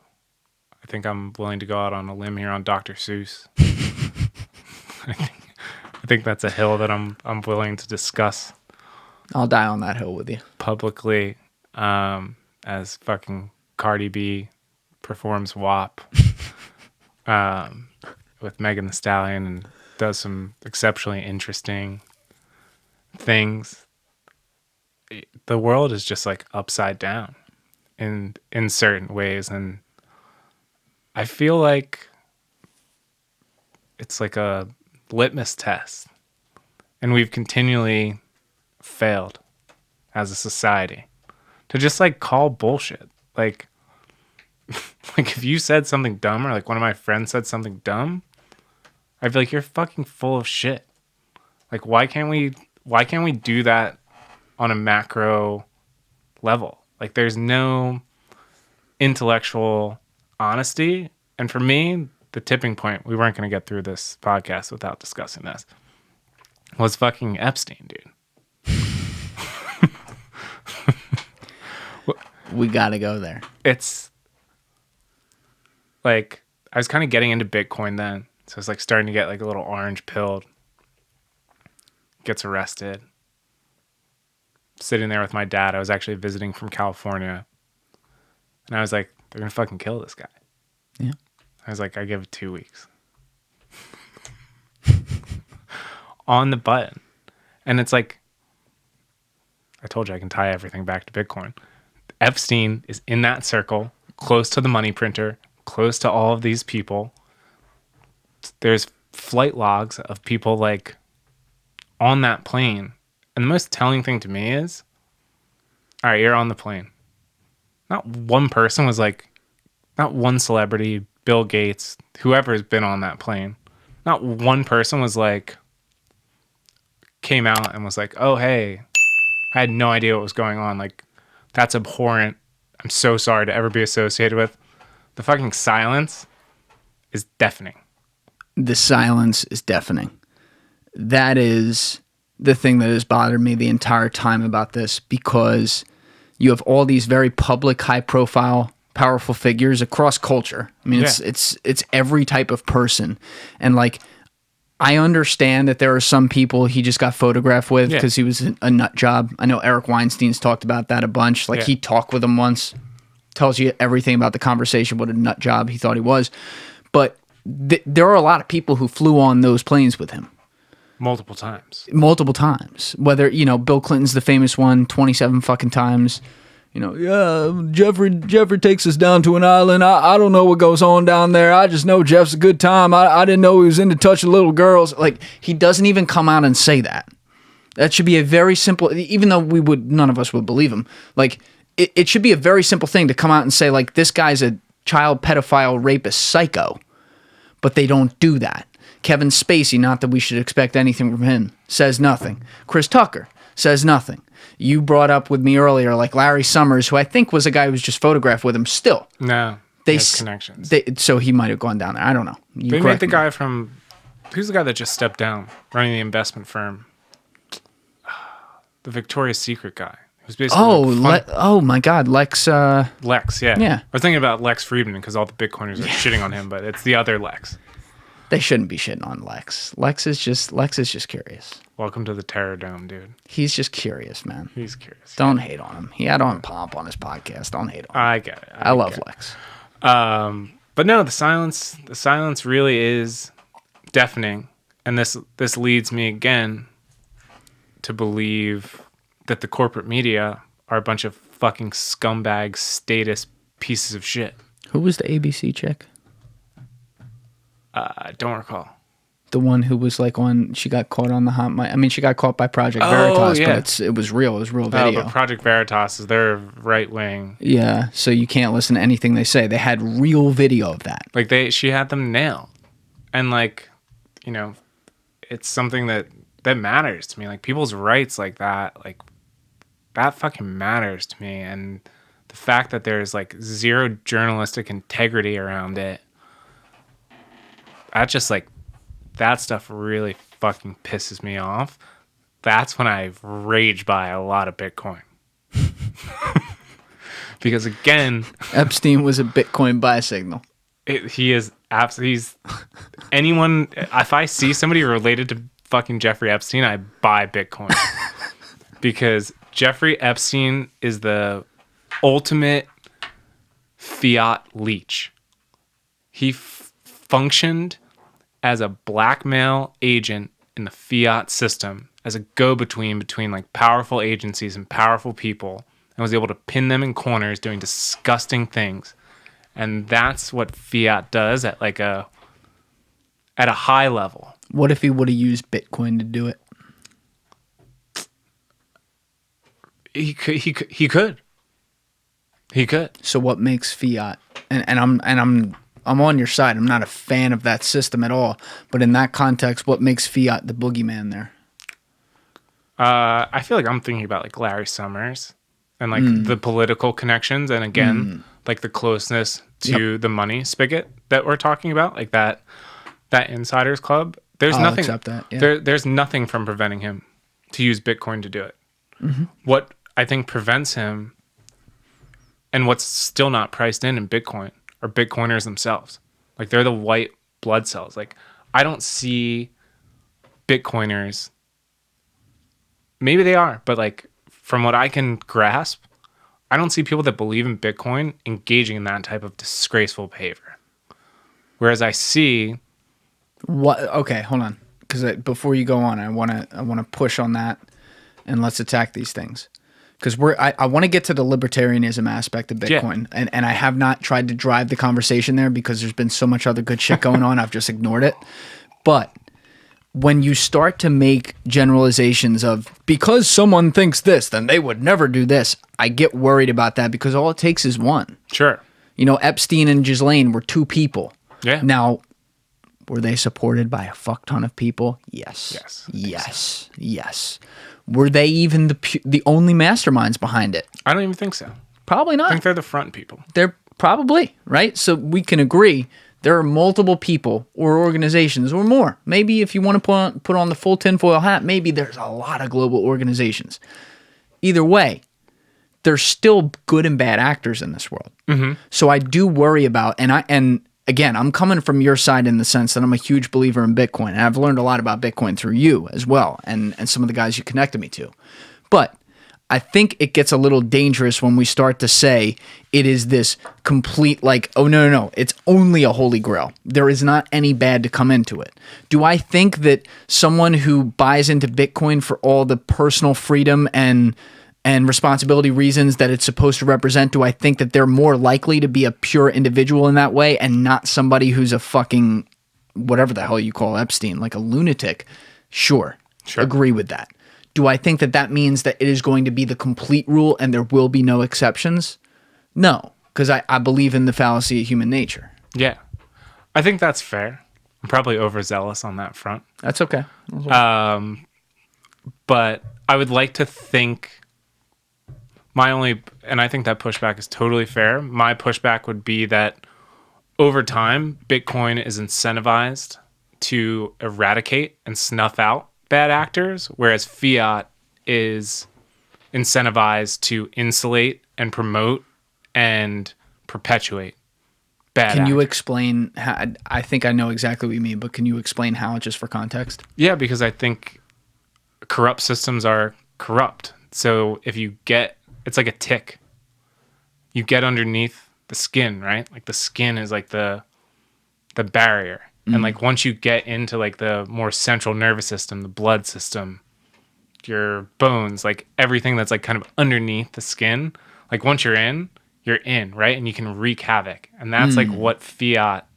S1: I think I'm willing to go out on a limb here on Dr. Seuss. I think that's a hill that I'm willing to discuss.
S2: I'll die on that hill with you.
S1: Publicly, as fucking Cardi B performs WAP with Megan Thee Stallion and does some exceptionally interesting things. The world is just like upside down in certain ways, and I feel like it's like a litmus test, and we've continually failed as a society to just like call bullshit. Like if you said something dumb, or like one of my friends said something dumb, I'd be like, you're fucking full of shit. Like why can't we do that on a macro level? Like there's no intellectual honesty. And for me, the tipping point, we weren't going to get through this podcast without discussing this, was fucking Epstein, dude.
S2: We got to go there.
S1: It's like, I was kind of getting into Bitcoin then. So it's like starting to get like a little orange pilled. Gets arrested. Sitting there with my dad. I was actually visiting from California. And I was like, they're going to fucking kill this guy.
S2: Yeah.
S1: I was like, I give it 2 weeks. On the button. And it's like, I told you I can tie everything back to Bitcoin. Epstein is in that circle, close to the money printer, close to all of these people. There's flight logs of people like on that plane. And the most telling thing to me is, all right, you're on the plane. Not one person was like, not one celebrity, Bill Gates, whoever has been on that plane. Not one person was like, came out and was like, oh, hey, I had no idea what was going on. Like, that's abhorrent. I'm so sorry to ever be associated with. The fucking silence is deafening.
S2: The silence is deafening. That is the thing that has bothered me the entire time about this, because you have all these very public, high-profile, powerful figures across culture. I mean, it's every type of person. And, like, I understand that there are some people he just got photographed with because he was a nut job. I know Eric Weinstein's talked about that a bunch. Like, he talked with him once. Tells you everything about the conversation, what a nut job he thought he was. But there are a lot of people who flew on those planes with him.
S1: Multiple times.
S2: Whether, Bill Clinton's the famous one, 27 fucking times. Jeffrey takes us down to an island. I don't know what goes on down there. I just know Jeff's a good time. I didn't know he was into touching little girls. Like, he doesn't even come out and say that. That should be a very simple, even though none of us would believe him. Like, it should be a very simple thing to come out and say, like, this guy's a child pedophile rapist psycho. But they don't do that. Kevin Spacey, not that we should expect anything from him, says nothing. Chris Tucker says nothing. You brought up with me earlier, like Larry Summers, who I think was a guy who was just photographed with him still.
S1: No, they have connections.
S2: So he might have gone down there. I don't know.
S1: They made the guy from, who's the guy that just stepped down, running the investment firm? The Victoria's Secret guy. It was basically
S2: oh my God, Lex.
S1: Lex, yeah.
S2: Yeah.
S1: I was thinking about Lex Friedman because all the Bitcoiners are shitting on him, but it's the other Lex.
S2: They shouldn't be shitting on Lex. Lex is just curious.
S1: Welcome to the Terror Dome, dude.
S2: He's just curious, man.
S1: He's curious.
S2: Don't hate on him. He had on Pomp on his podcast. Don't hate on him.
S1: I get it.
S2: I love Lex.
S1: But no, the silence really is deafening. And this leads me again to believe that the corporate media are a bunch of fucking scumbag status pieces of shit.
S2: Who was the ABC chick?
S1: I don't recall.
S2: The one who was like she got caught on the hot mic. I mean, she got caught by Project Veritas, but it was real. It was real video.
S1: But Project Veritas is their right wing.
S2: Yeah, so you can't listen to anything they say. They had real video of that.
S1: Like she had them nailed. And like, it's something that matters to me. Like people's rights like that, like that fucking matters to me. And the fact that there's like zero journalistic integrity around it, that stuff really fucking pisses me off. That's when I rage buy a lot of Bitcoin. Because again,
S2: Epstein was a Bitcoin buy signal.
S1: He is absolutely. He's anyone. If I see somebody related to fucking Jeffrey Epstein, I buy Bitcoin because Jeffrey Epstein is the ultimate fiat leech. He functioned as a blackmail agent in the fiat system, as a go-between between like powerful agencies and powerful people, and was able to pin them in corners doing disgusting things. And that's what fiat does at a high level.
S2: What if he would have used Bitcoin to do it?
S1: He could.
S2: So what makes fiat? And I'm on your side. I'm not a fan of that system at all. But in that context, what makes fiat the boogeyman there?
S1: I feel like I'm thinking about like Larry Summers and like the political connections, and again, like the closeness to the money spigot that we're talking about, like that insiders club. There's nothing.
S2: Accept that. Yeah.
S1: There's nothing from preventing him to use Bitcoin to do it. What I think prevents him, and what's still not priced in Bitcoin, are Bitcoiners themselves. Like they're the white blood cells. Like I don't see Bitcoiners. Maybe they are, but like from what I can grasp, I don't see people that believe in Bitcoin engaging in that type of disgraceful behavior. Whereas I see
S2: what? Okay, hold on, because before you go on, I want to push on that, and let's attack these things, because I want to get to the libertarianism aspect of Bitcoin, and I have not tried to drive the conversation there because there's been so much other good shit going on. I've just ignored it, but when you start to make generalizations of because someone thinks this, then they would never do this, I get worried about that because all it takes is one.
S1: Sure.
S2: You know, Epstein and Ghislaine were two people.
S1: Yeah.
S2: Now, were they supported by a fuck ton of people? Yes.
S1: Yes.
S2: Yes. Were they even the only masterminds behind it?
S1: I don't even think so.
S2: Probably not.
S1: I think they're the front people.
S2: They're probably, right? So we can agree there are multiple people or organizations or more. Maybe if you want to put on the full tinfoil hat, maybe there's a lot of global organizations. Either way, there's still good and bad actors in this world. So I do worry about, and again, I'm coming from your side in the sense that I'm a huge believer in Bitcoin, and I've learned a lot about Bitcoin through you as well, and some of the guys you connected me to. But I think it gets a little dangerous when we start to say it is this complete, like, oh, no, it's only a holy grail. There is not any bad to come into it. Do I think that someone who buys into Bitcoin for all the personal freedom and responsibility reasons that it's supposed to represent, do I think that they're more likely to be a pure individual in that way and not somebody who's a fucking, whatever the hell you call Epstein, like a lunatic? Sure. Agree with that. Do I think that that means that it is going to be the complete rule and there will be no exceptions? No, because I believe in the fallacy of human nature.
S1: Yeah. I think that's fair. I'm probably overzealous on that front.
S2: That's okay.
S1: But I would like to think and I think that pushback is totally fair. My pushback would be that over time, Bitcoin is incentivized to eradicate and snuff out bad actors, whereas fiat is incentivized to insulate and promote and perpetuate bad
S2: Can you
S1: actors.
S2: explain how? I think I know exactly what you mean, but can you explain how, just for context?
S1: Yeah, because I think corrupt systems are corrupt. So if you get, it's like a tick. You get underneath the skin, right? Like the skin is like the barrier. And like once you get into like the more central nervous system, the blood system, your bones, like everything that's like kind of underneath the skin, like once you're in, right? And you can wreak havoc. And that's like what fiat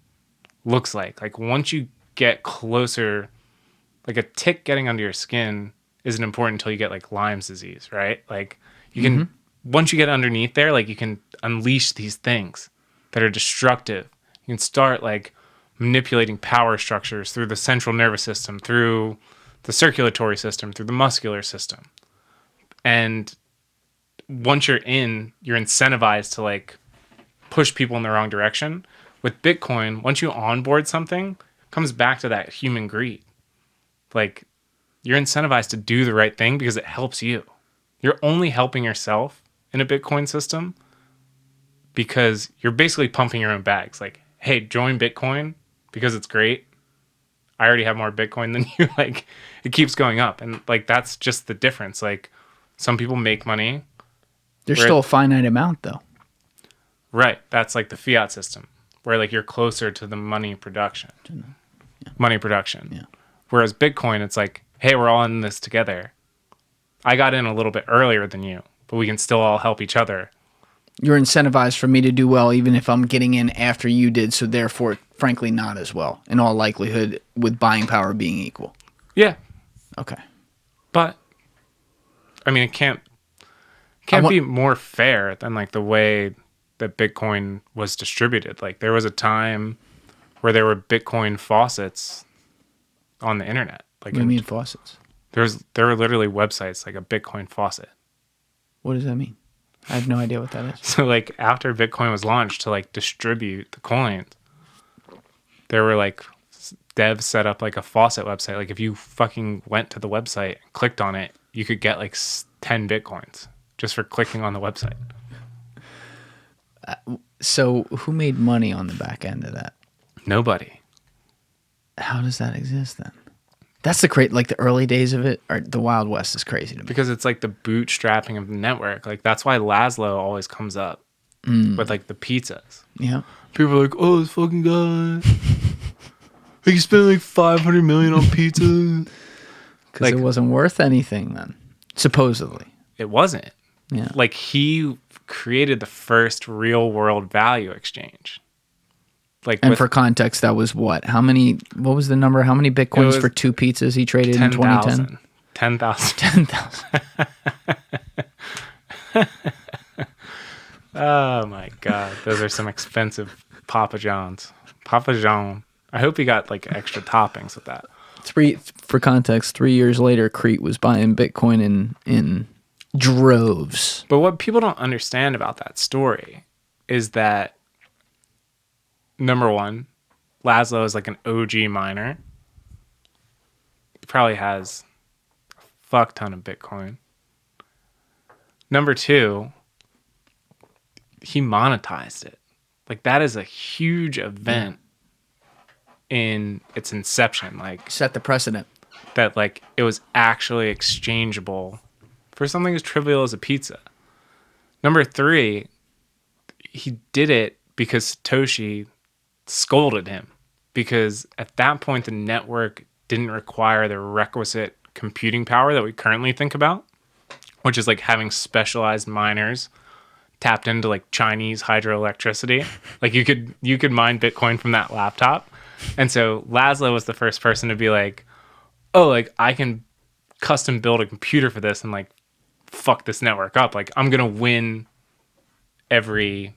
S1: looks like. Like once you get closer, like a tick getting under your skin isn't important until you get like Lyme's disease, right? Like you can, once you get underneath there, like you can unleash these things that are destructive. You can start like manipulating power structures through the central nervous system, through the circulatory system, through the muscular system. And once you're in, you're incentivized to like push people in the wrong direction. With Bitcoin, once you onboard something, it comes back to that human greed. Like you're incentivized to do the right thing because it helps you. You're only helping yourself in a Bitcoin system because you're basically pumping your own bags. Like, hey, join Bitcoin because it's great. I already have more Bitcoin than you. Like, it keeps going up. And like, that's just the difference. Like, some people make money.
S2: There's still a finite amount though.
S1: Right. That's like the fiat system where like you're closer to the money production.
S2: Yeah.
S1: Money production.
S2: Yeah.
S1: Whereas Bitcoin, it's like, hey, we're all in this together. I got in a little bit earlier than you, but we can still all help each other.
S2: You're incentivized for me to do well, even if I'm getting in after you did. So therefore, frankly, not as well in all likelihood with buying power being equal.
S1: Yeah.
S2: Okay.
S1: But I mean, it can't be more fair than like the way that Bitcoin was distributed. Like there was a time where there were Bitcoin faucets on the internet. Like
S2: What do you mean faucets?
S1: there were literally websites like a Bitcoin faucet.
S2: What does that mean? I have no idea what that is.
S1: So like after Bitcoin was launched to like distribute the coins, there were like devs set up like a faucet website. Like if you fucking went to the website and clicked on it, you could get like 10 Bitcoins just for clicking on the website.
S2: So who made money on the back end of that?
S1: Nobody.
S2: How does that exist then? That's like the early days of it, or the Wild West is crazy to me.
S1: Because it's like the bootstrapping of the network. Like that's why Laszlo always comes up with like the pizzas.
S2: Yeah.
S1: People are like, oh, this fucking guy. He spent like 500 million on pizza.
S2: Because
S1: Like-
S2: it wasn't worth anything then, supposedly.
S1: It wasn't.
S2: Yeah.
S1: Like he created the first real world value exchange. Like
S2: And
S1: with
S2: for context, that was what? What was the number? How many Bitcoins
S1: was
S2: for 2 pizzas he traded in 2010?
S1: 10,000.
S2: 10,000.
S1: Oh my God. Those are some expensive Papa John's. Papa John. I hope he got like extra toppings with that.
S2: For context, 3 years later, Crete was buying Bitcoin in droves.
S1: But what people don't understand about that story is that, number one, Laszlo is like an OG miner. He probably has a fuck ton of Bitcoin. Number two, he monetized it. Like that is a huge event in its inception. Like
S2: Set the precedent.
S1: that like it was actually exchangeable for something as trivial as a pizza. Number three, he did it because Satoshi scolded him, because at that point the network didn't require the requisite computing power that we currently think about, which is like having specialized miners tapped into like Chinese hydroelectricity. Like you could mine Bitcoin from that laptop. And so Laszlo was the first person to be like, oh, like I can custom build a computer for this and like fuck this network up. Like I'm gonna win every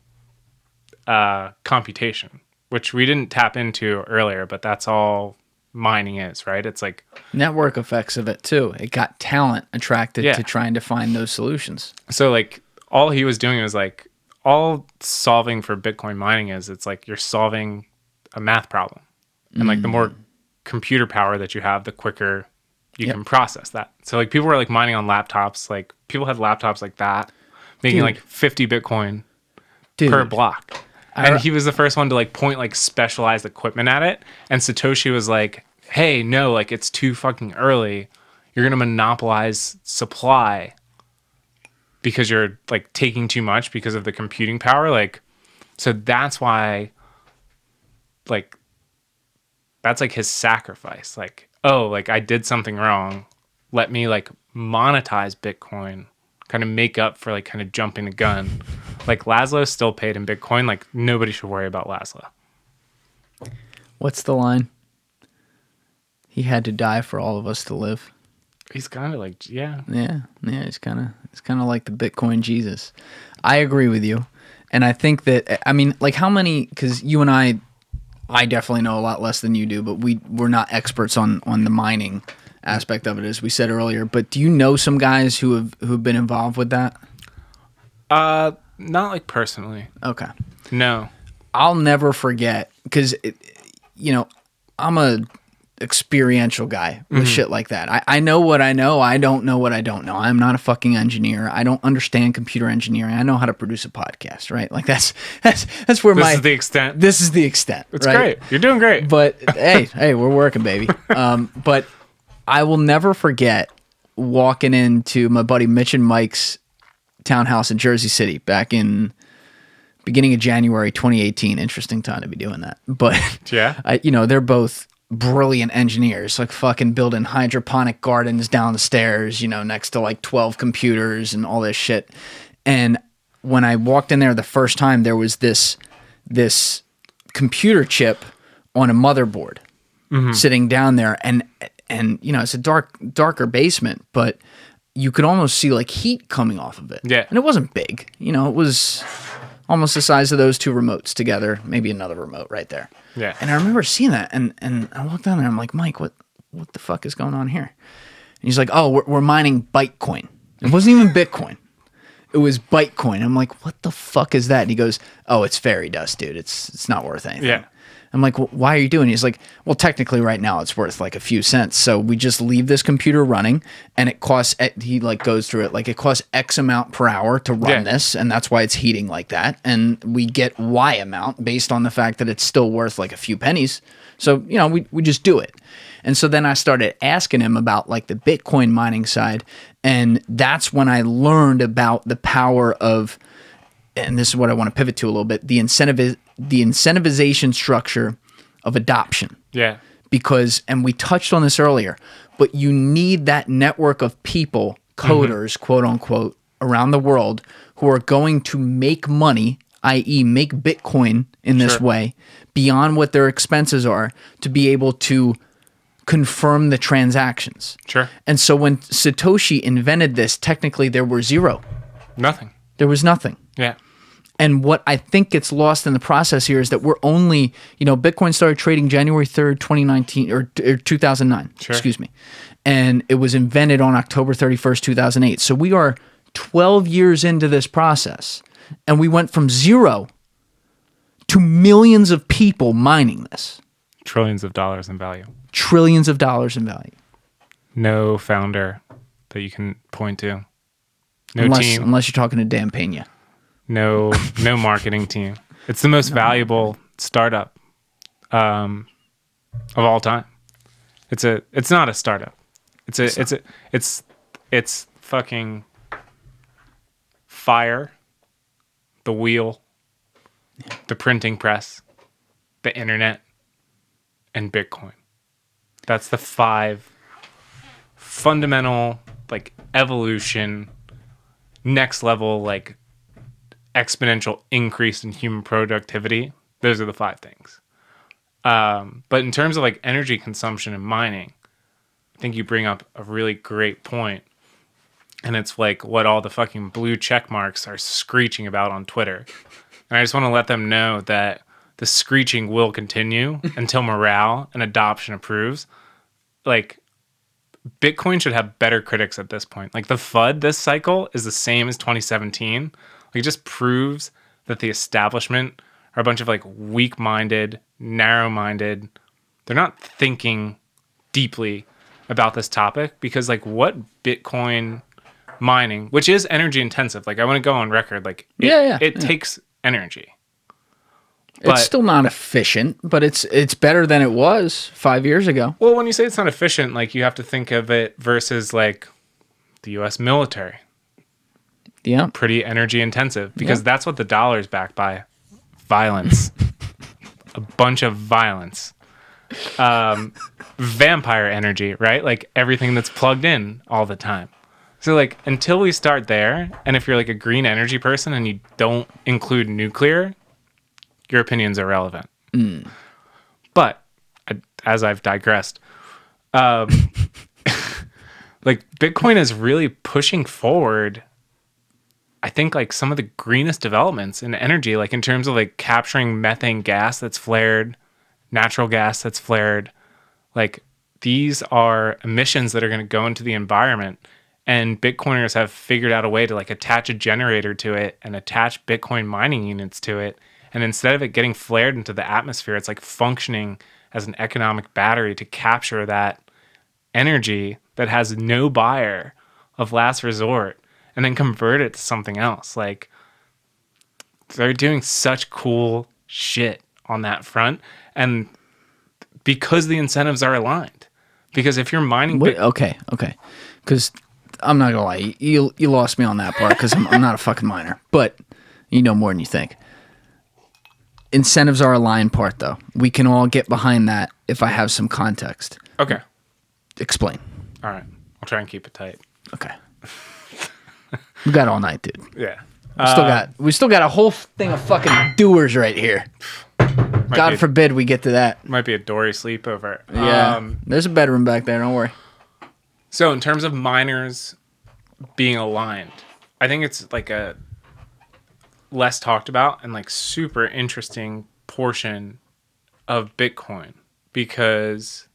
S1: computation, which we didn't tap into earlier, but that's all mining is, right? It's like
S2: Network effects of it too. It got talent attracted
S1: Yeah.
S2: to trying to find those solutions.
S1: so like all he was doing was like all solving for Bitcoin mining is it's like you're solving a math problem. And like the more computer power that you have, the quicker you
S2: Yep.
S1: can process that. So like people were like mining on laptops, like people had laptops like that, making
S2: Dude.
S1: like 50 Bitcoin
S2: Dude,
S1: per block. And he was the first one to like point like specialized equipment at it. And Satoshi was like, hey, no, like it's too fucking early. You're going to monopolize supply because you're like taking too much because of the computing power. Like, so that's why, like, that's like his sacrifice. Like, oh, like I did something wrong. Let me like monetize Bitcoin, kind of make up for like kind of jumping the gun. Like Laszlo still paid in Bitcoin. Like nobody should worry about Laszlo.
S2: What's the line? He had to die for all of us to live.
S1: He's kind of like, yeah.
S2: Yeah, it's kind of like the Bitcoin Jesus. I agree with you, and I think that like how many? Because you and I definitely know a lot less than you do, but we're not experts on the mining aspect of it, as we said earlier. But do you know some guys who've been involved with that?
S1: Not like personally.
S2: Okay,
S1: No.
S2: I'll never forget because I'm a experiential guy with shit like that. I know what I know. I don't know what I don't know. I'm not a fucking engineer. I don't understand computer engineering. I know how to produce a podcast, right? Like that's where
S1: This is the extent.
S2: This is the extent.
S1: It's
S2: right?
S1: great. You're doing great.
S2: But hey, we're working, baby. But I will never forget walking into my buddy Mitch and Mike's townhouse in Jersey City back in beginning of January 2018. Interesting time to be doing that. But
S1: Yeah.
S2: they're both brilliant engineers, like fucking building hydroponic gardens down the stairs, next to like 12 computers and all this shit. And when I walked in there the first time, there was this computer chip on a motherboard sitting down there, and it's a darker basement, but you could almost see like heat coming off of it.
S1: Yeah.
S2: And it wasn't big. It was almost the size of those two remotes together, maybe another remote right there.
S1: Yeah.
S2: And I remember seeing that, and I walked down there, I'm like, Mike, what the fuck is going on here? And he's like, oh, we're mining Bytecoin. It wasn't even Bitcoin. It was Bytecoin. I'm like, what the fuck is that? And he goes, oh, it's fairy dust, dude. It's not worth anything.
S1: Yeah.
S2: I'm like, well, why are you doing it? He's like, well, technically right now it's worth like a few cents. So we just leave this computer running, and it costs, he like goes through it, like it costs X amount per hour to run this. And that's why it's heating like that. And we get Y amount based on the fact that it's still worth like a few pennies. So, we just do it. And so then I started asking him about like the Bitcoin mining side. And that's when I learned about the power of, and this is what I want to pivot to a little bit, the incentivization structure of adoption.
S1: Yeah.
S2: Because, and we touched on this earlier, but you need that network of people, coders, quote unquote, around the world who are going to make money, i.e. make Bitcoin in this way, beyond what their expenses are, to be able to confirm the transactions.
S1: Sure.
S2: And so when Satoshi invented this, technically there were zero.
S1: Nothing.
S2: There was nothing.
S1: Yeah.
S2: And what I think gets lost in the process here is that we're only, Bitcoin started trading January 3rd, 2019, or 2009, excuse me. And it was invented on October 31st, 2008. So we are 12 years into this process, and we went from zero to millions of people mining this.
S1: Trillions of dollars in value.
S2: Trillions of dollars in value.
S1: No founder that you can point to. No team.
S2: Unless you're talking to Dan Pena.
S1: No marketing team. It's the most valuable startup of all time. It's not a startup. It's fucking fire, the wheel, the printing press, the internet, and Bitcoin. That's the 5 fundamental, like, evolution, next level, like, exponential increase in human productivity. Those are the 5 things. But in terms of like energy consumption and mining, I think you bring up a really great point. And it's like what all the fucking blue check marks are screeching about on Twitter. And I just want to let them know that the screeching will continue until morale and adoption improves. Like, Bitcoin should have better critics at this point. Like, the FUD this cycle is the same as 2017. Like, it just proves that the establishment are a bunch of like weak-minded, narrow-minded. They're not thinking deeply about this topic, because like what Bitcoin mining, which is energy intensive, like I want to go on record, like it takes energy. But
S2: it's still not efficient, but it's better than it was 5 years ago.
S1: Well, when you say it's not efficient, like you have to think of it versus like the U.S. military.
S2: Yeah.
S1: Pretty energy intensive, because that's what the dollar's backed by. Violence. A bunch of violence. Vampire energy, right? Like everything that's plugged in all the time. So like until we start there, and if you're like a green energy person and you don't include nuclear, your opinion's irrelevant. But as I've digressed, like Bitcoin is really pushing forward, I think, like some of the greenest developments in energy, like in terms of like capturing methane gas that's flared, natural gas that's flared. Like these are emissions that are going to go into the environment, and Bitcoiners have figured out a way to like attach a generator to it and attach Bitcoin mining units to it. And instead of it getting flared into the atmosphere, it's like functioning as an economic battery to capture that energy that has no buyer of last resort and then convert it to something else. Like, they're doing such cool shit on that front. And because the incentives are aligned. Because if you're mining...
S2: Okay. Because I'm not going to lie. You lost me on that part because I'm not a fucking miner. But you know more than you think. Incentives are aligned part, though. We can all get behind that if I have some context.
S1: Okay.
S2: Explain.
S1: All right. I'll try and keep it tight.
S2: Okay. We got all night, dude.
S1: Yeah.
S2: We still got a whole thing of fucking doers right here. God forbid we get to that.
S1: Might be a Dorey sleepover.
S2: Yeah. There's a bedroom back there. Don't worry.
S1: So in terms of miners being aligned, I think it's like a less talked about and like super interesting portion of Bitcoin, because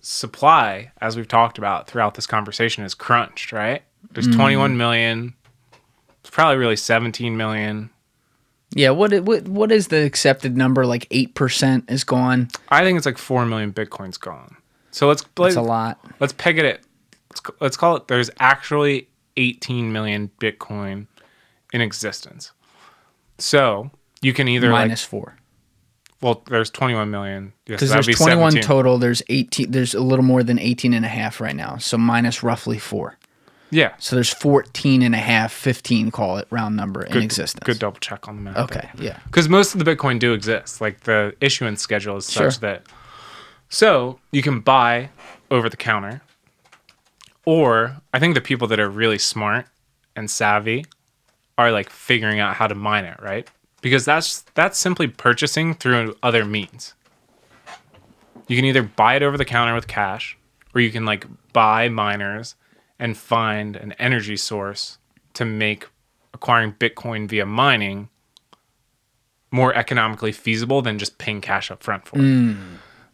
S1: supply, as we've talked about throughout this conversation, is crunched, right? There's 21 million. It's probably really 17 million.
S2: Yeah, what is the accepted number? Like 8% is gone.
S1: I think it's like 4 million Bitcoin's gone. So that's
S2: a lot.
S1: Let's peg it at, let's call it, there's actually 18 million Bitcoin in existence. So you can either
S2: minus 4.
S1: Well, there's 21 million.
S2: Because there's 21 total. There's 18. There's a little more than 18 and a half right now. So minus roughly 4.
S1: Yeah.
S2: So there's 14 and a half, 15, call it, round number in existence.
S1: Good double check on the math.
S2: Okay, yeah.
S1: Because most of the Bitcoin do exist. Like the issuance schedule is such that. So you can buy over the counter. Or I think the people that are really smart and savvy are like figuring out how to mine it, right? Because that's simply purchasing through other means. You can either buy it over the counter with cash, or you can like buy miners and find an energy source to make acquiring Bitcoin via mining more economically feasible than just paying cash up front for it.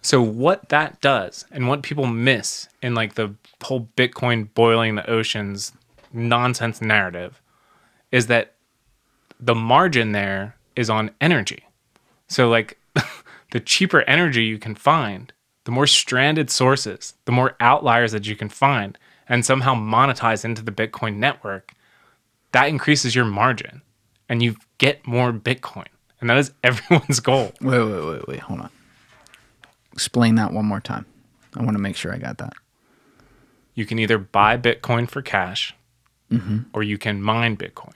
S1: So what that does, and what people miss in like the whole Bitcoin boiling the oceans nonsense narrative, is that the margin there is on energy. So like the cheaper energy you can find, the more stranded sources, the more outliers that you can find and somehow monetize into the Bitcoin network, that increases your margin and you get more Bitcoin. And that is everyone's goal.
S2: Wait, hold on. Explain that one more time. I want to make sure I got that.
S1: You can either buy Bitcoin for cash or you can mine Bitcoin.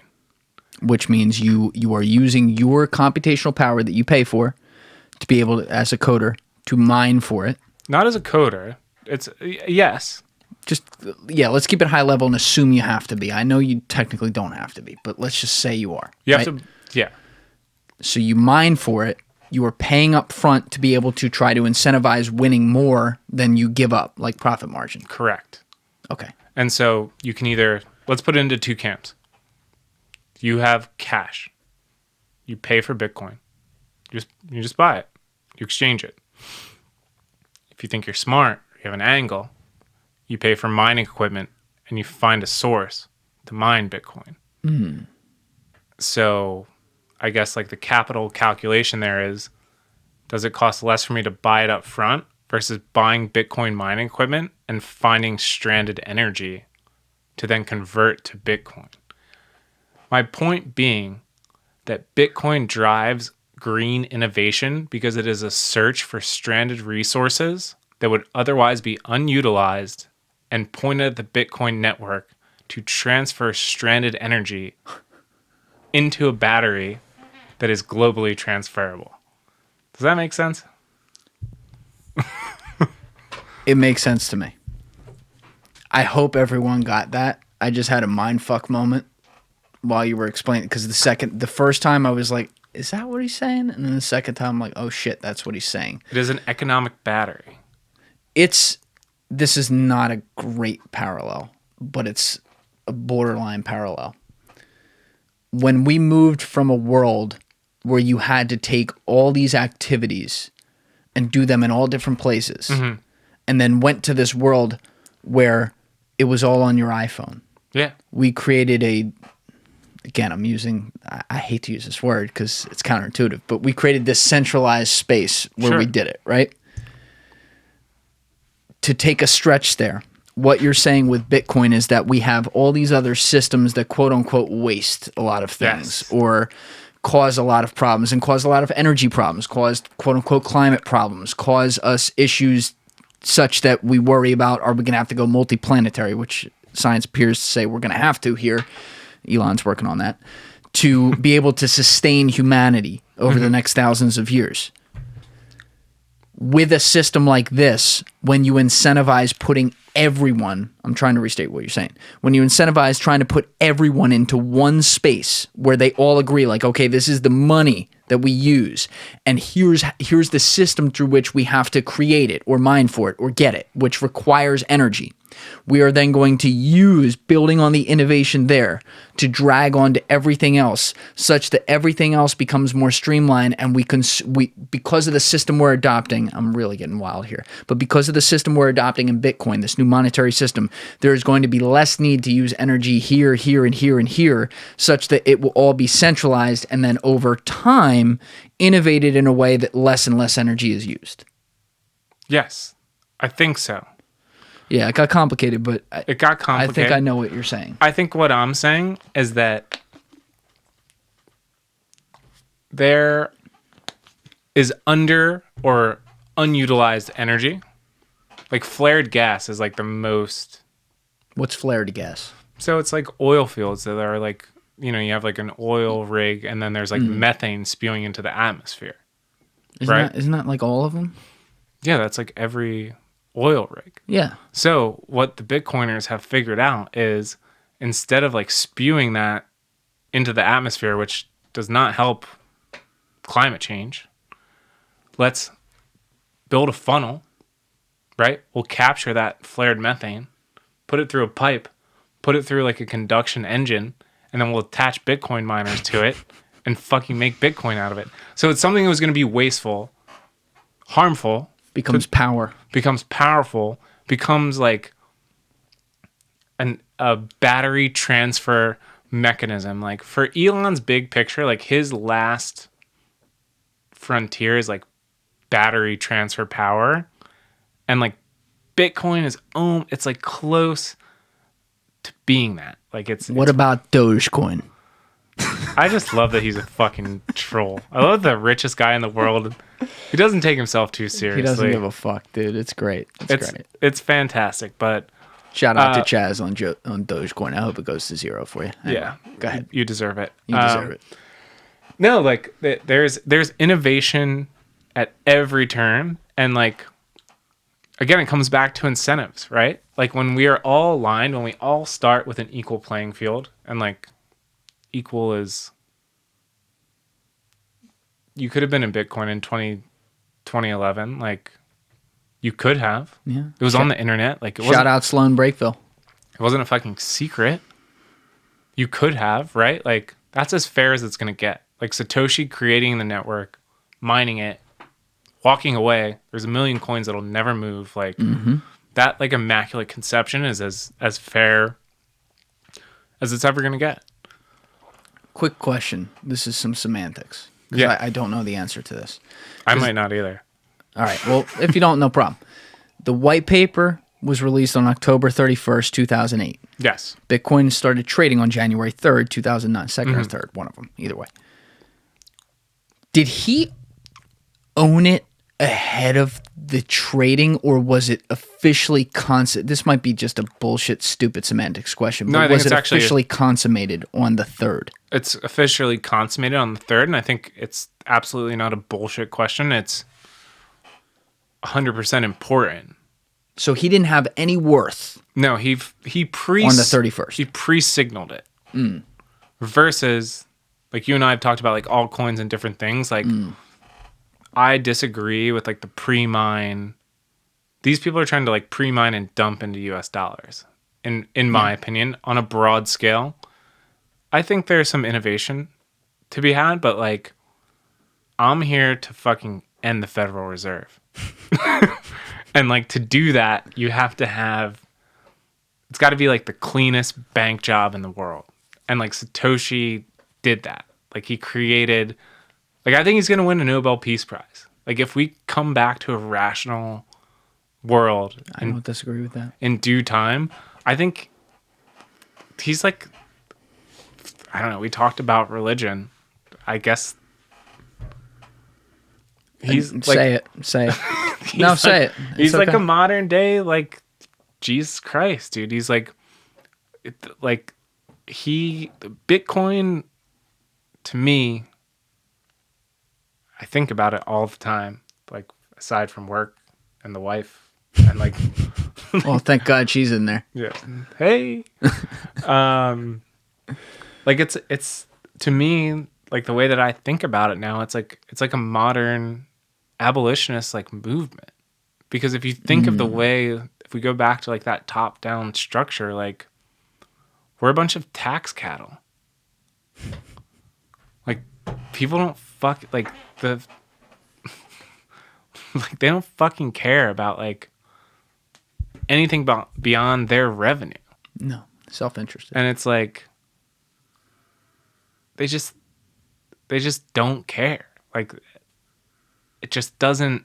S2: Which means you are using your computational power that you pay for to be able to, as a coder, to mine for it.
S1: Not as a coder. It's, yes.
S2: Just, let's keep it high level and assume you have to be. I know you technically don't have to be, but let's just say you are.
S1: You have to, yeah.
S2: So you mine for it. You are paying up front to be able to try to incentivize winning more than you give up, like profit margin.
S1: Correct.
S2: Okay.
S1: And so you can either, let's put it into two camps. You have cash. You pay for Bitcoin. You just buy it. You exchange it. If you think you're smart, you have an angle, you pay for mining equipment and you find a source to mine Bitcoin. So I guess like the capital calculation there is, does it cost less for me to buy it up front versus buying Bitcoin mining equipment and finding stranded energy to then convert to Bitcoin? My point being that Bitcoin drives green innovation because it is a search for stranded resources that would otherwise be unutilized and pointed at the Bitcoin network to transfer stranded energy into a battery that is globally transferable. Does that make sense?
S2: It makes sense to me. I hope everyone got that. I just had a mindfuck moment while you were explaining, because the first time I was like, is that what he's saying? And then the second time I'm like, oh shit, that's what he's saying.
S1: It is an economic battery.
S2: This is not a great parallel, but it's a borderline parallel. When we moved from a world where you had to take all these activities and do them in all different places, and then went to this world where it was all on your iPhone.
S1: Yeah.
S2: We created I hate to use this word because it's counterintuitive, but we created this centralized space where we did it, right? to take a stretch there, what you're saying with Bitcoin is that we have all these other systems that quote unquote waste a lot of things, or cause a lot of problems and cause a lot of energy problems, cause quote unquote climate problems, cause us issues such that we worry about, are we going to have to go multiplanetary, which science appears to say we're going to have to here. Elon's working on that, to be able to sustain humanity over the next thousands of years. With a system like this, when you incentivize putting everyone, I'm trying to restate what you're saying, when you incentivize trying to put everyone into one space where they all agree, like, okay, this is the money that we use, and here's the system through which we have to create it or mine for it or get it, which requires energy. We are then going to use building on the innovation there to drag on to everything else, such that everything else becomes more streamlined, and we because of the system we're adopting, I'm really getting wild here, but because of the system we're adopting in Bitcoin, this new monetary system, there is going to be less need to use energy here, here, and here, and here, such that it will all be centralized, and then over time innovated in a way that less and less energy is used.
S1: Yes, I think so.
S2: Yeah, it got complicated, but
S1: it got complicated.
S2: I think I know what you're saying.
S1: I think what I'm saying is that there is under or unutilized energy. Like flared gas is like the most.
S2: What's flared gas?
S1: So it's like oil fields that are like, you know, you have like an oil rig and then there's like methane spewing into the atmosphere.
S2: Isn't that like all of them?
S1: Yeah, that's like every oil rig.
S2: Yeah.
S1: So what the Bitcoiners have figured out is instead of like spewing that into the atmosphere, which does not help climate change, let's build a funnel, right? We'll capture that flared methane, put it through a pipe, put it through like a conduction engine, and then we'll attach Bitcoin miners to it and fucking make Bitcoin out of it. So it's something that was going to be wasteful, harmful,
S2: becomes
S1: powerful, becomes like a battery transfer mechanism. Like for Elon's big picture, like his last frontier is like battery transfer power, and like Bitcoin is it's like close to being that. Like
S2: what about Dogecoin?
S1: I just love that he's a fucking troll. I love the richest guy in the world. He doesn't take himself too seriously.
S2: He doesn't give a fuck, dude. It's great. It's great.
S1: It's fantastic, but
S2: shout out to Chaz on Dogecoin. I hope it goes to zero for you. Anyway,
S1: yeah,
S2: go ahead.
S1: You deserve it.
S2: You deserve it.
S1: No, like there's innovation at every turn, and like again, it comes back to incentives, right? Like when we are all aligned, when we all start with an equal playing field, and like equal is, you could have been in Bitcoin in 2011, like you could have.
S2: Yeah,
S1: it was on the internet. Like it wasn't,
S2: shout out Sloan Breakville.
S1: It wasn't a fucking secret. You could have, right? Like that's as fair as it's gonna get. Like Satoshi creating the network, mining it, walking away. There's a million coins that'll never move. Like that, like immaculate conception is as fair as it's ever gonna get.
S2: Quick question. This is some semantics.
S1: Yeah,
S2: I don't know the answer to this.
S1: I might not either.
S2: All right. Well, if you don't, no problem. The white paper was released on October 31st, 2008.
S1: Yes.
S2: Bitcoin started trading on January 3rd, 2009. Second or third, one of them. Either way. Did he own it ahead of the trading, or was it officially this might be just a bullshit, stupid semantics question, but was it officially consummated on the 3rd?
S1: It's officially consummated on the 3rd, and I think it's absolutely not a bullshit question. It's 100% important.
S2: So he didn't have any worth.
S1: No, he
S2: on the 31st.
S1: He pre-signaled it. Versus, like you and I have talked about, like altcoins and different things. Like I disagree with like the pre-mine. These people are trying to like pre-mine and dump into US dollars. In my opinion, on a broad scale, I think there's some innovation to be had, but like I'm here to fucking end the Federal Reserve. And like to do that, you have to have, it's got to be like the cleanest bank job in the world. And like Satoshi did that. Like he created, like I think he's going to win a Nobel Peace Prize. Like if we come back to a rational world
S2: I don't disagree with that.
S1: in due time. I think he's like, I don't know. We talked about religion. I guess he's like,
S2: say it. No, say it. It's
S1: He's like
S2: okay.
S1: a modern day like Jesus Christ, dude. He's like Bitcoin to me. I think about it all the time. Like aside from work and the wife and like.
S2: Well, thank God she's in there.
S1: Yeah. Hey. Like it's to me like the way that I think about it now. It's like a modern abolitionist like movement, because if you think of the way, if we go back to like that top down structure, like we're a bunch of tax cattle. Like people don't like they don't fucking care about like anything beyond their revenue.
S2: No, self-interested.
S1: And it's like they just don't care. Like it just doesn't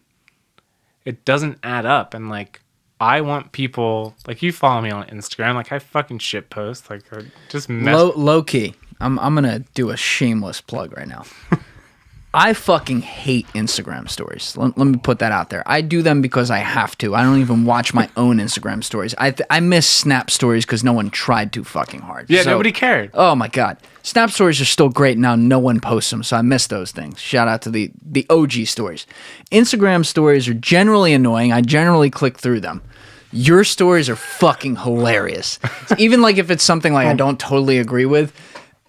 S1: add up. And like I want people like, you follow me on Instagram, like I fucking shit post, like just
S2: low key. I'm gonna do a shameless plug right now. I fucking hate Instagram stories. Let me put that out there. I do them because I have to. I don't even watch my own Instagram stories. I miss Snap stories because no one tried too fucking hard.
S1: Yeah,
S2: So-
S1: nobody cared.
S2: Oh my God. Snap stories are still great. Now no one posts them, so I miss those things. Shout out to the OG stories. Instagram stories are generally annoying. I generally click through them. Your stories are fucking hilarious. Even like if it's something like I don't totally agree with,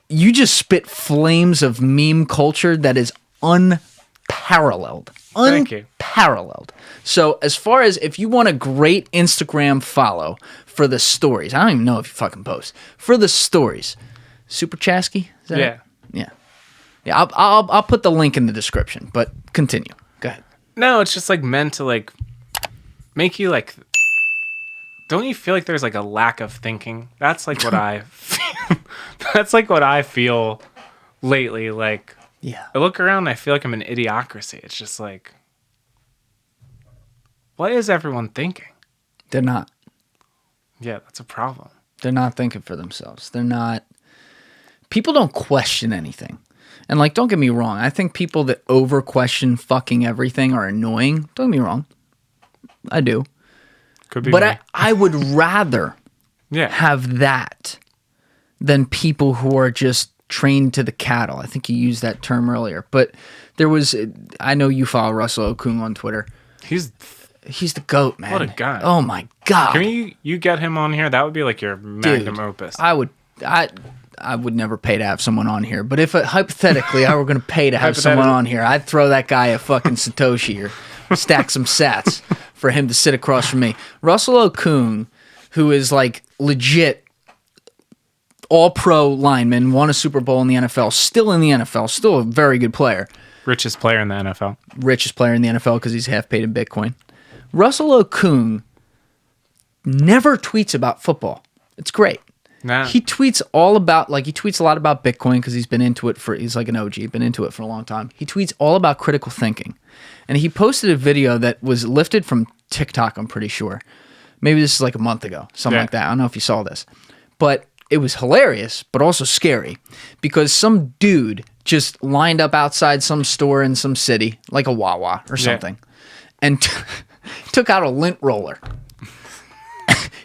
S2: you just spit flames of meme culture that is unparalleled.
S1: Thank you.
S2: Unparalleled. So as far as if you want a great Instagram follow for the stories, I don't even know if you fucking post. For the stories, Super Chasky? Is that
S1: Yeah.
S2: it? Yeah. Yeah, I'll put the link in the description, but continue. Go ahead.
S1: No, it's just like meant to like make you like, don't you feel like there's like a lack of thinking? That's like what I feel. That's like what I feel lately. Like
S2: Yeah.
S1: I look around and I feel like I'm an idiocracy. It's just like, what is everyone thinking?
S2: They're not.
S1: Yeah, that's a problem.
S2: They're not thinking for themselves. They're not. People don't question anything. And like, don't get me wrong. I think people that over question fucking everything are annoying. Don't get me wrong. I do.
S1: Could be
S2: But
S1: me.
S2: I would rather
S1: Yeah.
S2: have that than people who are just trained to the cattle. I think you used that term earlier. But there was, I know you follow Laszlo Okung on Twitter.
S1: He's
S2: He's the GOAT, man.
S1: What a guy.
S2: Oh my God.
S1: Can you get him on here? That would be like your magnum opus.
S2: I would never pay to have someone on here, but if hypothetically I were going to pay to have someone on here, I'd throw that guy a fucking Satoshi or stack some sats for him to sit across from me. Laszlo Okung, who is like legit all-pro lineman, won a Super Bowl in the NFL, still in the NFL, still a very good player.
S1: Richest player in the NFL.
S2: Richest player in the NFL because he's half paid in Bitcoin. Laszlo Okung never tweets about football. It's great.
S1: Nah.
S2: He tweets all about, like, he tweets a lot about Bitcoin because he's been into it he's like an OG, been into it for a long time. He tweets all about critical thinking. And he posted a video that was lifted from TikTok, I'm pretty sure. Maybe this is like a month ago, something like that. I don't know if you saw this. But it was hilarious, but also scary because some dude just lined up outside some store in some city, like a Wawa or something, and took out a lint roller.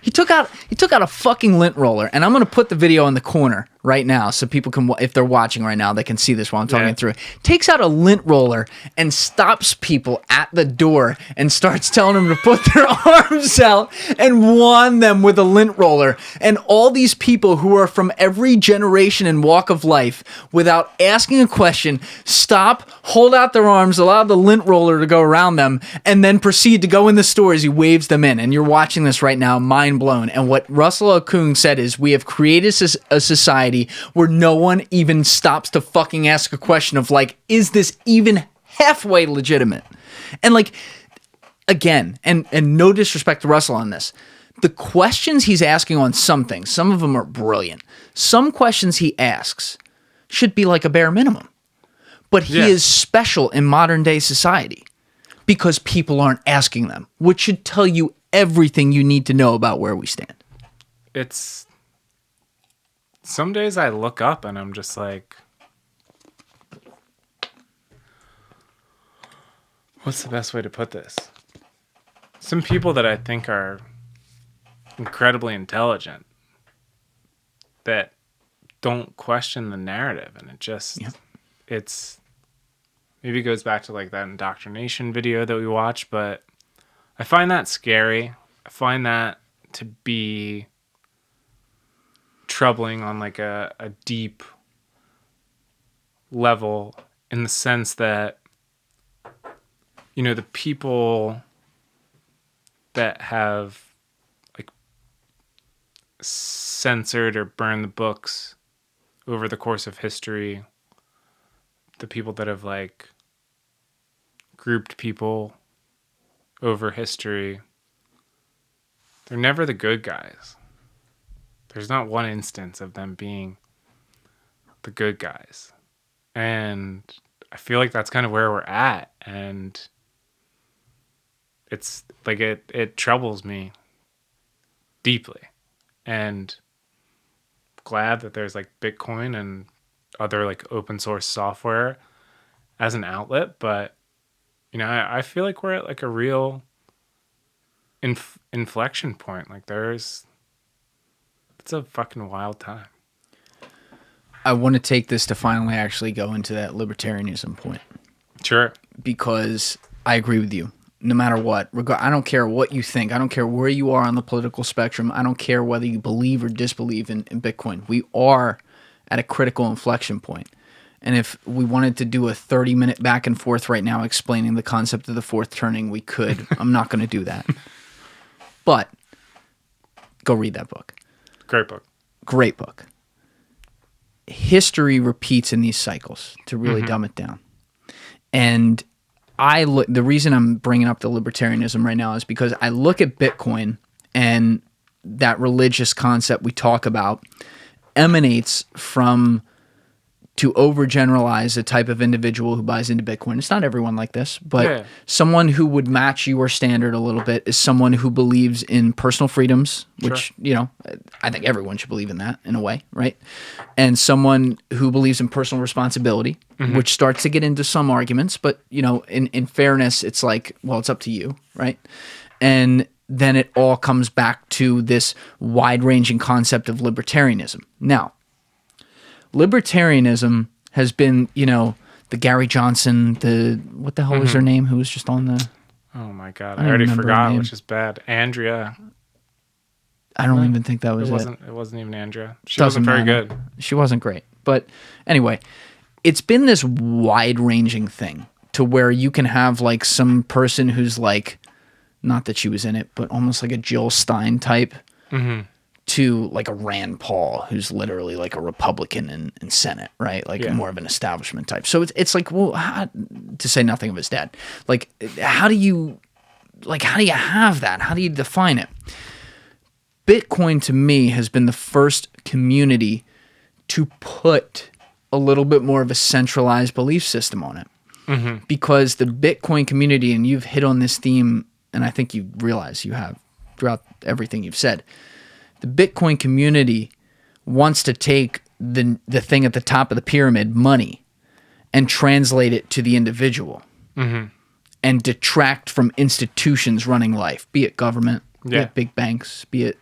S2: He took out a fucking lint roller, and I'm gonna put the video in the corner right now so people can, if they're watching right now, they can see this while I'm talking it through. Takes out a lint roller and stops people at the door and starts telling them to put their arms out and wand them with a lint roller. And all these people who are from every generation and walk of life, without asking a question, stop, hold out their arms, allow the lint roller to go around them, and then proceed to go in the store as he waves them in. And you're watching this right now, mind blown. And what Laszlo Okung said is, we have created a society where no one even stops to fucking ask a question of like, is this even halfway legitimate? And like, again, and no disrespect to Russell on this, the questions he's asking on some things, some of them are brilliant. Some questions he asks should be like a bare minimum. But he is special in modern day society. because people aren't asking them, which should tell you everything you need to know about where we stand.
S1: It's some days I look up and I'm just like, what's the best way to put this? Some people that I think are incredibly intelligent that don't question the narrative, and it just it's maybe goes back to like that indoctrination video that we watched, but I find that scary. I find that to be troubling on like a deep level, in the sense that, you know, the people that have like censored or burned the books over the course of history, the people that have like grouped people over history, they're never the good guys. There's not one instance of them being the good guys. And I feel like that's kind of where we're at. And it's like it troubles me deeply. And glad that there's like Bitcoin and other like open source software as an outlet. But, you know, I feel like we're at like a real inflection point. Like it's a fucking wild time.
S2: I want to take this to finally actually go into that libertarianism point.
S1: Sure.
S2: Because I agree with you. No matter what, I don't care what you think. I don't care where you are on the political spectrum. I don't care whether you believe or disbelieve in Bitcoin. We are at a critical inflection point. And if we wanted to do a 30-minute back and forth right now explaining the concept of the fourth turning, we could. I'm not going to do that. But go read that book.
S1: Great book.
S2: Great book. History repeats in these cycles, to really dumb it down. And the reason I'm bringing up the libertarianism right now is because I look at Bitcoin, and that religious concept we talk about emanates from, to overgeneralize, a type of individual who buys into Bitcoin. It's not everyone like this, but someone who would match your standard a little bit is someone who believes in personal freedoms, which, you know, I think everyone should believe in that in a way, right? And someone who believes in personal responsibility, which starts to get into some arguments, but, you know, in fairness, it's like, well, it's up to you, right? And then it all comes back to this wide-ranging concept of libertarianism. Now, libertarianism has been, you know, the Gary Johnson, what the hell was her name, who was just on the...
S1: Oh my God, I already forgot, which is bad. Andrea.
S2: I don't even think that was it.
S1: It wasn't even Andrea. She wasn't very good.
S2: She wasn't great. But anyway, it's been this wide-ranging thing to where you can have like some person who's like, not that she was in it, but almost like a Jill Stein type, to like a Rand Paul, who's literally like a Republican in Senate, right? Like more of an establishment type. So it's like, well, to say nothing of his dad, like, how do you have that? How do you define it? Bitcoin to me has been the first community to put a little bit more of a centralized belief system on it. Because the Bitcoin community, and you've hit on this theme, and I think you realize you have throughout everything you've said, the Bitcoin community wants to take the thing at the top of the pyramid, money, and translate it to the individual and detract from institutions running life, be it government, be it big banks, be it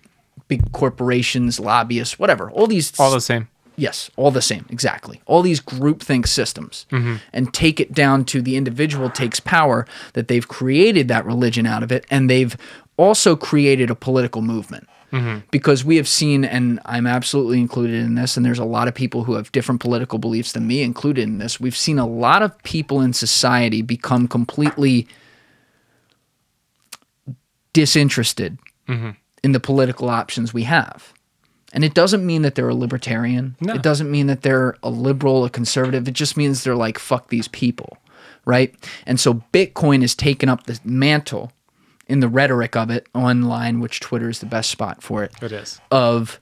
S2: big corporations, lobbyists, whatever. All the same. Yes, all the same, exactly. All these groupthink systems, and take it down to the individual takes power, that they've created that religion out of it, and they've also created a political movement. Because we have seen, and I'm absolutely included in this, and there's a lot of people who have different political beliefs than me included in this, we've seen a lot of people in society become completely disinterested in the political options we have. And it doesn't mean that they're a libertarian. No. It doesn't mean that they're a liberal, a conservative. It just means they're like, fuck these people, right? And so Bitcoin has taken up the mantle in the rhetoric of it online, which Twitter is the best spot for it.
S1: It is.
S2: Of,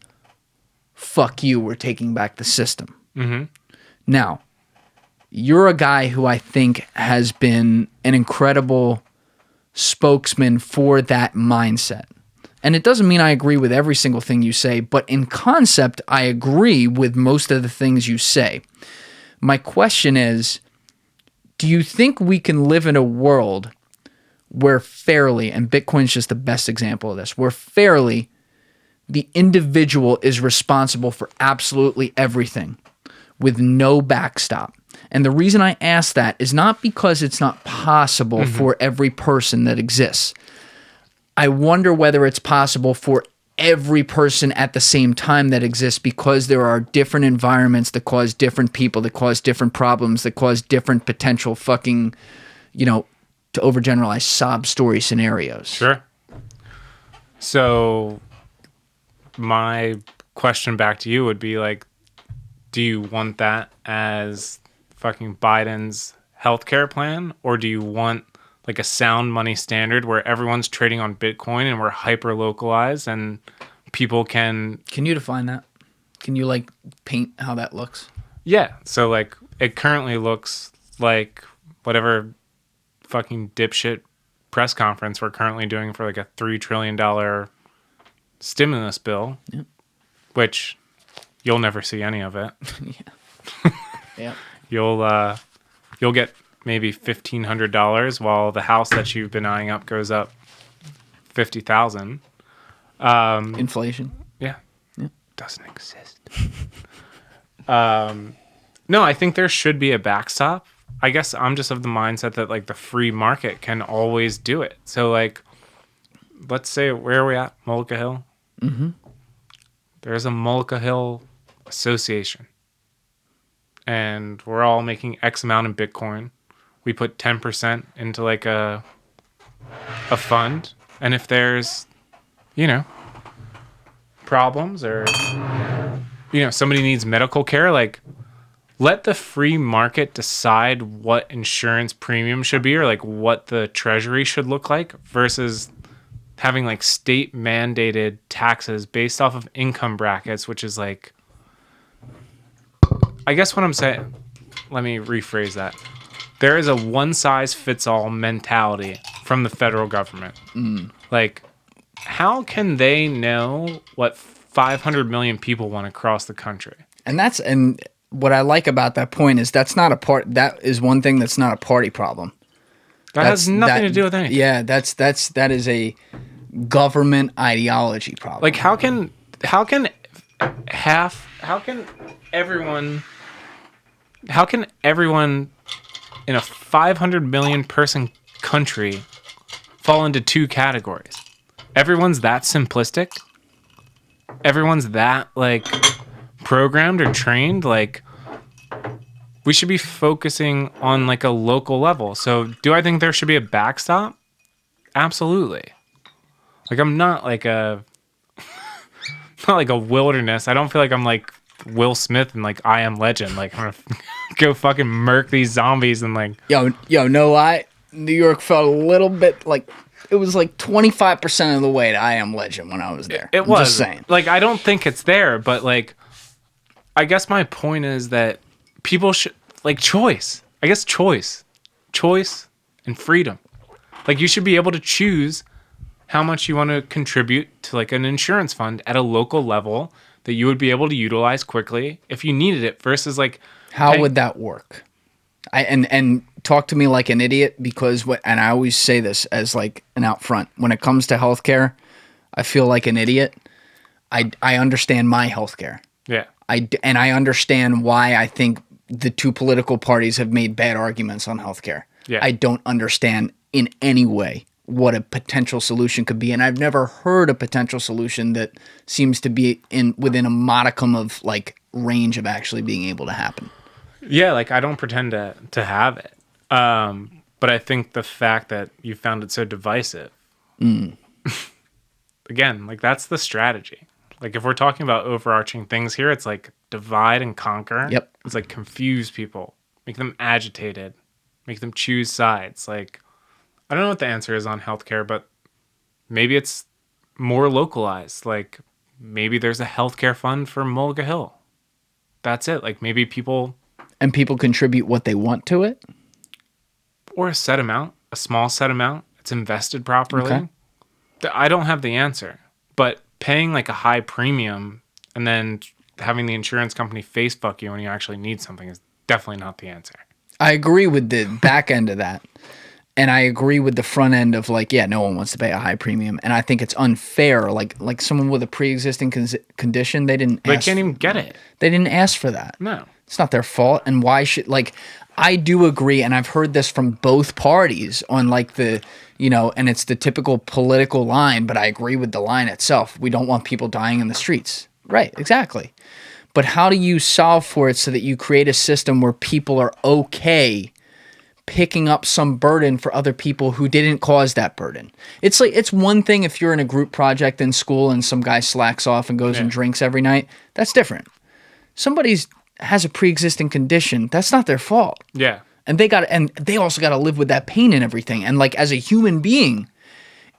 S2: fuck you, we're taking back the system. Now, you're a guy who I think has been an incredible spokesman for that mindset. And it doesn't mean I agree with every single thing you say, but in concept, I agree with most of the things you say. My question is, do you think we can live in a world where fairly, and Bitcoin's just the best example of this, where fairly the individual is responsible for absolutely everything with no backstop? And the reason I ask that is not because it's not possible for every person that exists. I wonder whether it's possible for every person at the same time that exists, because there are different environments that cause different people, that cause different problems, that cause different potential fucking, to overgeneralize, sob story scenarios.
S1: Sure. So my question back to you would be like, do you want that as fucking Biden's healthcare plan, or do you want like a sound money standard where everyone's trading on Bitcoin and we're hyper localized and people can...
S2: Can you define that? Can you like paint how that looks?
S1: Yeah. So like it currently looks like whatever fucking dipshit press conference we're currently doing for like a $3 trillion stimulus bill, which you'll never see any of it.
S2: Yeah.
S1: You'll get maybe $1,500 while the house that you've been eyeing up goes up $50,000.
S2: Inflation.
S1: Yeah. Doesn't exist. No, I think there should be a backstop. I guess I'm just of the mindset that like the free market can always do it. So like, let's say, where are we at? Mullica Hill? Mm-hmm. There's a Mullica Hill association. And we're all making X amount in Bitcoin. We put 10% into like a fund. And if there's, problems or, somebody needs medical care, like let the free market decide what insurance premium should be or like what the treasury should look like versus having like state mandated taxes based off of income brackets, which is like, I guess what I'm saying, let me rephrase that. There is a one-size-fits-all mentality from the federal government. Like, how can they know what 500 million people want across the country?
S2: And what I like about that point is that is one thing that's not a party problem.
S1: That has nothing to do with anything.
S2: Yeah, that is a government ideology problem.
S1: Like, how can everyone in a 500 million person country fall into two categories? Everyone's that simplistic? Everyone's that like programmed or trained? Like, we should be focusing on like a local level. So do I think there should be a backstop? Absolutely. Like, I'm not like a wilderness. I don't feel like I'm like Will Smith and like I Am Legend. Like, I'm gonna go fucking murk these zombies and like...
S2: No lie. New York felt a little bit like... It was like 25% of the way to I Am Legend when I was there.
S1: It was.
S2: Just saying.
S1: Like, I don't think it's there, but like... I guess my point is that people should... Like, choice. I guess choice. Choice and freedom. Like, you should be able to choose how much you want to contribute to like an insurance fund at a local level that you would be able to utilize quickly if you needed it versus like...
S2: How would that work? And talk to me like an idiot, because and I always say this as like an out front. When it comes to healthcare, I feel like an idiot. I understand my healthcare.
S1: Yeah.
S2: And I understand why I think the two political parties have made bad arguments on healthcare.
S1: Yeah.
S2: I don't understand in any way what a potential solution could be, and I've never heard a potential solution that seems to be within a modicum of like range of actually being able to happen.
S1: Yeah, like I don't pretend to have it, but I think the fact that you found it so divisive, again, like that's the strategy. Like if we're talking about overarching things here, it's like divide and conquer.
S2: Yep.
S1: It's like confuse people, make them agitated, make them choose sides. Like, I don't know what the answer is on healthcare, but maybe it's more localized. Like maybe there's a healthcare fund for Mullica Hill. That's it. Like maybe people contribute
S2: what they want to it,
S1: or a set amount, a small set amount. it's invested properly.
S2: Okay.
S1: I don't have the answer, but paying like a high premium and then having the insurance company face fuck you when you actually need something is definitely not the answer.
S2: I agree with the back end of that. And I agree with the front end of like, yeah, no one wants to pay a high premium. And I think it's unfair. Like someone with a pre-existing condition, they can't
S1: even get it.
S2: They didn't ask for that.
S1: No.
S2: It's not their fault. And why should, like, I do agree, and I've heard this from both parties on like the, you know, and it's the typical political line, but I agree with the line itself. We don't want people dying in the streets. Right, exactly. But how do you solve for it so that you create a system where people are okay picking up some burden for other people who didn't cause that burden? It's like, it's one thing if you're in a group project in school and some guy slacks off and goes and drinks every night. That's different. Somebody's has a pre-existing condition. That's not their fault.
S1: Yeah.
S2: And they also got to live with that pain and everything. And like, as a human being,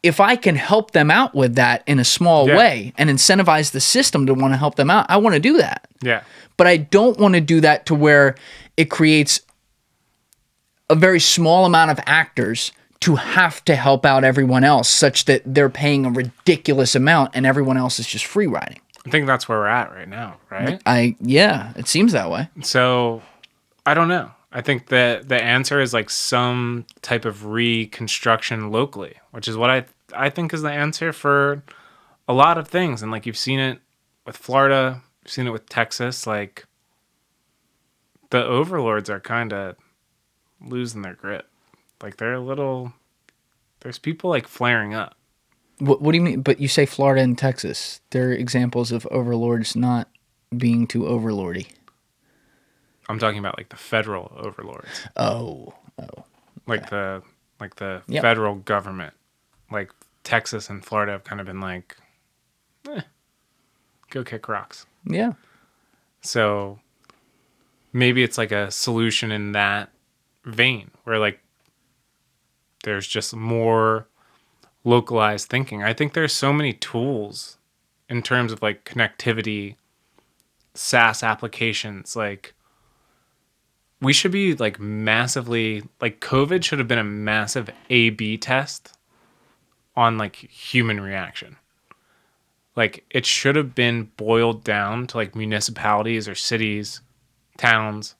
S2: if I can help them out with that in a small way and incentivize the system to want to help them out, I want to do that.
S1: Yeah.
S2: But I don't want to do that to where it creates a very small amount of actors to have to help out everyone else such that they're paying a ridiculous amount and everyone else is just free riding.
S1: I think that's where we're at right now, right?
S2: Yeah, it seems that way.
S1: So, I don't know. I think that the answer is like some type of reconstruction locally, which is what I think is the answer for a lot of things. And like you've seen it with Florida, you've seen it with Texas. Like the overlords are kind of losing their grip. Like there's people like flaring up.
S2: What do you mean? But you say Florida and Texas. They're examples of overlords not being too overlordy.
S1: I'm talking about like the federal overlords.
S2: Oh.
S1: Like the federal government. Like Texas and Florida have kind of been like, go kick rocks.
S2: Yeah.
S1: So maybe it's like a solution in that vein where like there's just more localized thinking. I think there's so many tools in terms of like connectivity, SaaS applications. Like we should be like massively, like COVID should have been a massive A/B test on like human reaction. Like it should have been boiled down to like municipalities or cities, towns,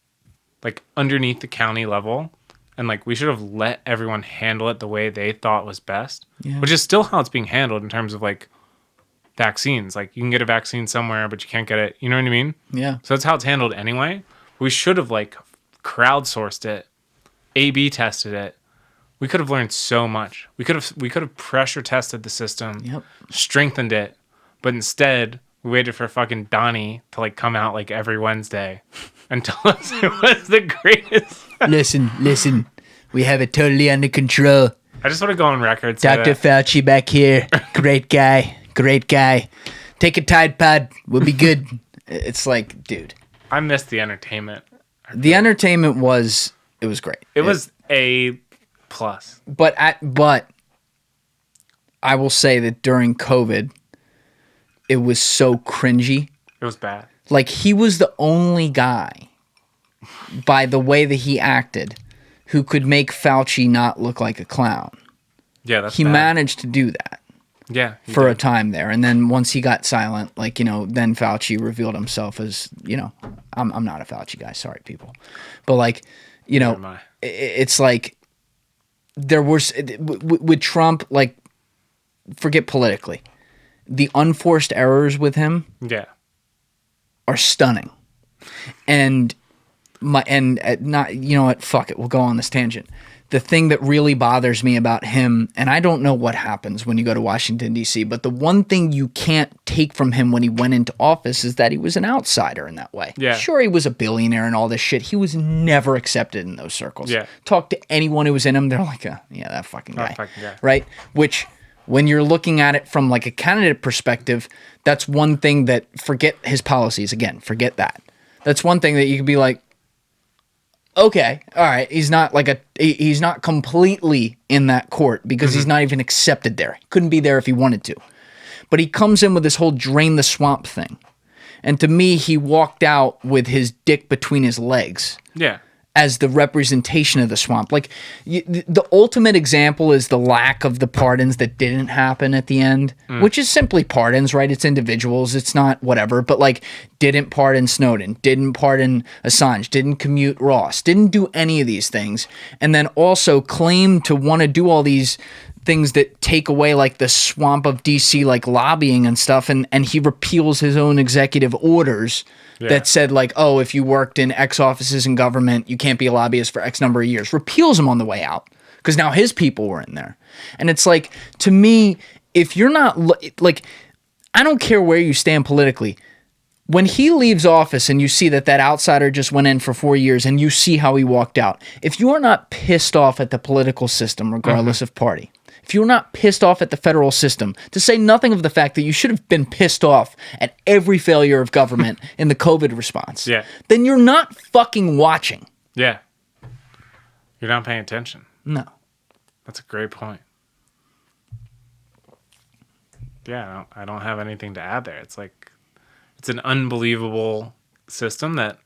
S1: like underneath the county level. And like we should have let everyone handle it the way they thought was best, which is still how it's being handled in terms of like vaccines. Like you can get a vaccine somewhere, but you can't get it. You know what I mean?
S2: Yeah.
S1: So that's how it's handled anyway. We should have like crowdsourced it, A/B tested it. We could have learned so much. We could have pressure tested the system, strengthened it, but instead we waited for fucking Donnie to like come out like every Wednesday and tell us it was the greatest.
S2: Listen. We have it totally under control.
S1: I just want to go on record.
S2: Dr. Fauci back here. Great guy. Take a Tide Pod. We'll be good. It's like, dude.
S1: I missed the entertainment.
S2: The entertainment was great.
S1: It was A+.
S2: But I will say that during COVID, it was so cringy.
S1: It was bad.
S2: Like he was the only guy, by the way that he acted, who could make Fauci not look like a clown.
S1: Yeah, that's
S2: he
S1: bad.
S2: managed to do that.
S1: Yeah,
S2: for a time there, and then once he got silent, like, you know, then Fauci revealed himself as, you know, I'm not a Fauci guy, sorry people, but like, you know, it's like there was with Trump, like, forget politically, the unforced errors with him, are stunning, and not, you know what, fuck it, we'll go on this tangent. The thing that really bothers me about him, and I don't know what happens when you go to Washington, D.C., but the one thing you can't take from him when he went into office is that he was an outsider in that way.
S1: Yeah.
S2: Sure, he was a billionaire and all this shit. He was never accepted in those circles.
S1: Yeah.
S2: Talk to anyone who was in him, they're like, yeah, that fucking guy. Right? Which, when you're looking at it from like a candidate perspective, that's one thing that, forget his policies, again, forget that. That's one thing that you could be like, okay, all right, he's not completely in that court because he's not even accepted there. He couldn't be there if he wanted to. But he comes in with this whole drain the swamp thing. And to me, he walked out with his dick between his legs.
S1: Yeah.
S2: as the representation of the swamp. Like the ultimate example is the lack of the pardons that didn't happen at the end, which is simply pardons, right? It's individuals. It's not whatever, but like didn't pardon Snowden, didn't pardon Assange, didn't commute Ross, didn't do any of these things. And then also claim to want to do all these things that take away like the swamp of DC, like lobbying and stuff. And he repeals his own executive orders that said like, oh, if you worked in X offices in government, you can't be a lobbyist for X number of years. Repeals them on the way out because now his people were in there. And it's like, to me, if you're not like, I don't care where you stand politically. When he leaves office and you see that outsider just went in for 4 years and you see how he walked out, if you are not pissed off at the political system, regardless of party, if you're not pissed off at the federal system, to say nothing of the fact that you should have been pissed off at every failure of government in the COVID response, then you're not fucking watching.
S1: Yeah. You're not paying attention.
S2: No.
S1: That's a great point. Yeah, I don't have anything to add there. It's like, it's an unbelievable system that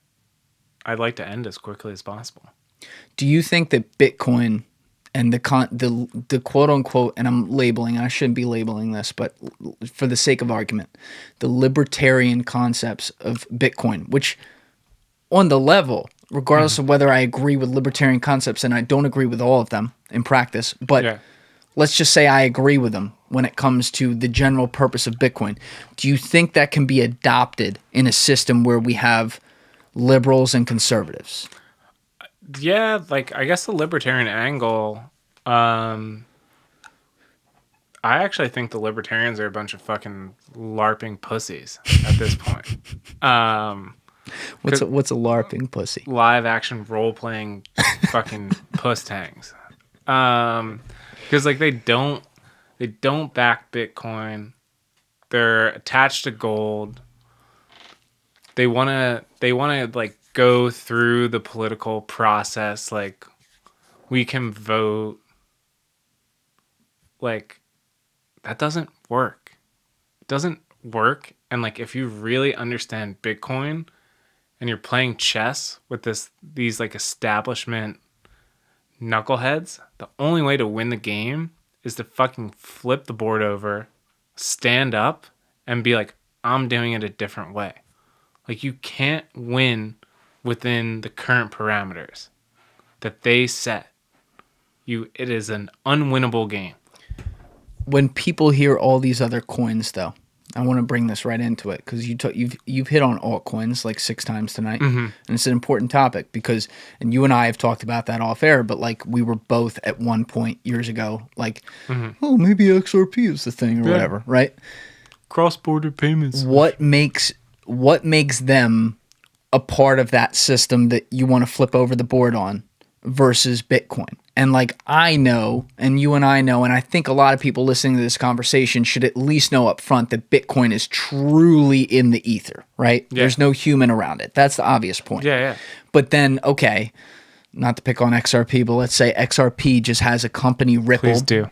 S1: I'd like to end as quickly as possible.
S2: Do you think that Bitcoin and the quote unquote, and I'm labeling, I shouldn't be labeling this, but for the sake of argument, the libertarian concepts of Bitcoin, which on the level, regardless of whether I agree with libertarian concepts, and I don't agree with all of them in practice, but let's just say I agree with them when it comes to the general purpose of Bitcoin. Do you think that can be adopted in a system where we have liberals and conservatives?
S1: Yeah, like, I guess the libertarian angle, I actually think the libertarians are a bunch of fucking LARPing pussies at this point.
S2: What's a LARPing pussy?
S1: Live action role playing fucking puss tangs. Because like they don't back Bitcoin. They're attached to gold. They wanna like go through the political process. Like, we can vote. Like, that doesn't work. It doesn't work. And like, if you really understand Bitcoin and you're playing chess with these like establishment knuckleheads, the only way to win the game is to fucking flip the board over, stand up, and be like, I'm doing it a different way. Like, you can't win within the current parameters that they set. It is an unwinnable game.
S2: When people hear all these other coins, though, I want to bring this right into it because you've hit on altcoins like 6 times tonight, and it's an important topic because, and you and I have talked about that off air, but like we were both at one point years ago, like, oh, maybe XRP is the thing or whatever, right?
S1: Cross-border payments.
S2: What makes them a part of that system that you want to flip over the board on versus Bitcoin? And like, I know, and you and I know, and I think a lot of people listening to this conversation should at least know up front that Bitcoin is truly in the ether, right? Yeah. There's no human around it. That's the obvious point.
S1: Yeah.
S2: But then, okay, not to pick on XRP, but let's say XRP just has a company Ripple.
S1: Please do.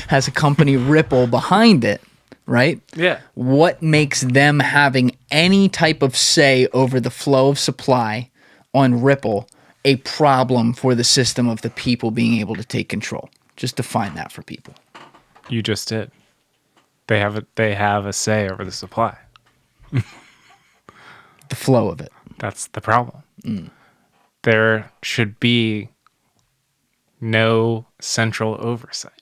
S2: Has a company Ripple behind it, right?
S1: Yeah.
S2: What makes them having any type of say over the flow of supply on Ripple a problem for the system of the people being able to take control? Just define that for people.
S1: You just did. They have a say over the supply.
S2: The flow of it.
S1: That's the problem. There should be no central oversight.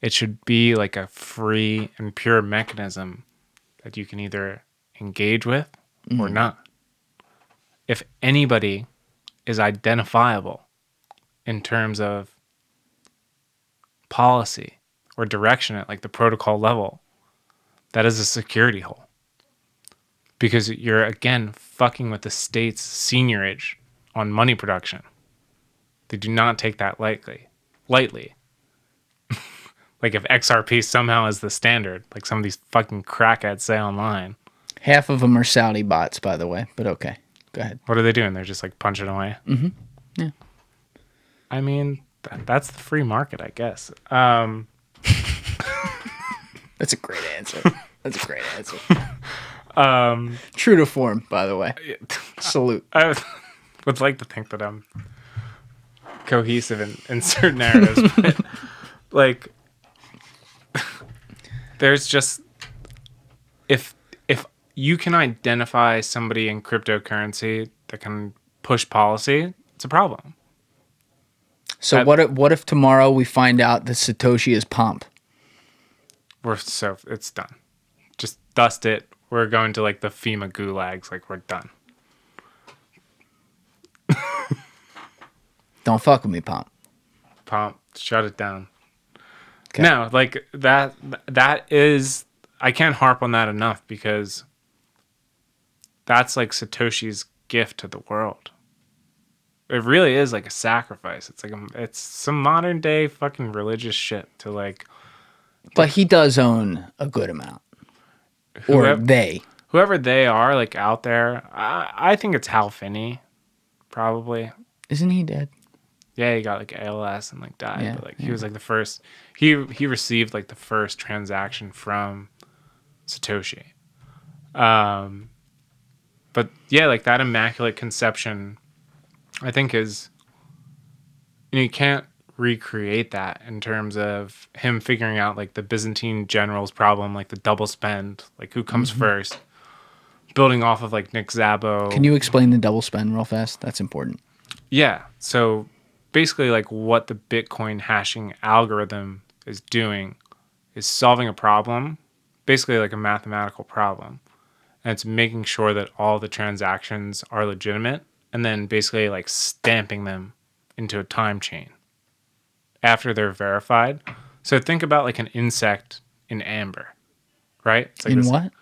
S1: It should be like a free and pure mechanism that you can either engage with or not. If anybody is identifiable in terms of policy or direction at like the protocol level, that is a security hole. Because you're, again, fucking with the state's seniorage on money production. They do not take that lightly. Like, if XRP somehow is the standard, like some of these fucking crackheads say online.
S2: Half of them are Saudi bots, by the way, but okay. Go ahead.
S1: What are they doing? They're just like punching away?
S2: Yeah.
S1: I mean, that's the free market, I guess.
S2: That's a great answer. True to form, by the way. Salute.
S1: would like to think that I'm cohesive in certain narratives, but like there's just if you can identify somebody in cryptocurrency that can push policy, it's a problem.
S2: So what if tomorrow we find out that Satoshi is Pomp?
S1: It's done. Just dust it. We're going to like the FEMA gulags. Like, we're done.
S2: Don't fuck with me, Pomp.
S1: Pomp, shut it down.
S2: Okay.
S1: No, like that is, I can't harp on that enough because that's like Satoshi's gift to the world. It really is like a sacrifice. It's like it's some modern day fucking religious shit to like.
S2: But he does own a good amount. Or they.
S1: Whoever they are, like out there, I think it's Hal Finney, probably.
S2: Isn't he dead?
S1: Yeah, he got like ALS and like died.
S2: Yeah,
S1: but like he was like the first. He received like the first transaction from Satoshi. But yeah, like that Immaculate Conception, I think is. You can't recreate that in terms of him figuring out like the Byzantine generals problem, like the double spend, like who comes first, building off of like Nick Szabo.
S2: Can you explain the double spend real fast? That's important.
S1: Yeah. So basically like what the Bitcoin hashing algorithm is doing is solving a problem, basically like a mathematical problem. And it's making sure that all the transactions are legitimate and then basically like stamping them into a time chain after they're verified. So think about like an insect in amber, right? It's like
S2: In
S1: this,
S2: what?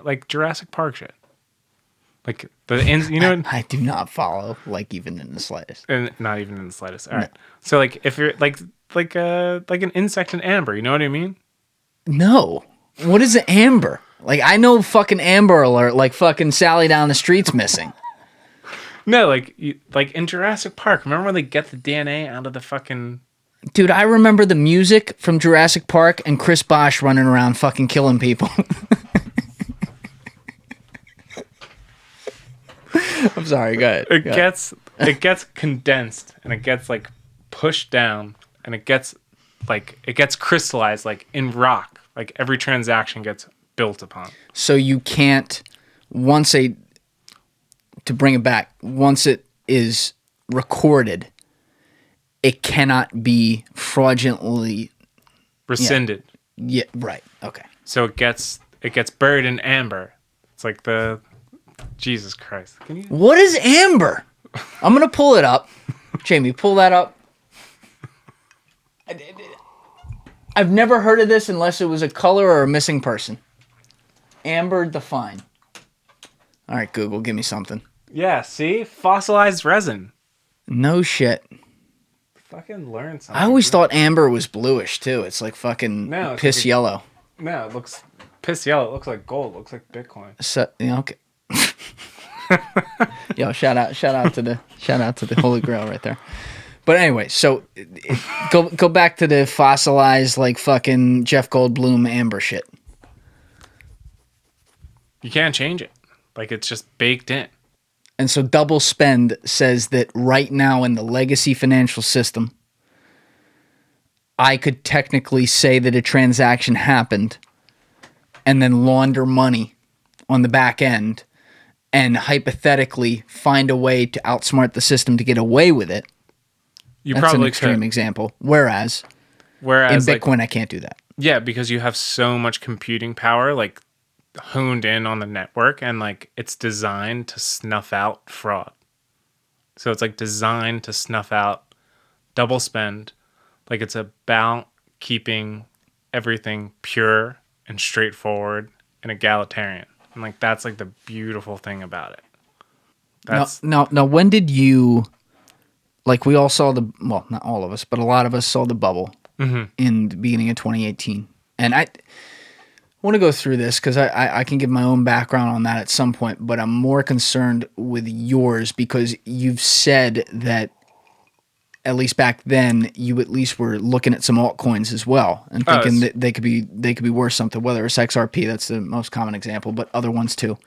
S1: Like Jurassic Park shit. Like you know,
S2: I do not follow, like even in the slightest.
S1: and not even in the slightest. All right. So like if you're like an insect in amber, you know what I mean?
S2: No. What is an amber? Like I know fucking Amber Alert, like fucking Sally down the street's missing.
S1: No, like in Jurassic Park. Remember when they get the DNA out of the fucking...
S2: Dude, I remember the music from Jurassic Park and Chris Bosh running around fucking killing people. I'm sorry, go ahead.
S1: It gets condensed and it gets like pushed down and it gets crystallized like in rock. Like every transaction gets built upon.
S2: So you can't, to bring it back, once it is recorded, it cannot be fraudulently
S1: rescinded.
S2: Yeah, right. Okay.
S1: So it gets buried in amber. It's like the Jesus Christ. Can you?
S2: What is amber? I'm gonna pull it up. Jamie, pull that up. I've never heard of this unless it was a color or a missing person. Amber define. All right, Google, give me something.
S1: Yeah, see? Fossilized resin.
S2: No shit.
S1: Fucking learn something.
S2: I always thought amber was bluish too. It's like fucking piss yellow.
S1: No, it looks piss yellow. It looks like gold. It looks like Bitcoin.
S2: So, okay. Yo, shout out to the Holy Grail right there. But anyway, so go back to the fossilized like fucking Jeff Goldblum amber shit.
S1: You can't change it. Like it's just baked in.
S2: And so Double Spend says that right now in the legacy financial system, I could technically say that a transaction happened and then launder money on the back end and hypothetically find a way to outsmart the system to get away with it.
S1: You
S2: That's
S1: probably
S2: an extreme
S1: could.
S2: example. Whereas in Bitcoin, I can't do that.
S1: Yeah, because you have so much computing power, like honed in on the network, and like it's designed to snuff out fraud. So it's like designed to snuff out double spend. Like it's about keeping everything pure and straightforward and egalitarian. And like that's like the beautiful thing about it.
S2: Now, when did you, like we all saw well, not all of us, but a lot of us saw the bubble in the beginning of 2018. And I want to go through this because I can give my own background on that at some point, but I'm more concerned with yours because you've said that at least back then you at least were looking at some altcoins as well and thinking that they could be worth something, whether it's XRP, that's the most common example, but other ones too.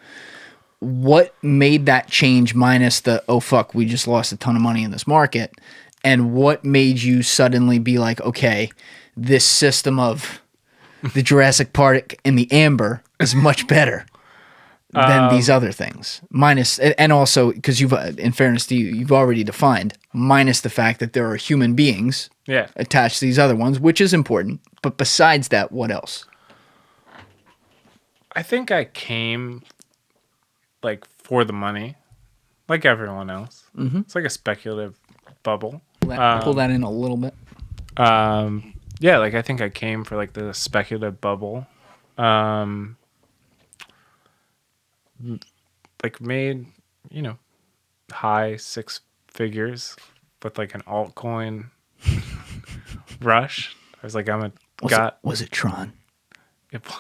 S2: what made that change minus the, oh, fuck, we just lost a ton of money in this market? And what made you suddenly be like, okay, this system of the Jurassic Park and the amber is much better than these other things? Minus, and also, because you've, in fairness to you, you've already defined, minus the fact that there are human beings attached to these other ones, which is important. But besides that, what else?
S1: I think I came like for the money, like everyone else. Mm-hmm. It's like a speculative bubble.
S2: Pull that in a little bit.
S1: Yeah, like I think I came for like the speculative bubble. Like made, high six figures with like an altcoin rush. I was like,
S2: Was it Tron?
S1: It was.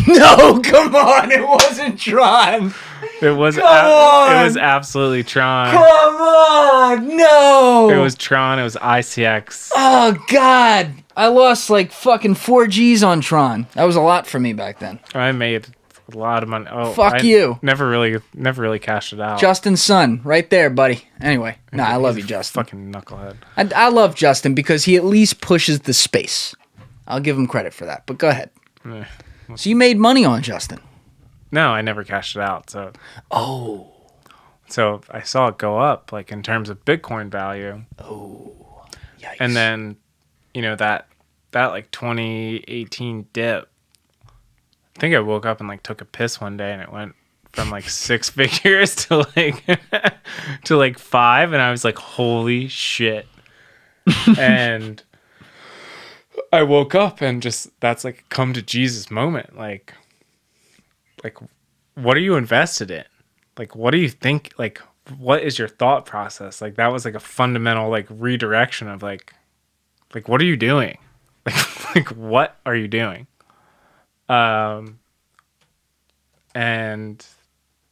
S2: No, come on, it wasn't Tron.
S1: It was. It was absolutely Tron.
S2: Come on, no.
S1: It was Tron. It was ICX.
S2: Oh God, I lost like fucking 4 G's on Tron. That was a lot for me back then.
S1: I made a lot of money. Oh,
S2: fuck you.
S1: Never really cashed it out.
S2: Justin's son, right there, buddy. Anyway, I love you, Justin.
S1: Fucking knucklehead.
S2: I love Justin because he at least pushes the space. I'll give him credit for that. But go ahead. So you made money on Justin?
S1: No, I never cashed it out. So.
S2: Oh.
S1: So I saw it go up, like in terms of Bitcoin value.
S2: Oh. Yikes.
S1: And then, that like 2018 dip. I think I woke up and like took a piss one day, and it went from like 6 figures to like 5, and I was like, holy shit. And I woke up and just, that's like a come to Jesus moment. Like what are you invested in? Like, what do you think? Like, what is your thought process? Like, that was like a fundamental like redirection of like what are you doing? Like what are you doing? And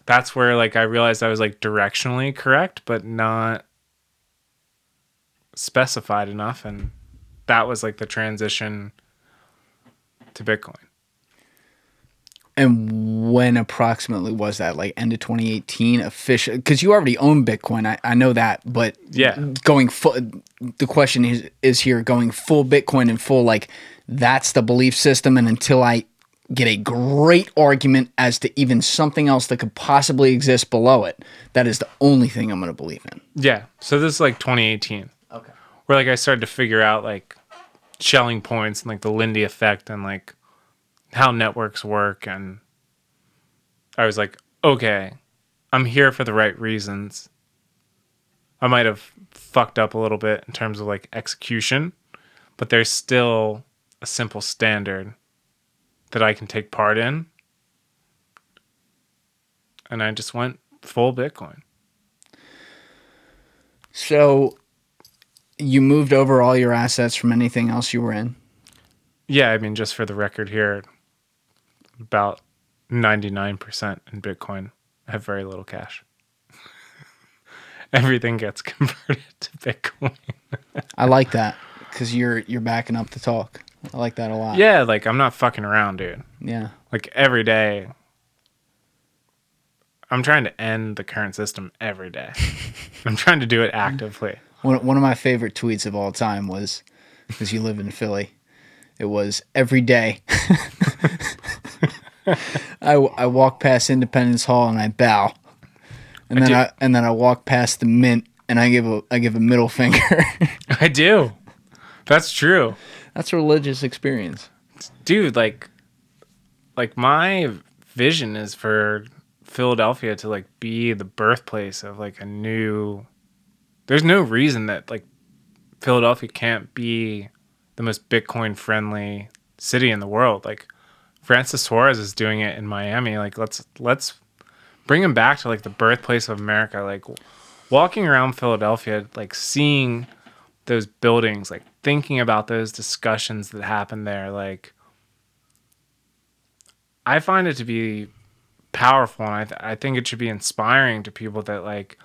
S1: that's where like I realized I was like directionally correct, but not specified enough, and that was like the transition to Bitcoin.
S2: And when approximately was that? Like end of 2018 official? Because you already own Bitcoin. I know that, but
S1: yeah,
S2: going full. The question is here going full Bitcoin and full like that's the belief system. And until I get a great argument as to even something else that could possibly exist below it, that is the only thing I'm going to believe in.
S1: Yeah. So this is like 2018.
S2: Okay.
S1: Where like I started to figure out like Schelling points and like the Lindy effect and like how networks work, and I was like, okay, I'm here for the right reasons. I might have fucked up a little bit in terms of like execution, but there's still a simple standard that I can take part in. And I just went full Bitcoin. So
S2: you moved over all your assets from anything else you were in?
S1: Yeah, I mean, just for the record here, about 99% in Bitcoin. I have very little cash. Everything gets converted to Bitcoin.
S2: I like that because you're backing up the talk. I like that a lot.
S1: Yeah, like I'm not fucking around, dude.
S2: Yeah.
S1: Like every day, I'm trying to end the current system every day. I'm trying to do it actively.
S2: One of my favorite tweets of all time was, because you live in Philly, it was every day. I walk past Independence Hall and I bow, and then I walk past the Mint and I give a middle finger.
S1: I do. That's true.
S2: That's a religious experience,
S1: dude. Like my vision is for Philadelphia to like be the birthplace of like a new. There's no reason that like Philadelphia can't be the most Bitcoin friendly city in the world. Like Francis Suarez is doing it in Miami. Like let's bring him back to like the birthplace of America. Like walking around Philadelphia, like seeing those buildings, like thinking about those discussions that happen there. Like I find it to be powerful, and I think it should be inspiring to people that like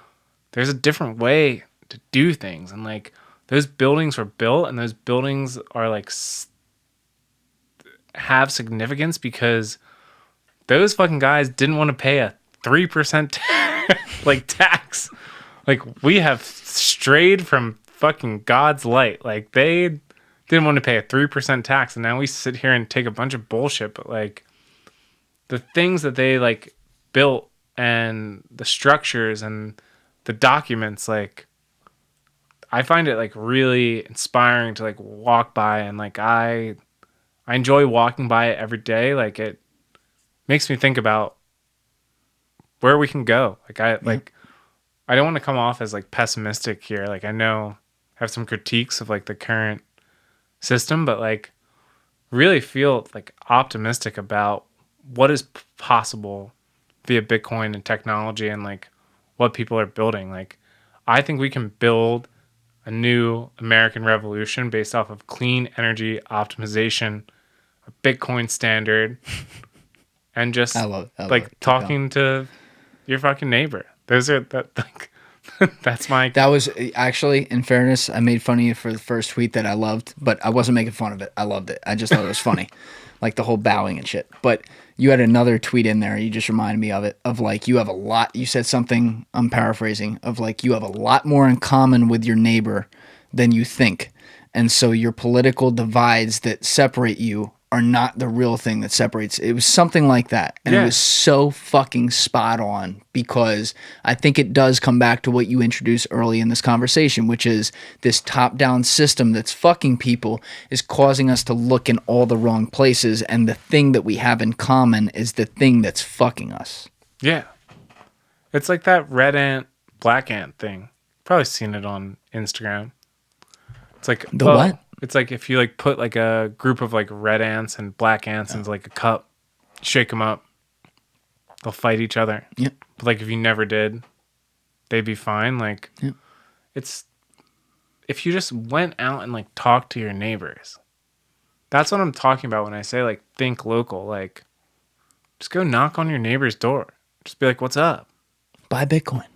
S1: there's a different way to do things, and like those buildings were built, and those buildings are like have significance because those fucking guys didn't want to pay 3% like tax. Like, we have strayed from fucking God's light. Like, they didn't want to pay a 3% tax, and now we sit here and take a bunch of bullshit. But like, the things that they like built and the structures and the documents, like, I find it like really inspiring to like walk by, and like I enjoy walking by it every day. Like, it makes me think about where we can go. Like, I don't want to come off as like pessimistic here. Like, I know I have some critiques of like the current system, but like really feel like optimistic about what is possible via Bitcoin and technology and like what people are building. Like, I think we can build a new American revolution based off of clean energy optimization, a Bitcoin standard, and just talking to your fucking neighbor. Those are that's my.
S2: That was actually, in fairness, I made fun of you for the first tweet that I loved, but I wasn't making fun of it. I loved it. I just thought it was funny, like the whole bowing and shit. But you had another tweet in there. You just reminded me of it. Of like, you have a lot. You said something. I'm paraphrasing. Of like, you have a lot more in common with your neighbor than you think, and so your political divides that separate you are not the real thing that separates. It was something like that. And It was so fucking spot on, because I think it does come back to what you introduced early in this conversation, which is this top-down system that's fucking people is causing us to look in all the wrong places, and the thing that we have in common is the thing that's fucking us.
S1: Yeah. It's like that red ant, black ant thing. Probably seen it on Instagram. It's like
S2: what?
S1: It's like if you like put like a group of like red ants and black ants into like a cup, shake them up, they'll fight each other.
S2: Yeah.
S1: But like if you never did, they'd be fine. Like it's if you just went out and like talked to your neighbors. That's what I'm talking about when I say like think local. Like, just go knock on your neighbor's door. Just be like, "What's up?"
S2: Buy Bitcoin.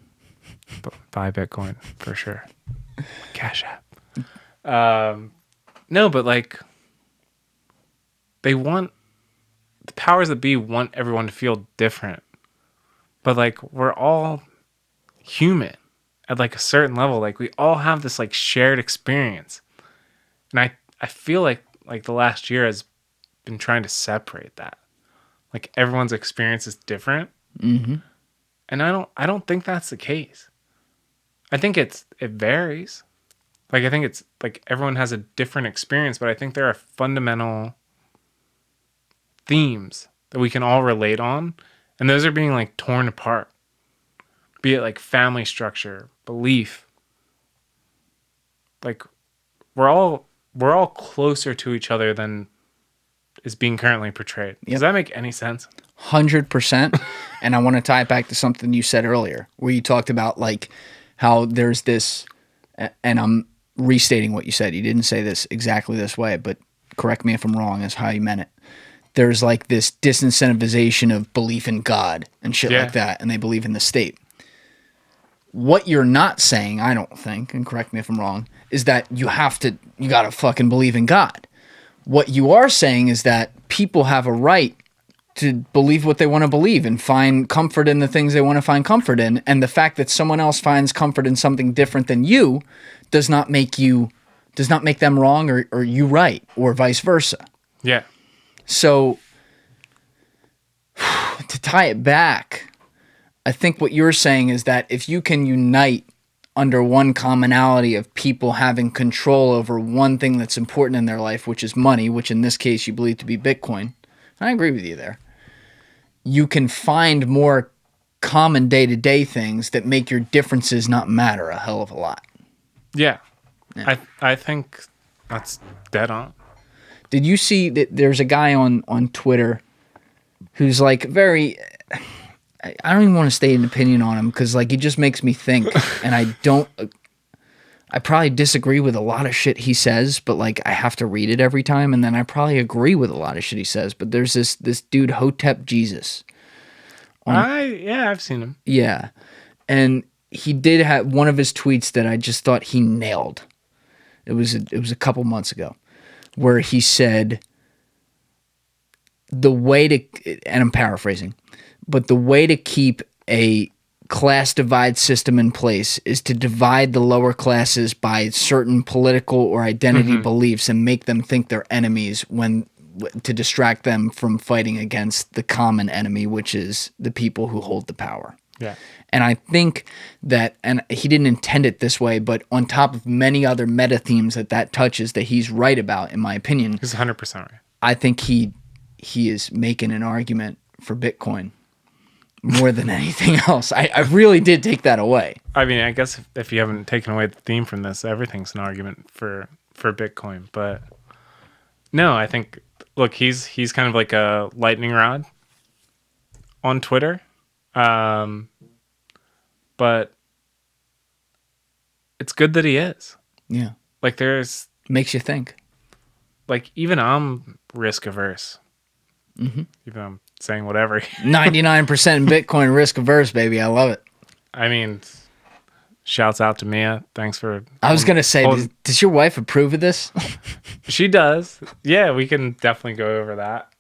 S1: Buy Bitcoin for sure. Cash App. No, but like the powers that be want everyone to feel different. But like we're all human at like a certain level. Like we all have this like shared experience. And I feel like the last year has been trying to separate that. Like everyone's experience is different.
S2: Mm-hmm.
S1: And I don't think that's the case. I think it varies. Like, I think it's like everyone has a different experience, but I think there are fundamental themes that we can all relate on, and those are being like torn apart. Be it like family structure, belief. Like we're all closer to each other than is being currently portrayed.
S2: Yep.
S1: Does that make any sense?
S2: 100%. And I want to tie it back to something you said earlier, where you talked about like how there's this, and I'm restating what you said. You didn't say this exactly this way, but correct me if I'm wrong, is how you meant it. There's like this disincentivization of belief in God and shit like that, and they believe in the state. What you're not saying, I don't think, and correct me if I'm wrong, is that you gotta fucking believe in God. What you are saying is that people have a right to believe what they want to believe and find comfort in the things they want to find comfort in, and the fact that someone else finds comfort in something different than you does not make them wrong or you right, or vice versa.
S1: Yeah.
S2: So to tie it back, I think what you're saying is that if you can unite under one commonality of people having control over one thing that's important in their life, which is money, which in this case you believe to be Bitcoin, I agree with you there. You can find more common day-to-day things that make your differences not matter a hell of a lot.
S1: Yeah. I think that's dead on.
S2: Did you see that there's a guy on Twitter who's like very... I don't even want to state an opinion on him because like he just makes me think, and I probably disagree with a lot of shit he says, but like I have to read it every time, and then I probably agree with a lot of shit he says. But there's this dude Hotep Jesus.
S1: I've seen him.
S2: Yeah, and he did have one of his tweets that I just thought he nailed. It was a couple months ago, where he said the way to, and I'm paraphrasing, but the way to keep a class divide system in place is to divide the lower classes by certain political or identity beliefs and make them think they're enemies to distract them from fighting against the common enemy, which is the people who hold the power.
S1: Yeah.
S2: And I think that, and he didn't intend it this way, but on top of many other meta themes that touches that he's right about, in my opinion.
S1: He's 100% right.
S2: I think he is making an argument for Bitcoin more than anything else. I really did take that away.
S1: I mean, I guess if you haven't taken away the theme from this, everything's an argument for Bitcoin. But no, I think, look, he's kind of like a lightning rod on Twitter. But it's good that he is.
S2: Yeah.
S1: Like there's...
S2: Makes you think.
S1: Like even I'm risk averse. Even though I'm saying whatever.
S2: 99% in Bitcoin risk averse, baby. I love it.
S1: I mean, shouts out to Mia. Thanks for...
S2: I was going to say, does your wife approve of this?
S1: She does. Yeah, we can definitely go over that.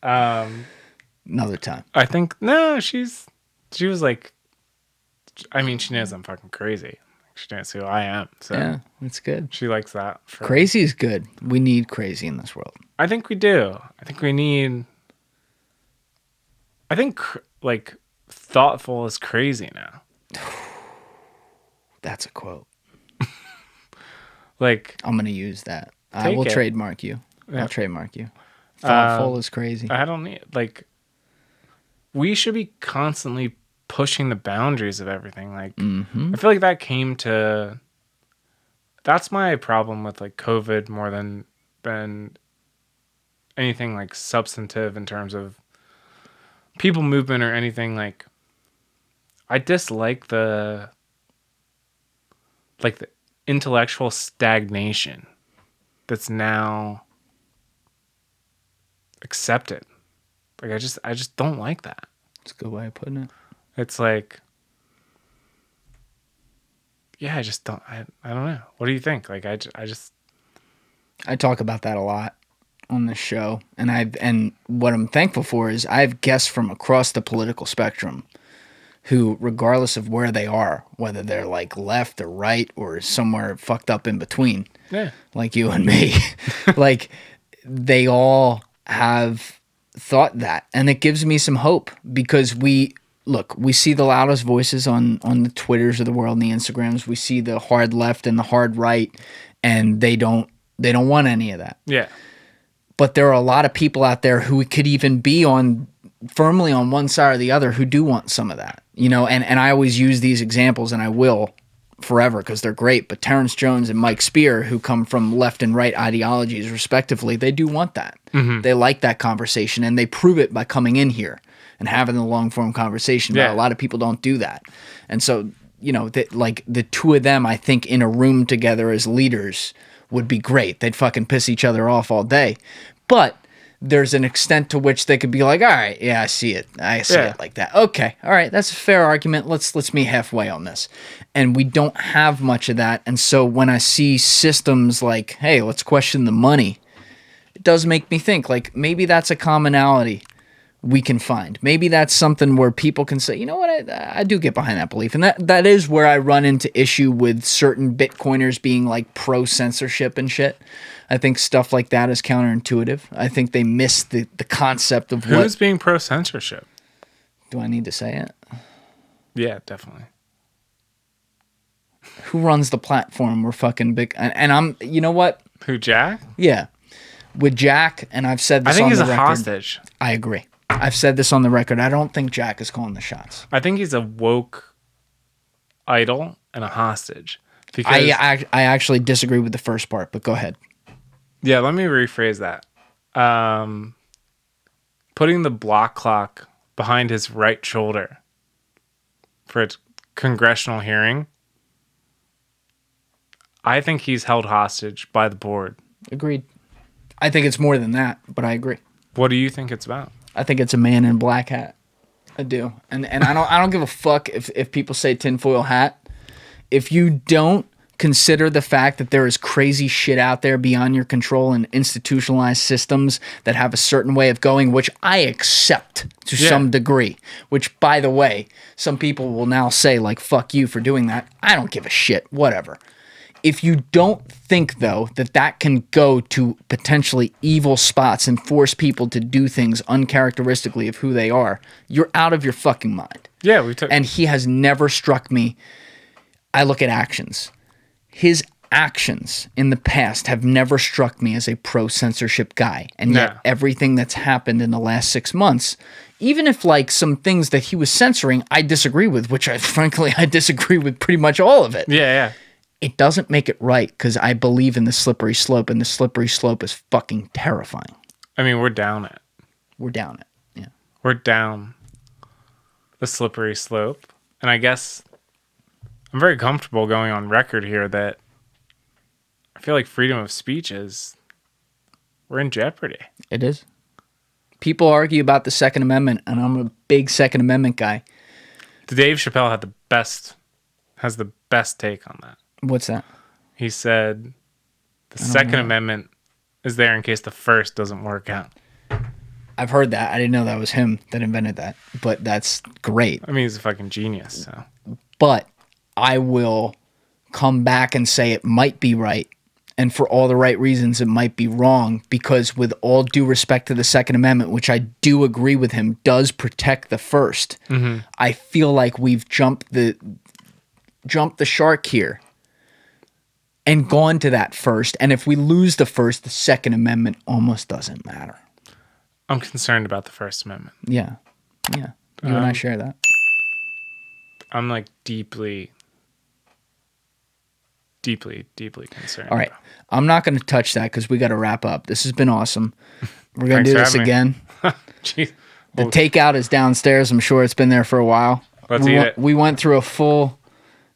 S2: Another time.
S1: I think, no, she was like, I mean, she knows I'm fucking crazy. She knows who I am. So
S2: yeah, that's good.
S1: She likes that.
S2: Crazy is good. We need crazy in this world.
S1: I think we do. I think like thoughtful is crazy now.
S2: That's a quote.
S1: Like
S2: I'm going to use that. I will trademark you.
S1: Yeah.
S2: I'll trademark you. Thoughtful is crazy.
S1: I don't need, like, we should be constantly pushing the boundaries of everything. Like, I feel like that's my problem with like COVID more than anything like substantive in terms of people movement or anything. Like, I dislike the intellectual stagnation that's now accepted. Like, I just don't like that.
S2: That's a good way of putting it.
S1: It's like, yeah, I just don't, I don't know. What do you think? Like, I
S2: talk about that a lot on this show. And what I'm thankful for is I have guests from across the political spectrum who, regardless of where they are, whether they're like left or right or somewhere fucked up in between, like you and me, like they all have thought that. And it gives me some hope because we see the loudest voices on the Twitters of the world and the Instagrams. We see the hard left and the hard right, and they don't want any of that.
S1: Yeah.
S2: But there are a lot of people out there who could even be firmly on one side or the other who do want some of that. You know, and I always use these examples, and I will forever because they're great. But Terrence Jones and Mike Spear, who come from left and right ideologies respectively, they do want that. They like that conversation, and they prove it by coming in here and having a long form conversation. But a lot of people don't do that. And so, you know, like the two of them, I think in a room together as leaders would be great. They'd fucking piss each other off all day. But there's an extent to which they could be like, all right, yeah, I see it. I see it like that. Okay, all right, that's a fair argument. Let's meet halfway on this. And we don't have much of that. And so when I see systems like, hey, let's question the money, it does make me think, like, maybe that's a commonality we can find. Maybe that's something where people can say, you know what, I do get behind that belief. And that is where I run into issue with certain Bitcoiners being like pro-censorship and shit. I think stuff like that is counterintuitive. I think they miss the concept of
S1: who's being pro-censorship.
S2: Do I need to say it?
S1: Yeah, definitely.
S2: Who runs the platform? We're fucking big. And I'm, you know what?
S1: Who, Jack?
S2: Yeah. With Jack, and I've said this on the record. I think he's a
S1: hostage.
S2: I agree. I've said this on the record. I don't think Jack is calling the shots.
S1: I think he's a woke idol and a hostage. Because
S2: I actually disagree with the first part, but go ahead.
S1: Yeah, let me rephrase that. Putting the block clock behind his right shoulder for a congressional hearing, I think he's held hostage by the board.
S2: Agreed. I think it's more than that, but I agree.
S1: What do you think it's about?
S2: I think it's a man in a black hat. I do. And I don't give a fuck if people say tinfoil hat. If you don't consider the fact that there is crazy shit out there beyond your control and institutionalized systems that have a certain way of going, which I accept to some degree, which, by the way, some people will now say, like, fuck you for doing that. I don't give a shit, whatever. If you don't think, though, that that can go to potentially evil spots and force people to do things uncharacteristically of who they are, you're out of your fucking mind.
S1: Yeah,
S2: and he has never struck me. I look at actions. His actions in the past have never struck me as a pro-censorship guy. And yet everything that's happened in the last 6 months, even if like some things that he was censoring I disagree with, which frankly I disagree with pretty much all of it.
S1: Yeah.
S2: It doesn't make it right because I believe in the slippery slope, and the slippery slope is fucking terrifying.
S1: I mean, we're down it.
S2: We're down it. Yeah.
S1: We're down the slippery slope. And I guess I'm very comfortable going on record here that I feel like freedom of speech we're in jeopardy.
S2: It is. People argue about the Second Amendment, and I'm a big Second Amendment guy.
S1: Dave Chappelle has the best take on that.
S2: What's that?
S1: He said the Second Amendment is there in case the first doesn't work out.
S2: I've heard that. I didn't know that was him that invented that, but that's great.
S1: I mean, he's a fucking genius. So.
S2: But I will come back and say it might be right, and for all the right reasons it might be wrong, because with all due respect to the Second Amendment, which I do agree with him, does protect the first, I feel like we've jumped the shark here and gone to that first. And if we lose the first, the Second Amendment almost doesn't matter.
S1: I'm concerned about the First Amendment.
S2: Yeah. You and I share that.
S1: I'm like deeply concerned.
S2: All right. I'm not going to touch that because we got to wrap up. This has been awesome. We're going to do this again.
S1: Jeez.
S2: The takeout is downstairs. I'm sure it's been there for a while.
S1: Let's eat it.
S2: We went through a full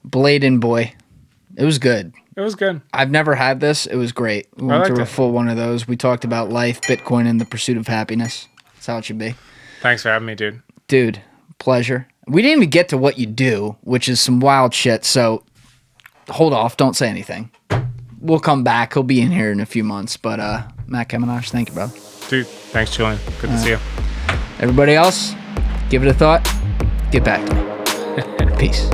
S2: Bladen boy. It was good.
S1: It was good.
S2: I've never had this. It was great. We went through a full one of those. We talked about life, Bitcoin, and the pursuit of happiness. That's how it should be.
S1: Thanks for having me, dude.
S2: Dude, pleasure. We didn't even get to what you do, which is some wild shit. So hold off. Don't say anything. We'll come back. He'll be in here in a few months. But Matt Kemenosh, thank you, brother.
S1: Dude, thanks, Julian. Good to see you.
S2: Everybody else, give it a thought. Get back to me. Peace.